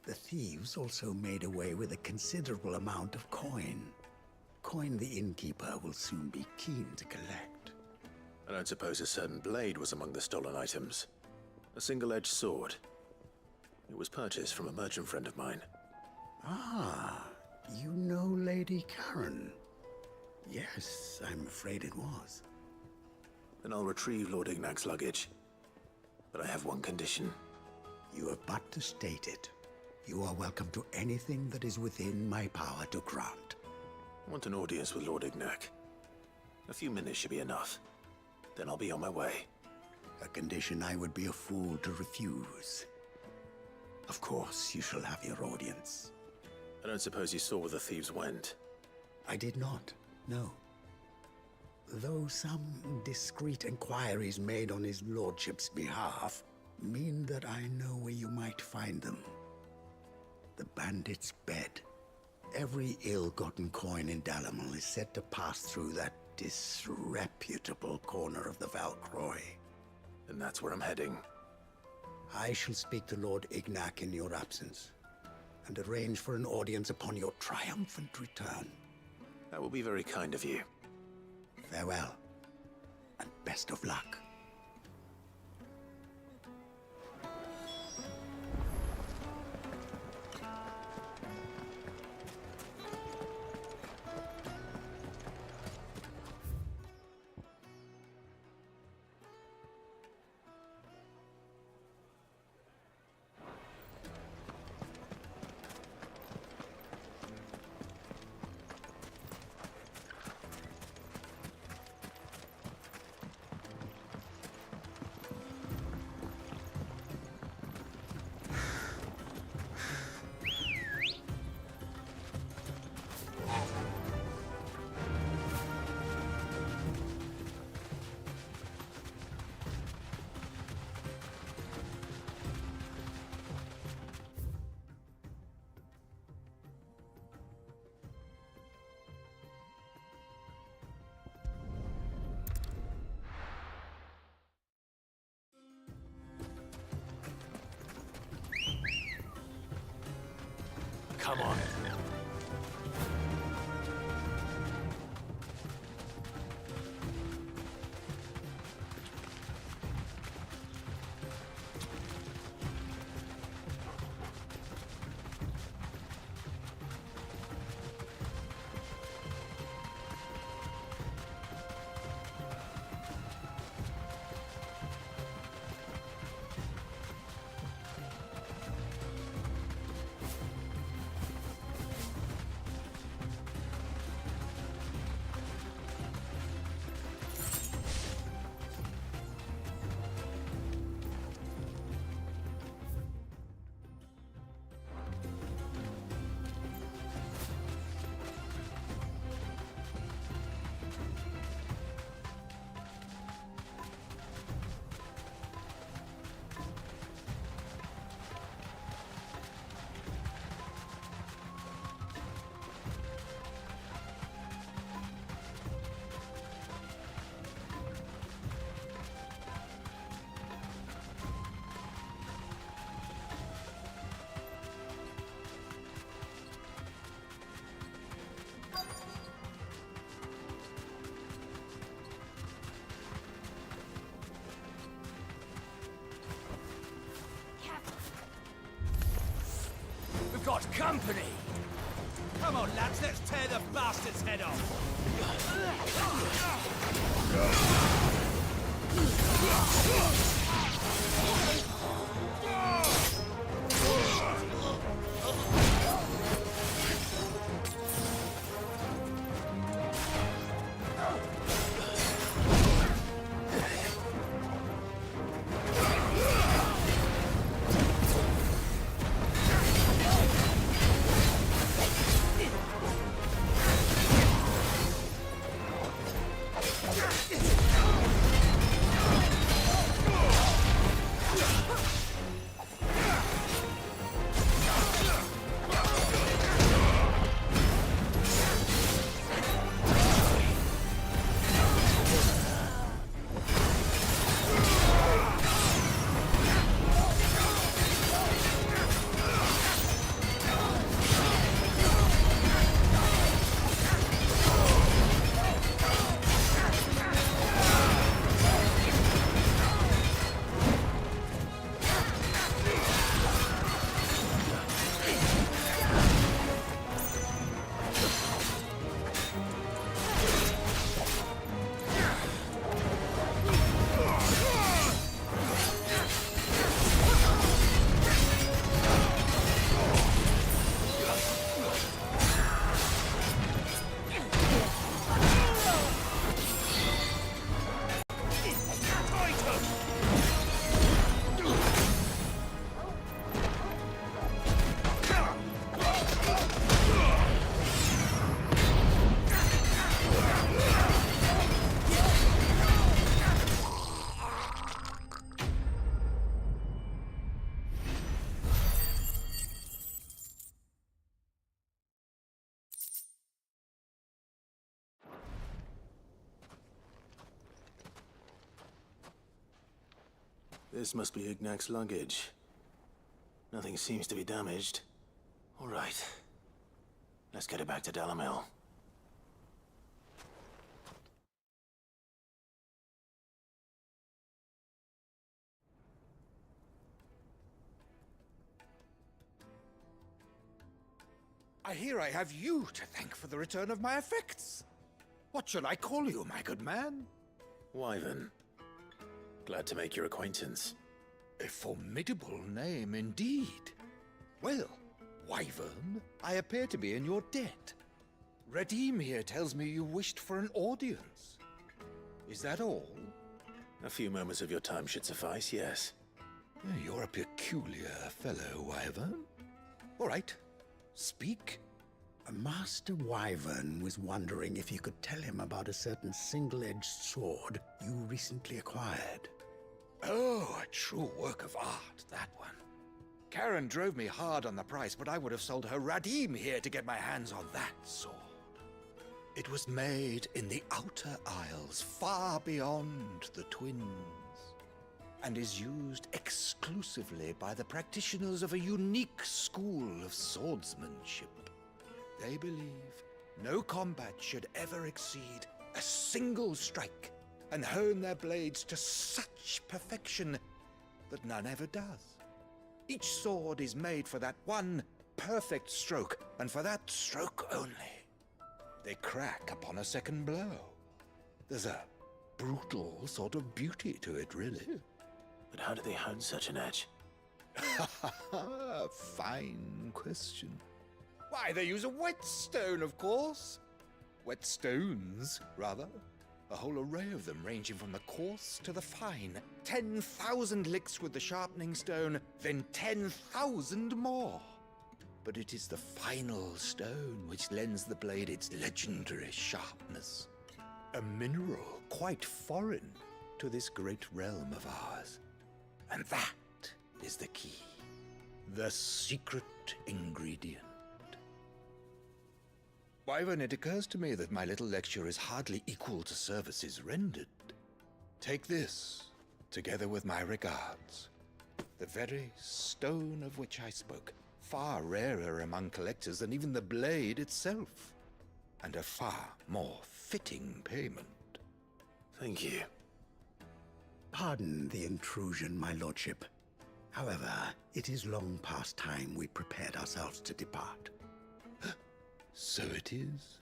The thieves also made away with a considerable amount of coin. Coin the innkeeper will soon be keen to collect. I don't suppose a certain blade was among the stolen items. A single-edged sword. It was purchased from a merchant friend of mine. Ah, you know Lady Karen? Yes, I'm afraid it was. Then I'll retrieve Lord Ignac's luggage. But I have one condition. You have but to state it. You are welcome to anything that is within my power to grant. I want an audience with Lord Ignac. A few minutes should be enough. Then I'll be on my way. A condition I would be a fool to refuse. Of course, you shall have your audience. I don't suppose you saw where the thieves went? I did not, no. Though some discreet inquiries made on his lordship's behalf mean that I know where you might find them. The bandit's bed. Every ill-gotten coin in Dalamil is said to pass through that disreputable corner of the Valcroy. And that's where I'm heading. I shall speak to Lord Ignac in your absence, and arrange for an audience upon your triumphant return. That will be very kind of you. Farewell, and best of luck. Come on. We've got company! Come on, lads, let's tear the bastard's head off! This must be Ignac's luggage. Nothing seems to be damaged. All right. Let's get it back to Dalamil. I hear I have you to thank for the return of my effects. What shall I call you, my good man? Wyvern. Glad to make your acquaintance. A formidable name indeed. Well, Wyvern, I appear to be in your debt. Redeem here tells me you wished for an audience. Is that all? A few moments of your time should suffice, yes. You're a peculiar fellow, Wyvern. All right, speak. Master Wyvern was wondering if you could tell him about a certain single-edged sword you recently acquired. Oh, a true work of art, that one. Karen drove me hard on the price, but I would have sold her Radim here to get my hands on that sword. It was made in the Outer Isles, far beyond the Twins. and is used exclusively by the practitioners of a unique school of swordsmanship. They believe no combat should ever exceed a single strike, and hone their blades to such perfection that none ever does. Each sword is made for that one perfect stroke, and for that stroke only. They crack upon a second blow. There's a brutal sort of beauty to it, really. But how do they hone such an edge? Fine question. Why, they use a whetstone, of course. Whetstones, rather. A whole array of them, ranging from the coarse to the fine. 10,000 licks with the sharpening stone, then 10,000 more. But it is the final stone which lends the blade its legendary sharpness. A mineral quite foreign to this great realm of ours. And that is the key. The secret ingredient. Wyvern, it occurs to me that my little lecture is hardly equal to services rendered. Take this, together with my regards. The very stone of which I spoke, far rarer among collectors than even the blade itself, and a far more fitting payment. Thank you. Pardon the intrusion, my lordship. However, it is long past time we prepared ourselves to depart. So it is.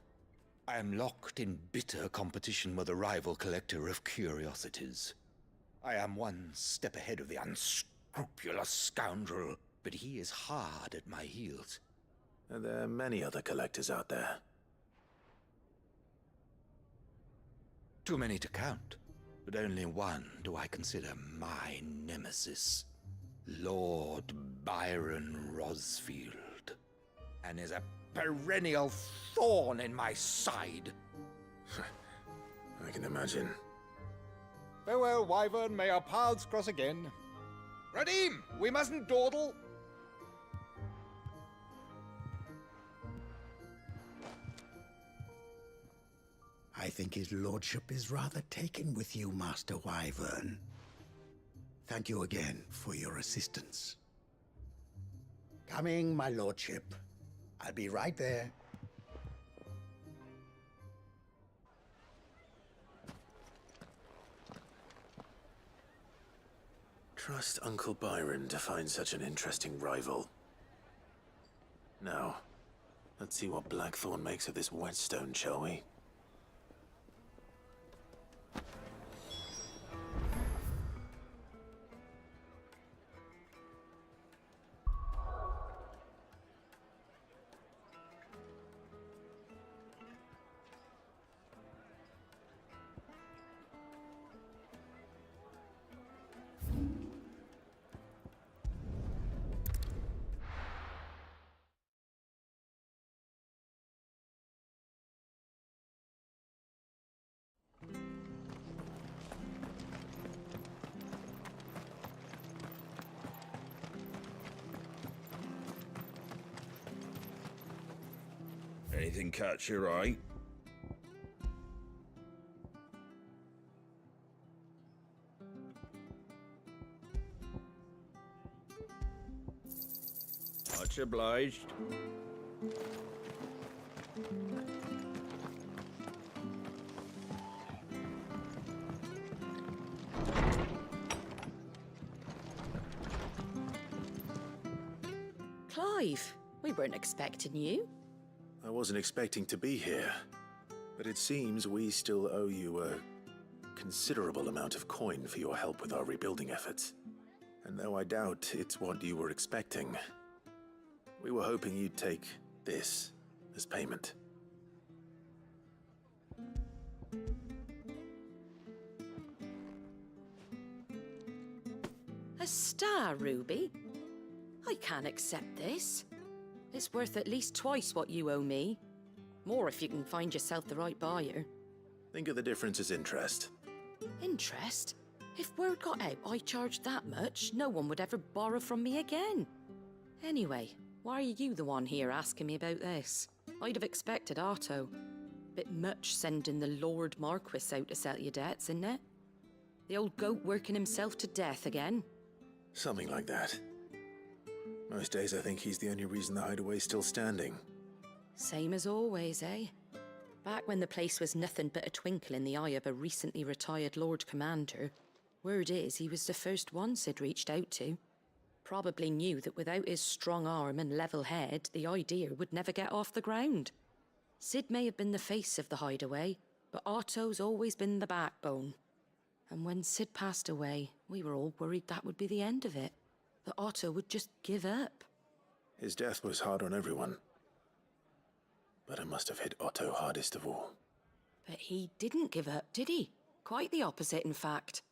I am locked in bitter competition with a rival collector of curiosities. I am one step ahead of the unscrupulous scoundrel, but he is hard at my heels. And there are many other collectors out there. Too many to count, but only one do I consider my nemesis. Lord Byron Rosfield. And is a perennial thorn in my side. I can imagine. Farewell, Wyvern. May our paths cross again. Radim, we mustn't dawdle. I think his lordship is rather taken with you, Master Wyvern. Thank you again for your assistance. Coming, my lordship. I'll be right there. Trust Uncle Byron to find such an interesting rival. Now, let's see what Blackthorn makes of this whetstone, shall we? Anything catch your eye? Much obliged. Clive, we weren't expecting you. I wasn't expecting to be here, but it seems we still owe you a considerable amount of coin for your help with our rebuilding efforts. And though I doubt it's what you were expecting, we were hoping you'd take this as payment. A star ruby? I can't accept this. It's worth at least twice what you owe me. More if you can find yourself the right buyer. Think of the difference as interest. Interest? If word got out I charged that much, no one would ever borrow from me again. Anyway, why are you the one here asking me about this? I'd have expected Otto. Bit much sending the Lord Marquis out to settle your debts, isn't it? The old goat working himself to death again? Something like that. Most days I think he's the only reason the hideaway's still standing. Same as always, eh? Back when the place was nothing but a twinkle in the eye of a recently retired Lord Commander, word is he was the first one Sid reached out to. Probably knew that without his strong arm and level head, the idea would never get off the ground. Sid may have been the face of the hideaway, but Otto's always been the backbone. And when Sid passed away, we were all worried that would be the end of it. That Otto would just give up. His death was hard on everyone. But it must have hit Otto hardest of all. But he didn't give up, did he? Quite the opposite, in fact.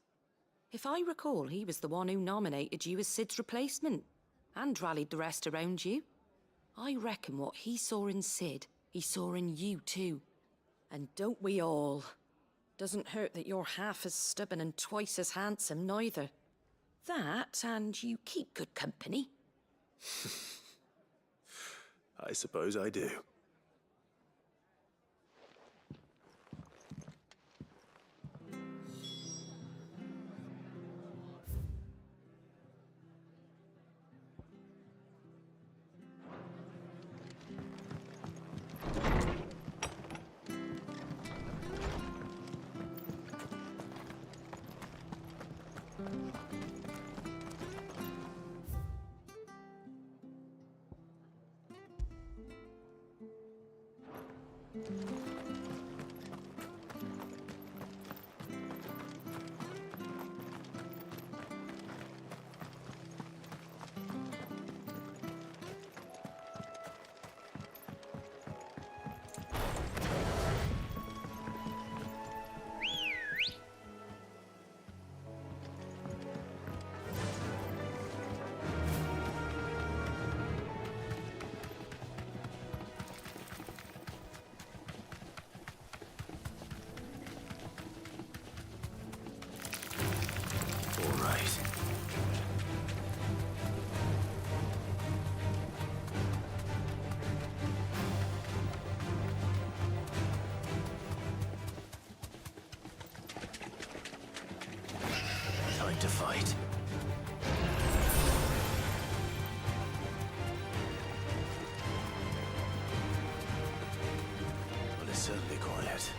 If I recall, he was the one who nominated you as Sid's replacement, and rallied the rest around you. I reckon what he saw in Sid, he saw in you too. And don't we all? Doesn't hurt that you're half as stubborn and twice as handsome, neither. That, and you keep good company. I suppose I do. Time to fight. Well, it's certainly quiet.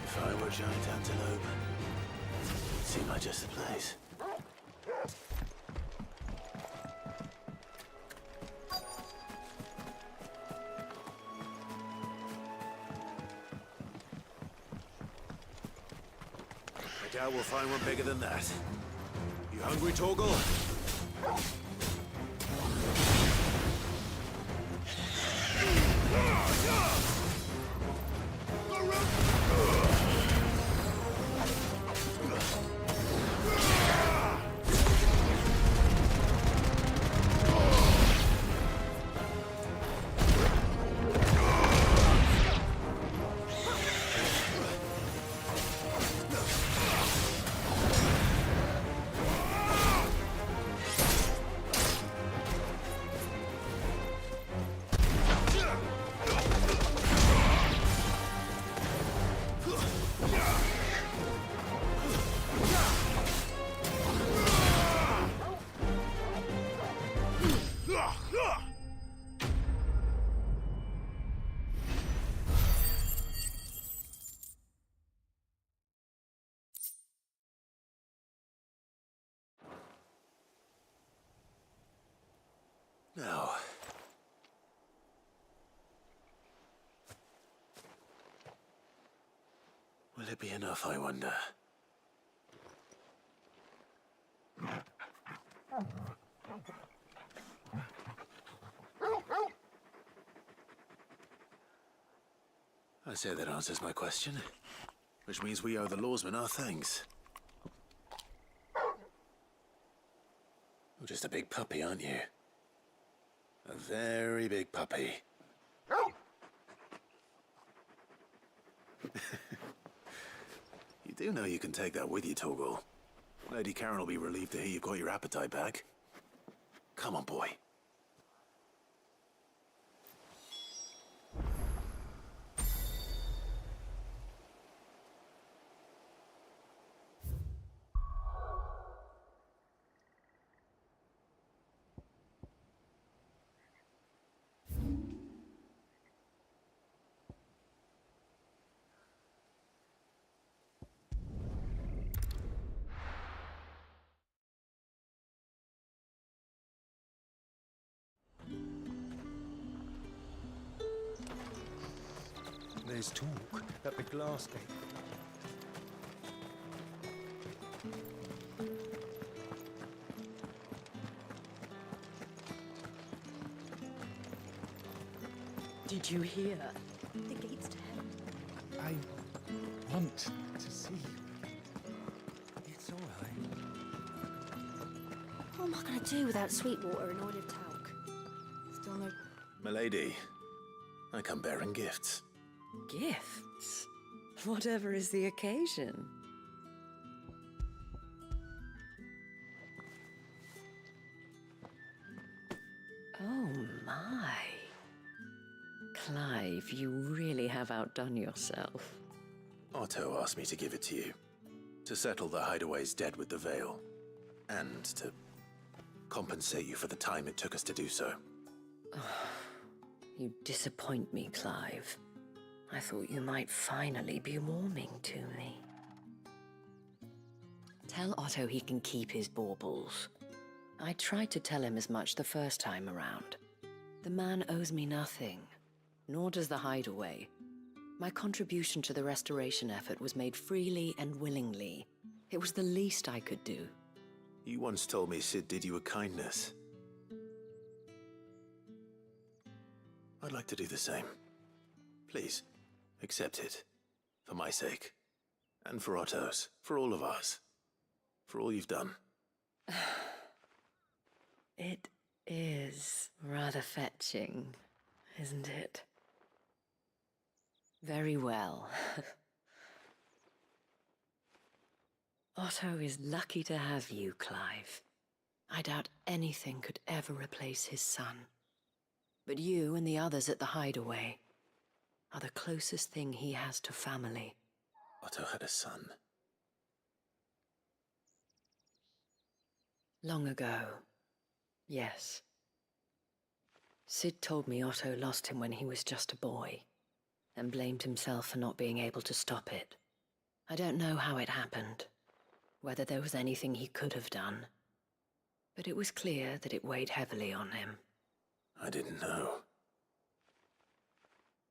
If I were a giant antelope, it'd seem like just the place. I doubt we'll find one bigger than that. You hungry, Torgal? Now, will it be enough, I wonder? I say that answers my question, which means we owe the lawsman our thanks. You're just a big puppy, aren't you? A very big puppy. You do know you can take that with you, Torgal. Lady Karen will be relieved to hear you've got your appetite back. Come on, boy. There's talk that the glass gate... Did you hear? The gates to heaven. I want to see you. It's all right. What am I going to do without sweet water and olive talc? Still no... Milady, I come bearing gifts. Gifts? Whatever is the occasion. Oh my. Clive, you really have outdone yourself. Otto asked me to give it to you. To settle the Hideaway's debt with the Veil. And to compensate you for the time it took us to do so. You disappoint me, Clive. I thought you might finally be warming to me. Tell Otto he can keep his baubles. I tried to tell him as much the first time around. The man owes me nothing, nor does the Hideaway. My contribution to the restoration effort was made freely and willingly. It was the least I could do. You once told me Sid did you a kindness. I'd like to do the same. Please, accept it. For my sake. And for Otto's. For all of us. For all you've done. It is rather fetching, isn't it? Very well. Otto is lucky to have you, Clive. I doubt anything could ever replace his son. But you and the others at the Hideaway are the closest thing he has to family. Otto had a son. Long ago, yes. Sid told me Otto lost him when he was just a boy, and blamed himself for not being able to stop it. I don't know how it happened, whether there was anything he could have done, but it was clear that it weighed heavily on him. I didn't know.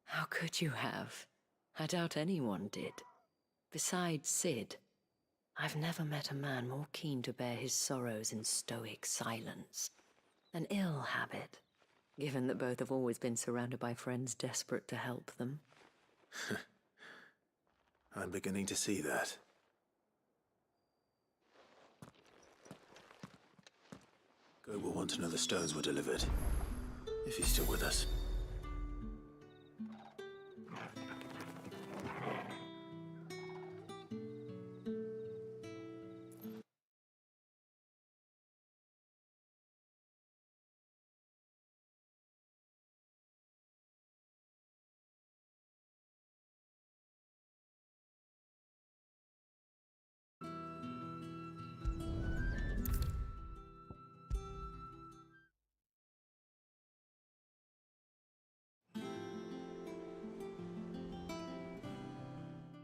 How could you have? I doubt anyone did. Besides Sid, I've never met a man more keen to bear his sorrows in stoic silence. An ill habit, given that both have always been surrounded by friends desperate to help them. I'm beginning to see that. Goat will want to know the stones were delivered. If he's still with us.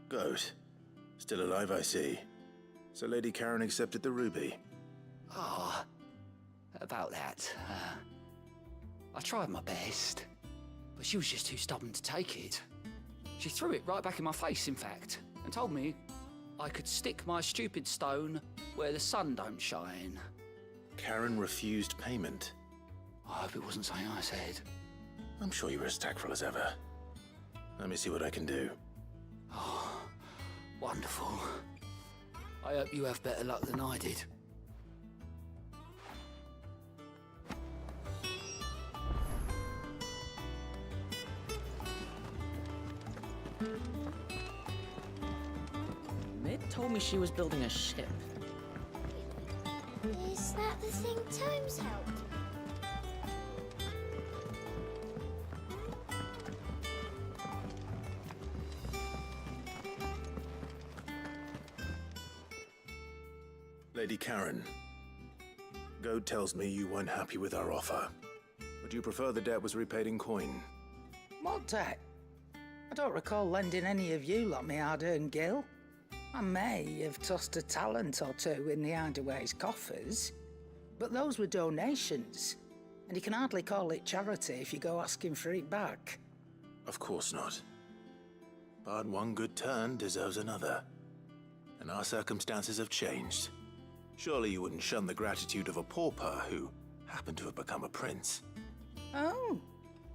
Goat. Still alive, I see. So Lady Karen accepted the ruby. Ah, about that. I tried my best, but she was just too stubborn to take it. She threw it right back in my face, in fact, and told me I could stick my stupid stone where the sun don't shine. Karen refused payment. I hope it wasn't something I said. I'm sure you were as tactful as ever. Let me see what I can do. Oh, wonderful. I hope you have better luck than I did. Mid told me she was building a ship. Is that the thing Tomes helped? Lady Karen, Goat tells me you weren't happy with our offer. Would you prefer the debt was repaid in coin? What debt? I don't recall lending any of you lot me hard-earned gil. I may have tossed a talent or two in the Hideaway's coffers, but those were donations, and you can hardly call it charity if you go asking for it back. Of course not. But one good turn deserves another. And our circumstances have changed. Surely you wouldn't shun the gratitude of a pauper who happened to have become a prince. Oh,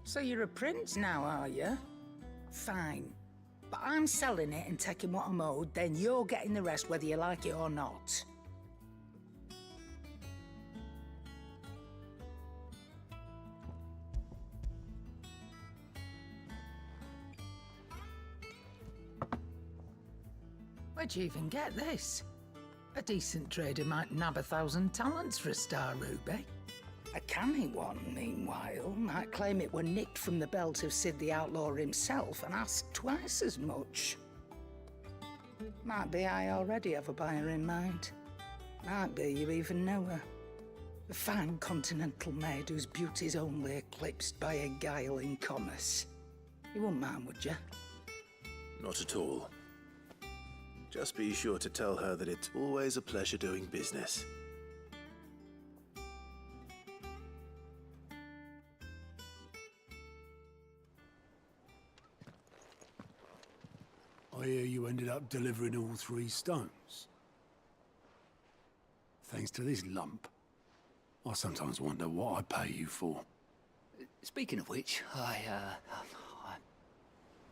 so you're a prince now, are you? Fine. But I'm selling it and taking what I'm owed, then you're getting the rest whether you like it or not. Where'd you even get this? A decent trader might nab 1,000 talents for a star ruby. A canny one, meanwhile, might claim it were nicked from the belt of Sid the Outlaw himself and ask twice as much. Might be I already have a buyer in mind. Might be you even know her. A fine continental maid whose beauty's only eclipsed by a guile in commerce. You wouldn't mind, would you? Not at all. Just be sure to tell her that it's always a pleasure doing business. I hear you ended up delivering all 3 stones. Thanks to this lump. I sometimes wonder what I pay you for. Speaking of which,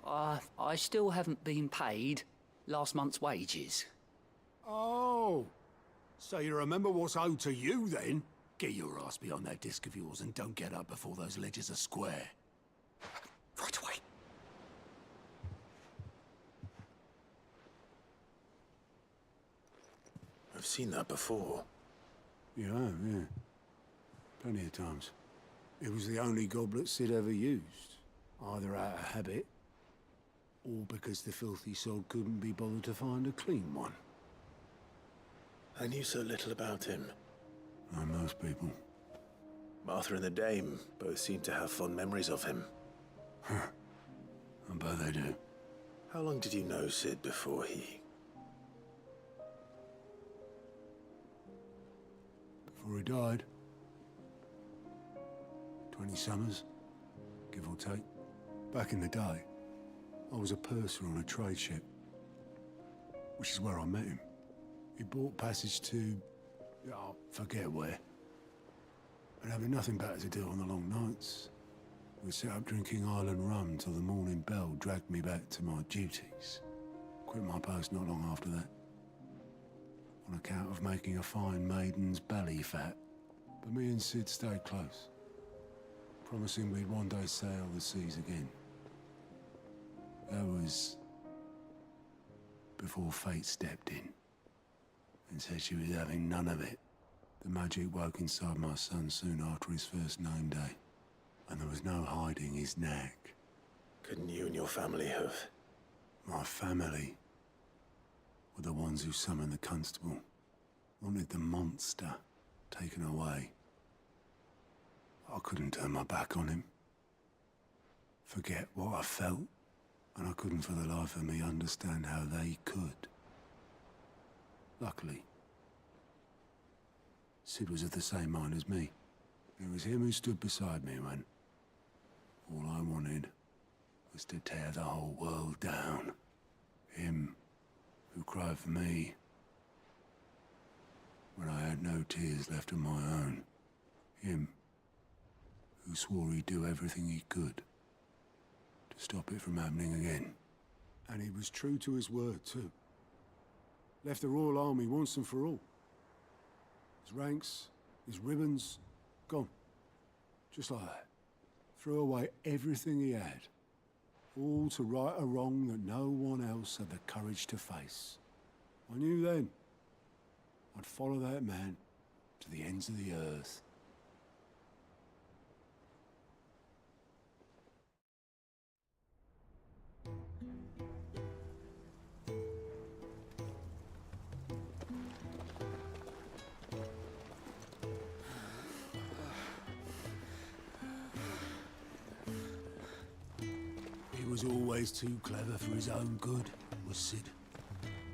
I still haven't been paid last month's wages. Oh, so you remember what's owed to you then? Get your ass behind that disc of yours and don't get up before those ledgers are square. Right away. I've seen that before. You have, yeah. Plenty of times. It was the only goblet Sid ever used. Either out of habit, or because the filthy sod couldn't be bothered to find a clean one. I knew so little about him. Like most people. Martha and the Dame both seem to have fond memories of him. I bet they do. How long did you know Sid before he... Before he died. 20 summers, give or take. Back in the day, I was a purser on a trade ship, which is where I met him. He bought passage to... I forget where. And having nothing better to do on the long nights, we sat up drinking island rum till the morning bell dragged me back to my duties. Quit my post not long after that. On account of making a fine maiden's belly fat. But me and Sid stayed close, promising we'd one day sail the seas again. That was before fate stepped in and said she was having none of it. The magic woke inside my son soon after his first known day, and there was no hiding his knack. Couldn't you and your family have... My family were the ones who summoned the constable, wanted the monster taken away. I couldn't turn my back on him, forget what I felt, and I couldn't for the life of me understand how they could. Luckily, Sid was of the same mind as me. It was him who stood beside me when all I wanted was to tear the whole world down. Him who cried for me when I had no tears left of my own. Him who swore he'd do everything he could to stop it from happening again. And he was true to his word, too. Left the Royal Army once and for all. His ranks, his ribbons, gone. Just like that. Threw away everything he had. All to right a wrong that no one else had the courage to face. I knew then I'd follow that man to the ends of the earth. He was always too clever for his own good, was Sid.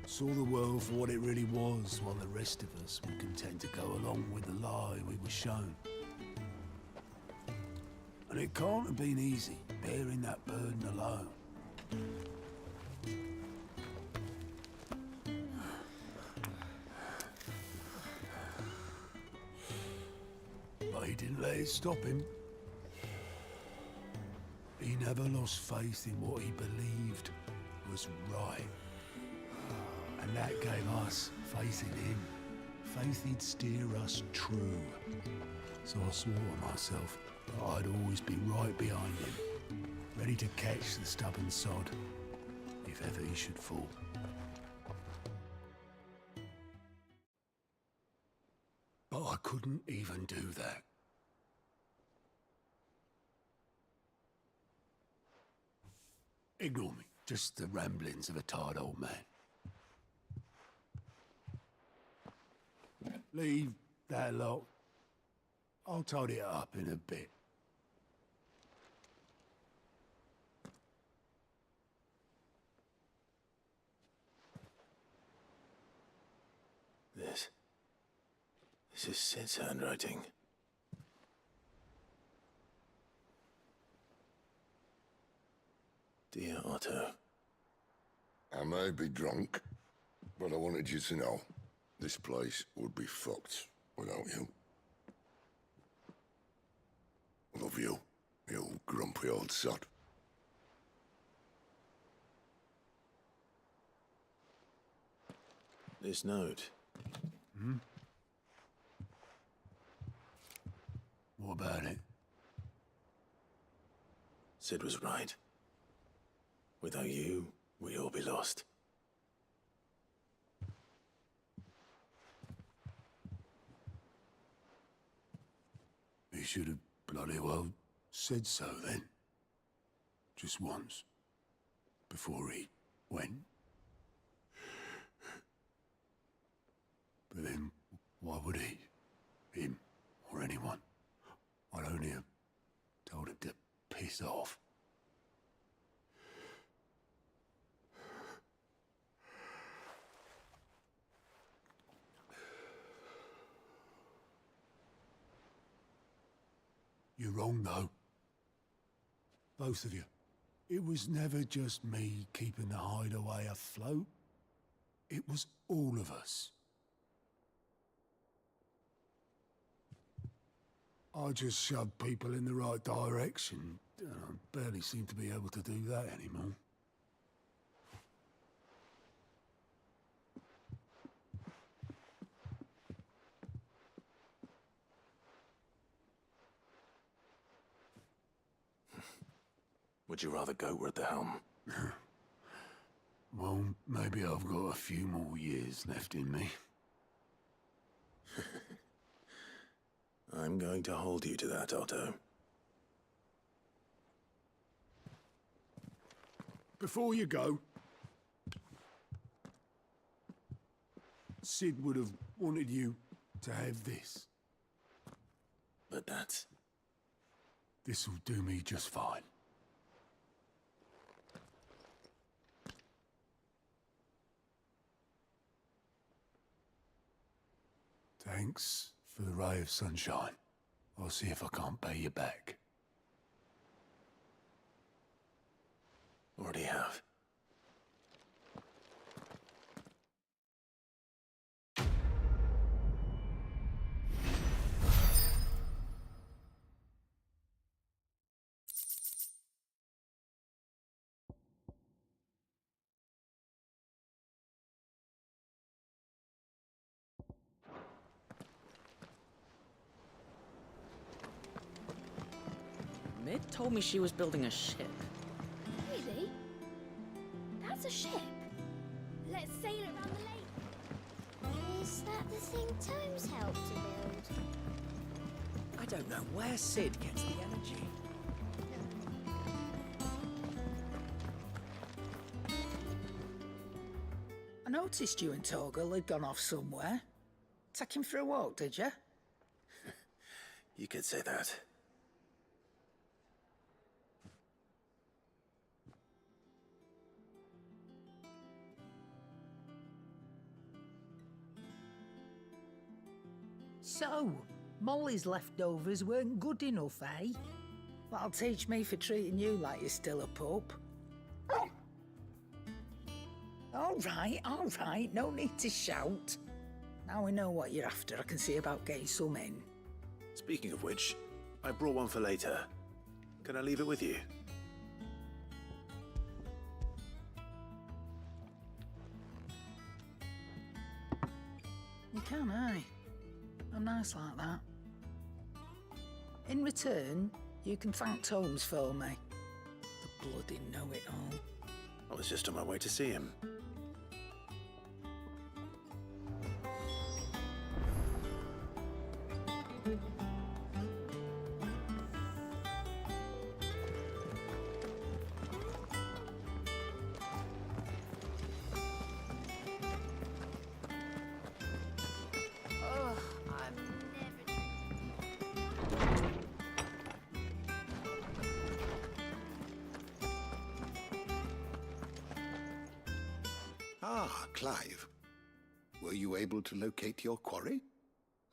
Saw the world for what it really was, while the rest of us were content to go along with the lie we were shown. And it can't have been easy, bearing that burden alone. But he didn't let it stop him. He never lost faith in what he believed was right. And that gave us faith in him. Faith he'd steer us true. So I swore to myself that I'd always be right behind him, ready to catch the stubborn sod, if ever he should fall. But I couldn't even do that. Ignore me, just the ramblings of a tired old man. Leave that lot. I'll tidy it up in a bit. This is Sid's handwriting. Dear Otto. I may be drunk, but I wanted you to know this place would be fucked without you. Love you, you grumpy old sod. This note. Hmm? What about it? Sid was right. Without you, we'd all be lost. He should have bloody well said so then. Just once. Before he went. But then, why would he? Him, or anyone? I'd only have told him to piss off. You're wrong, though. Both of you. It was never just me keeping the hideaway afloat. It was all of us. I just shoved people in the right direction. I barely seem to be able to do that anymore. Would you rather goat were at the helm? Well, maybe I've got a few more years left in me. I'm going to hold you to that, Otto. Before you go, Sid would have wanted you to have this. But that's... This'll do me just fine. Thanks for the ray of sunshine. I'll see if I can't pay you back. Already have. Mid told me she was building a ship. Really? That's a ship? Let's sail it around the lake. Is that the thing Tomes helped to build? I don't know where Sid gets the energy. I noticed you and Torgal had gone off somewhere. Take him for a walk, did you? You could say that. So, Molly's leftovers weren't good enough, eh? That'll teach me for treating you like you're still a pup. All right, no need to shout. Now we know what you're after, I can see about getting some in. Speaking of which, I brought one for later. Can I leave it with you? You can, aye. I'm nice like that. In return, you can thank Tomes for me. The bloody know-it-all. I was just on my way to see him. Ah, Clive. Were you able to locate your quarry?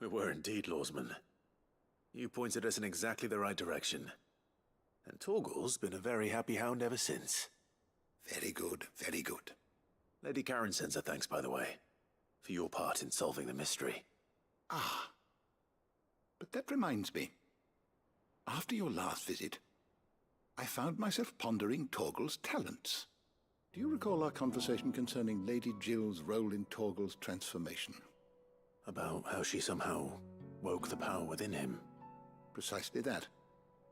We were indeed, Lawsman. You pointed us in exactly the right direction. And Torgal's been a very happy hound ever since. Very good, very good. Lady Karen sends her thanks, by the way, for your part in solving the mystery. Ah. But that reminds me. After your last visit, I found myself pondering Torgal's talents. Do you recall our conversation concerning Lady Jill's role in Torgal's transformation? About how she somehow woke the power within him. Precisely that.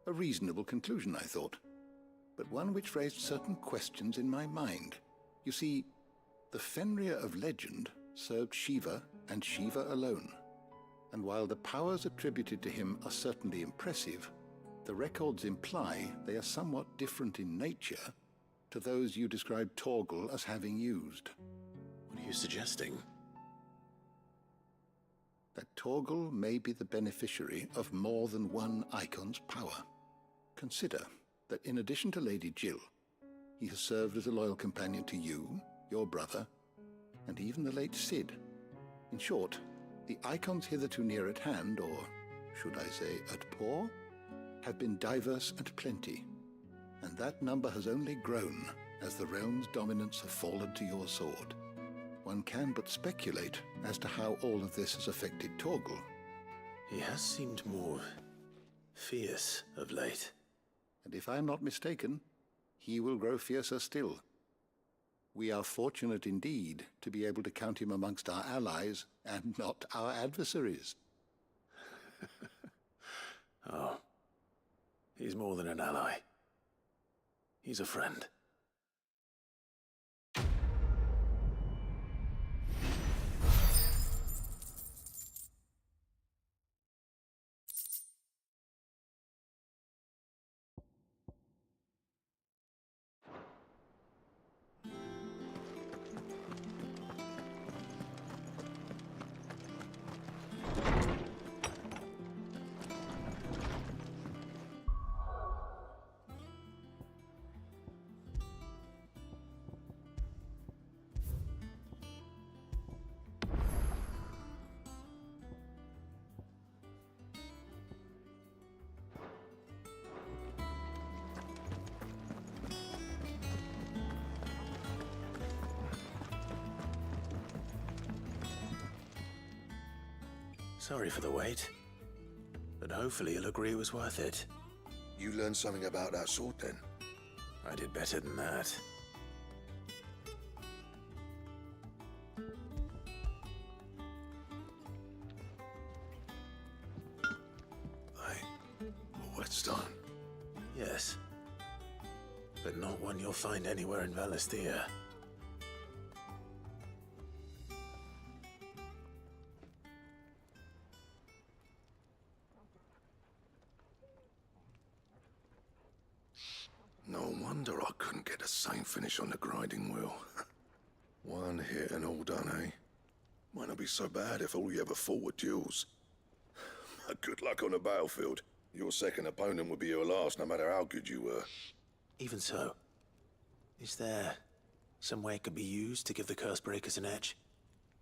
A reasonable conclusion, I thought. But one which raised certain questions in my mind. You see, the Fenrir of legend served Shiva and Shiva alone. And while the powers attributed to him are certainly impressive, the records imply they are somewhat different in nature to those you described Torgal as having used. What are you suggesting? That Torgal may be the beneficiary of more than one icon's power. Consider that in addition to Lady Jill, he has served as a loyal companion to you, your brother, and even the late Cid. In short, the icons hitherto near at hand, or should I say at paw, have been diverse and plenty, and that number has only grown as the realm's dominance have fallen to your sword. One can but speculate as to how all of this has affected Torgal. He has seemed more fierce of late. And if I am not mistaken, he will grow fiercer still. We are fortunate indeed to be able to count him amongst our allies and not our adversaries. Oh, he's more than an ally. He's a friend. Sorry for the wait, but hopefully you'll agree it was worth it. You learned something about that sword, then? I did better than that. A whetstone? Yes, but not one you'll find anywhere in Valisthea. No wonder I couldn't get the same finish on the grinding wheel. One hit and all done, eh? Might not be so bad if all you ever fought were duels. Good luck on the battlefield. Your second opponent would be your last, no matter how good you were. Even so, is there some way it could be used to give the Curse Breakers an edge?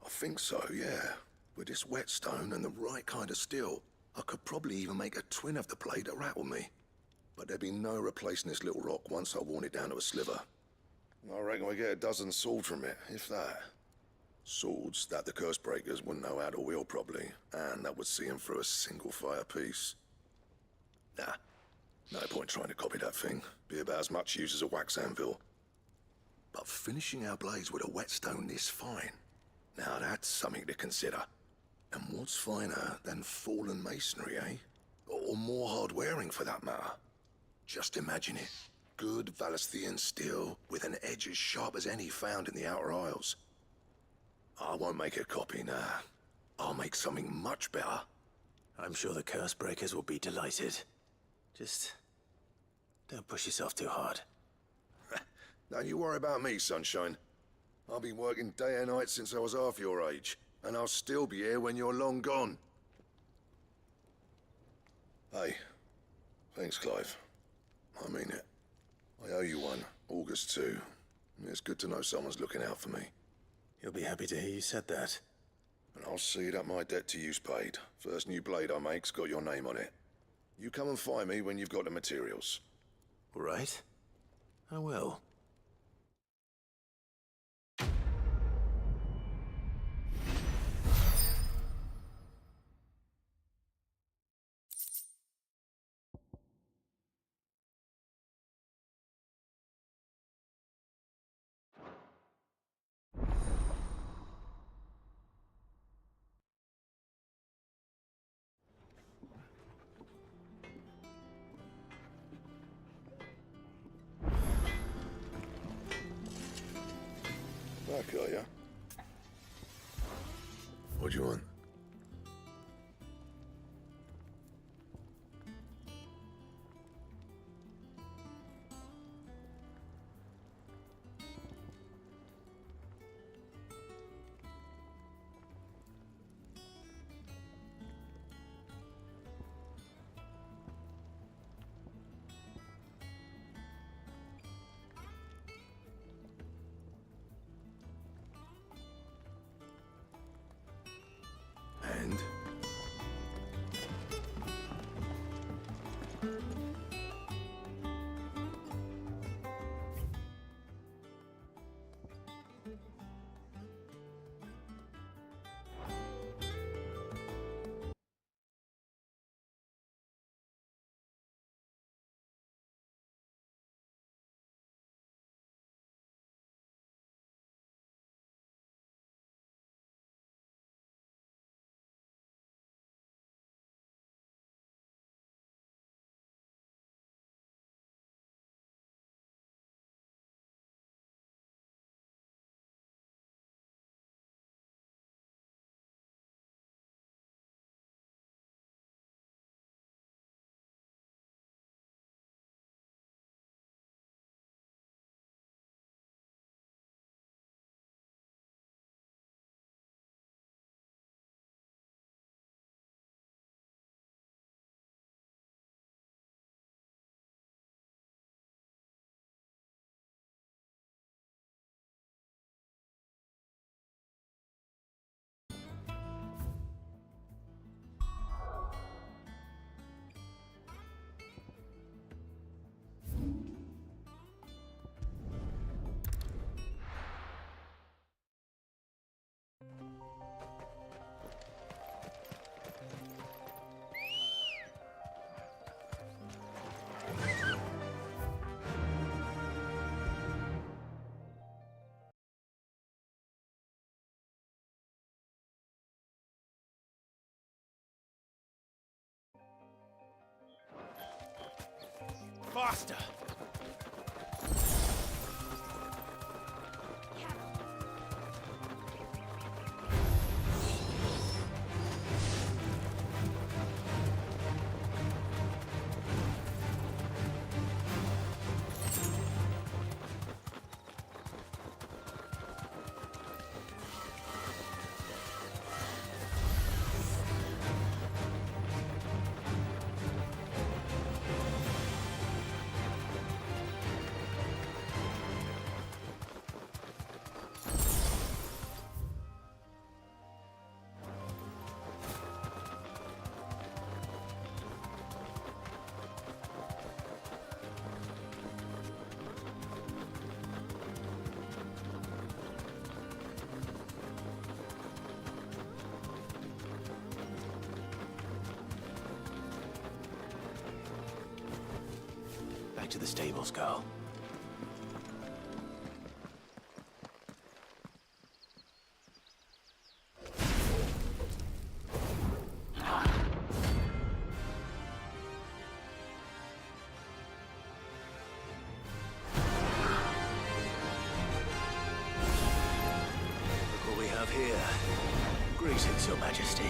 I think so, yeah. With this whetstone and the right kind of steel, I could probably even make a twin of the blade that rattled me. But there'd be no replacing this little rock once I worn it down to a sliver. I reckon we get a dozen swords from it, if that. Swords that the curse breakers wouldn't know how to wield properly, and that would see them through a single fire piece. Nah, no point trying to copy that thing. Be about as much use as a wax anvil. But finishing our blades with a whetstone this fine, now that's something to consider. And what's finer than fallen masonry, eh? Or more hard-wearing, for that matter. Just imagine it. Good Valesthian steel with an edge as sharp as any found in the Outer Isles. I won't make a copy, nah. I'll make something much better. I'm sure the curse breakers will be delighted. Just don't push yourself too hard. Don't you worry about me, sunshine. I've been working day and night since I was half your age, and I'll still be here when you're long gone. Hey, thanks, Clive. I mean it. I owe you one, August too. It's good to know someone's looking out for me. You'll be happy to hear you said that. And I'll see that my debt to you's paid. First new blade I make's got your name on it. You come and find me when you've got the materials. All right. I will. Back, are ya? What do you want? And? Faster! Back to the stables, Carl. Look what we have here. Greetings, Your Majesty.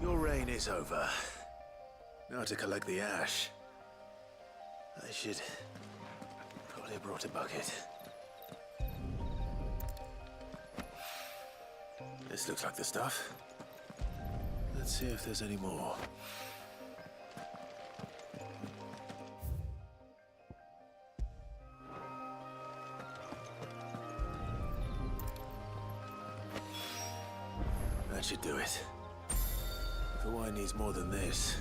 Your reign is over. Now to collect the ash. I should probably have brought a bucket. This looks like the stuff. Let's see if there's any more. That should do it. The wine needs more than this.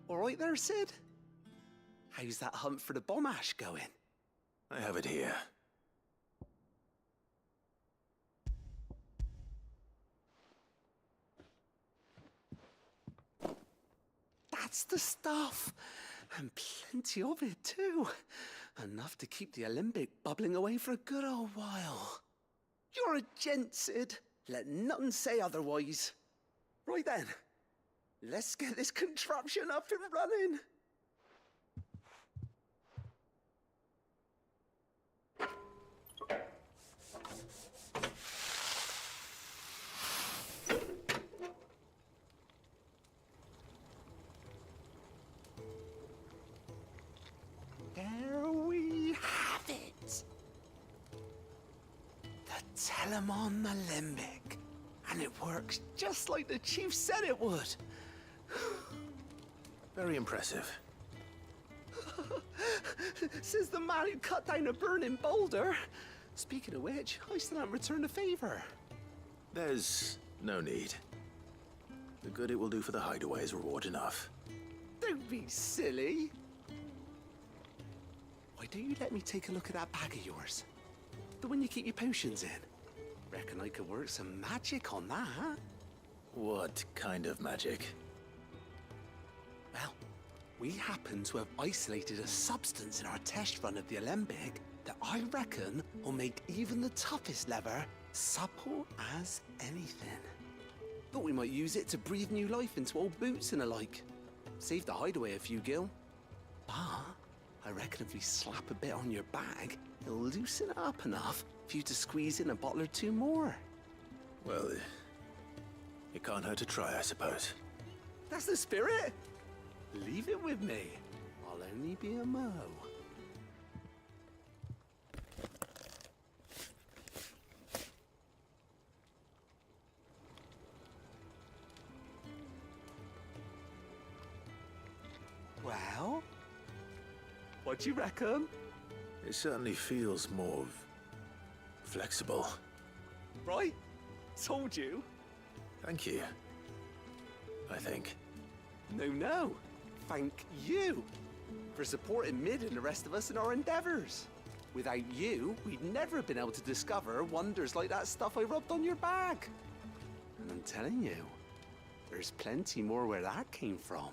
All right there, Sid? How's that hunt for the bomb ash going? I have it here. That's the stuff. And plenty of it, too. Enough to keep the alembic bubbling away for a good old while. You're a gent, Sid. Let nothing say otherwise. Right then, let's get this contraption up and running. There we have it. The Telemon Alembic. And it works just like the chief said it would. Very impressive. Says the man who cut down a burning boulder. Speaking of which, I still haven't returned the favor. There's no need. The good it will do for the hideaway is reward enough. Don't be silly. Why don't you let me take a look at that bag of yours? The one you keep your potions in. Reckon I could work some magic on that. What kind of magic? Well, we happen to have isolated a substance in our test run of the alembic that I reckon will make even the toughest lever supple as anything. Thought we might use it to breathe new life into old boots and the like. Save the hideaway a few gil. But I reckon if we slap a bit on your bag, it'll loosen it up enough for you to squeeze in a bottle or two more. Well, it can't hurt to try, I suppose. That's the spirit. Leave it with me. I'll only be a mo. Well, what do you reckon? It certainly feels more flexible. Right? Told you. Thank you. I think. No. Thank you for supporting Mid and the rest of us in our endeavors. Without you, we'd never have been able to discover wonders like that stuff I rubbed on your bag. And I'm telling you, there's plenty more where that came from.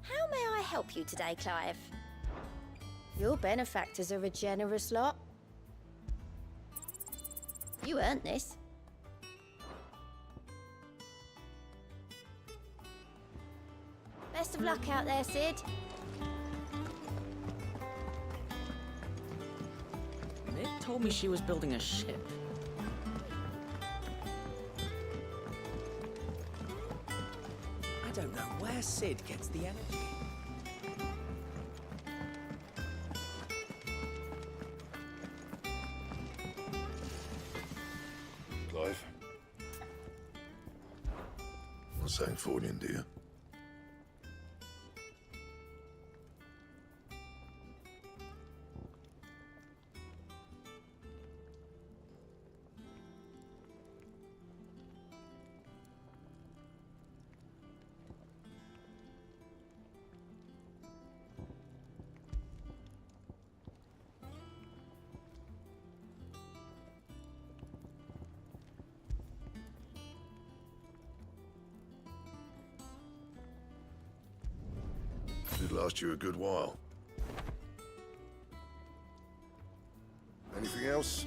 How may I help you today, Clive? Your benefactors are a generous lot. You earned this. Best of luck out there, Sid. Nick told me she was building a ship. I don't know where Sid gets the energy. Clive? Not saying Fordian, do you? Should last you a good while. Anything else?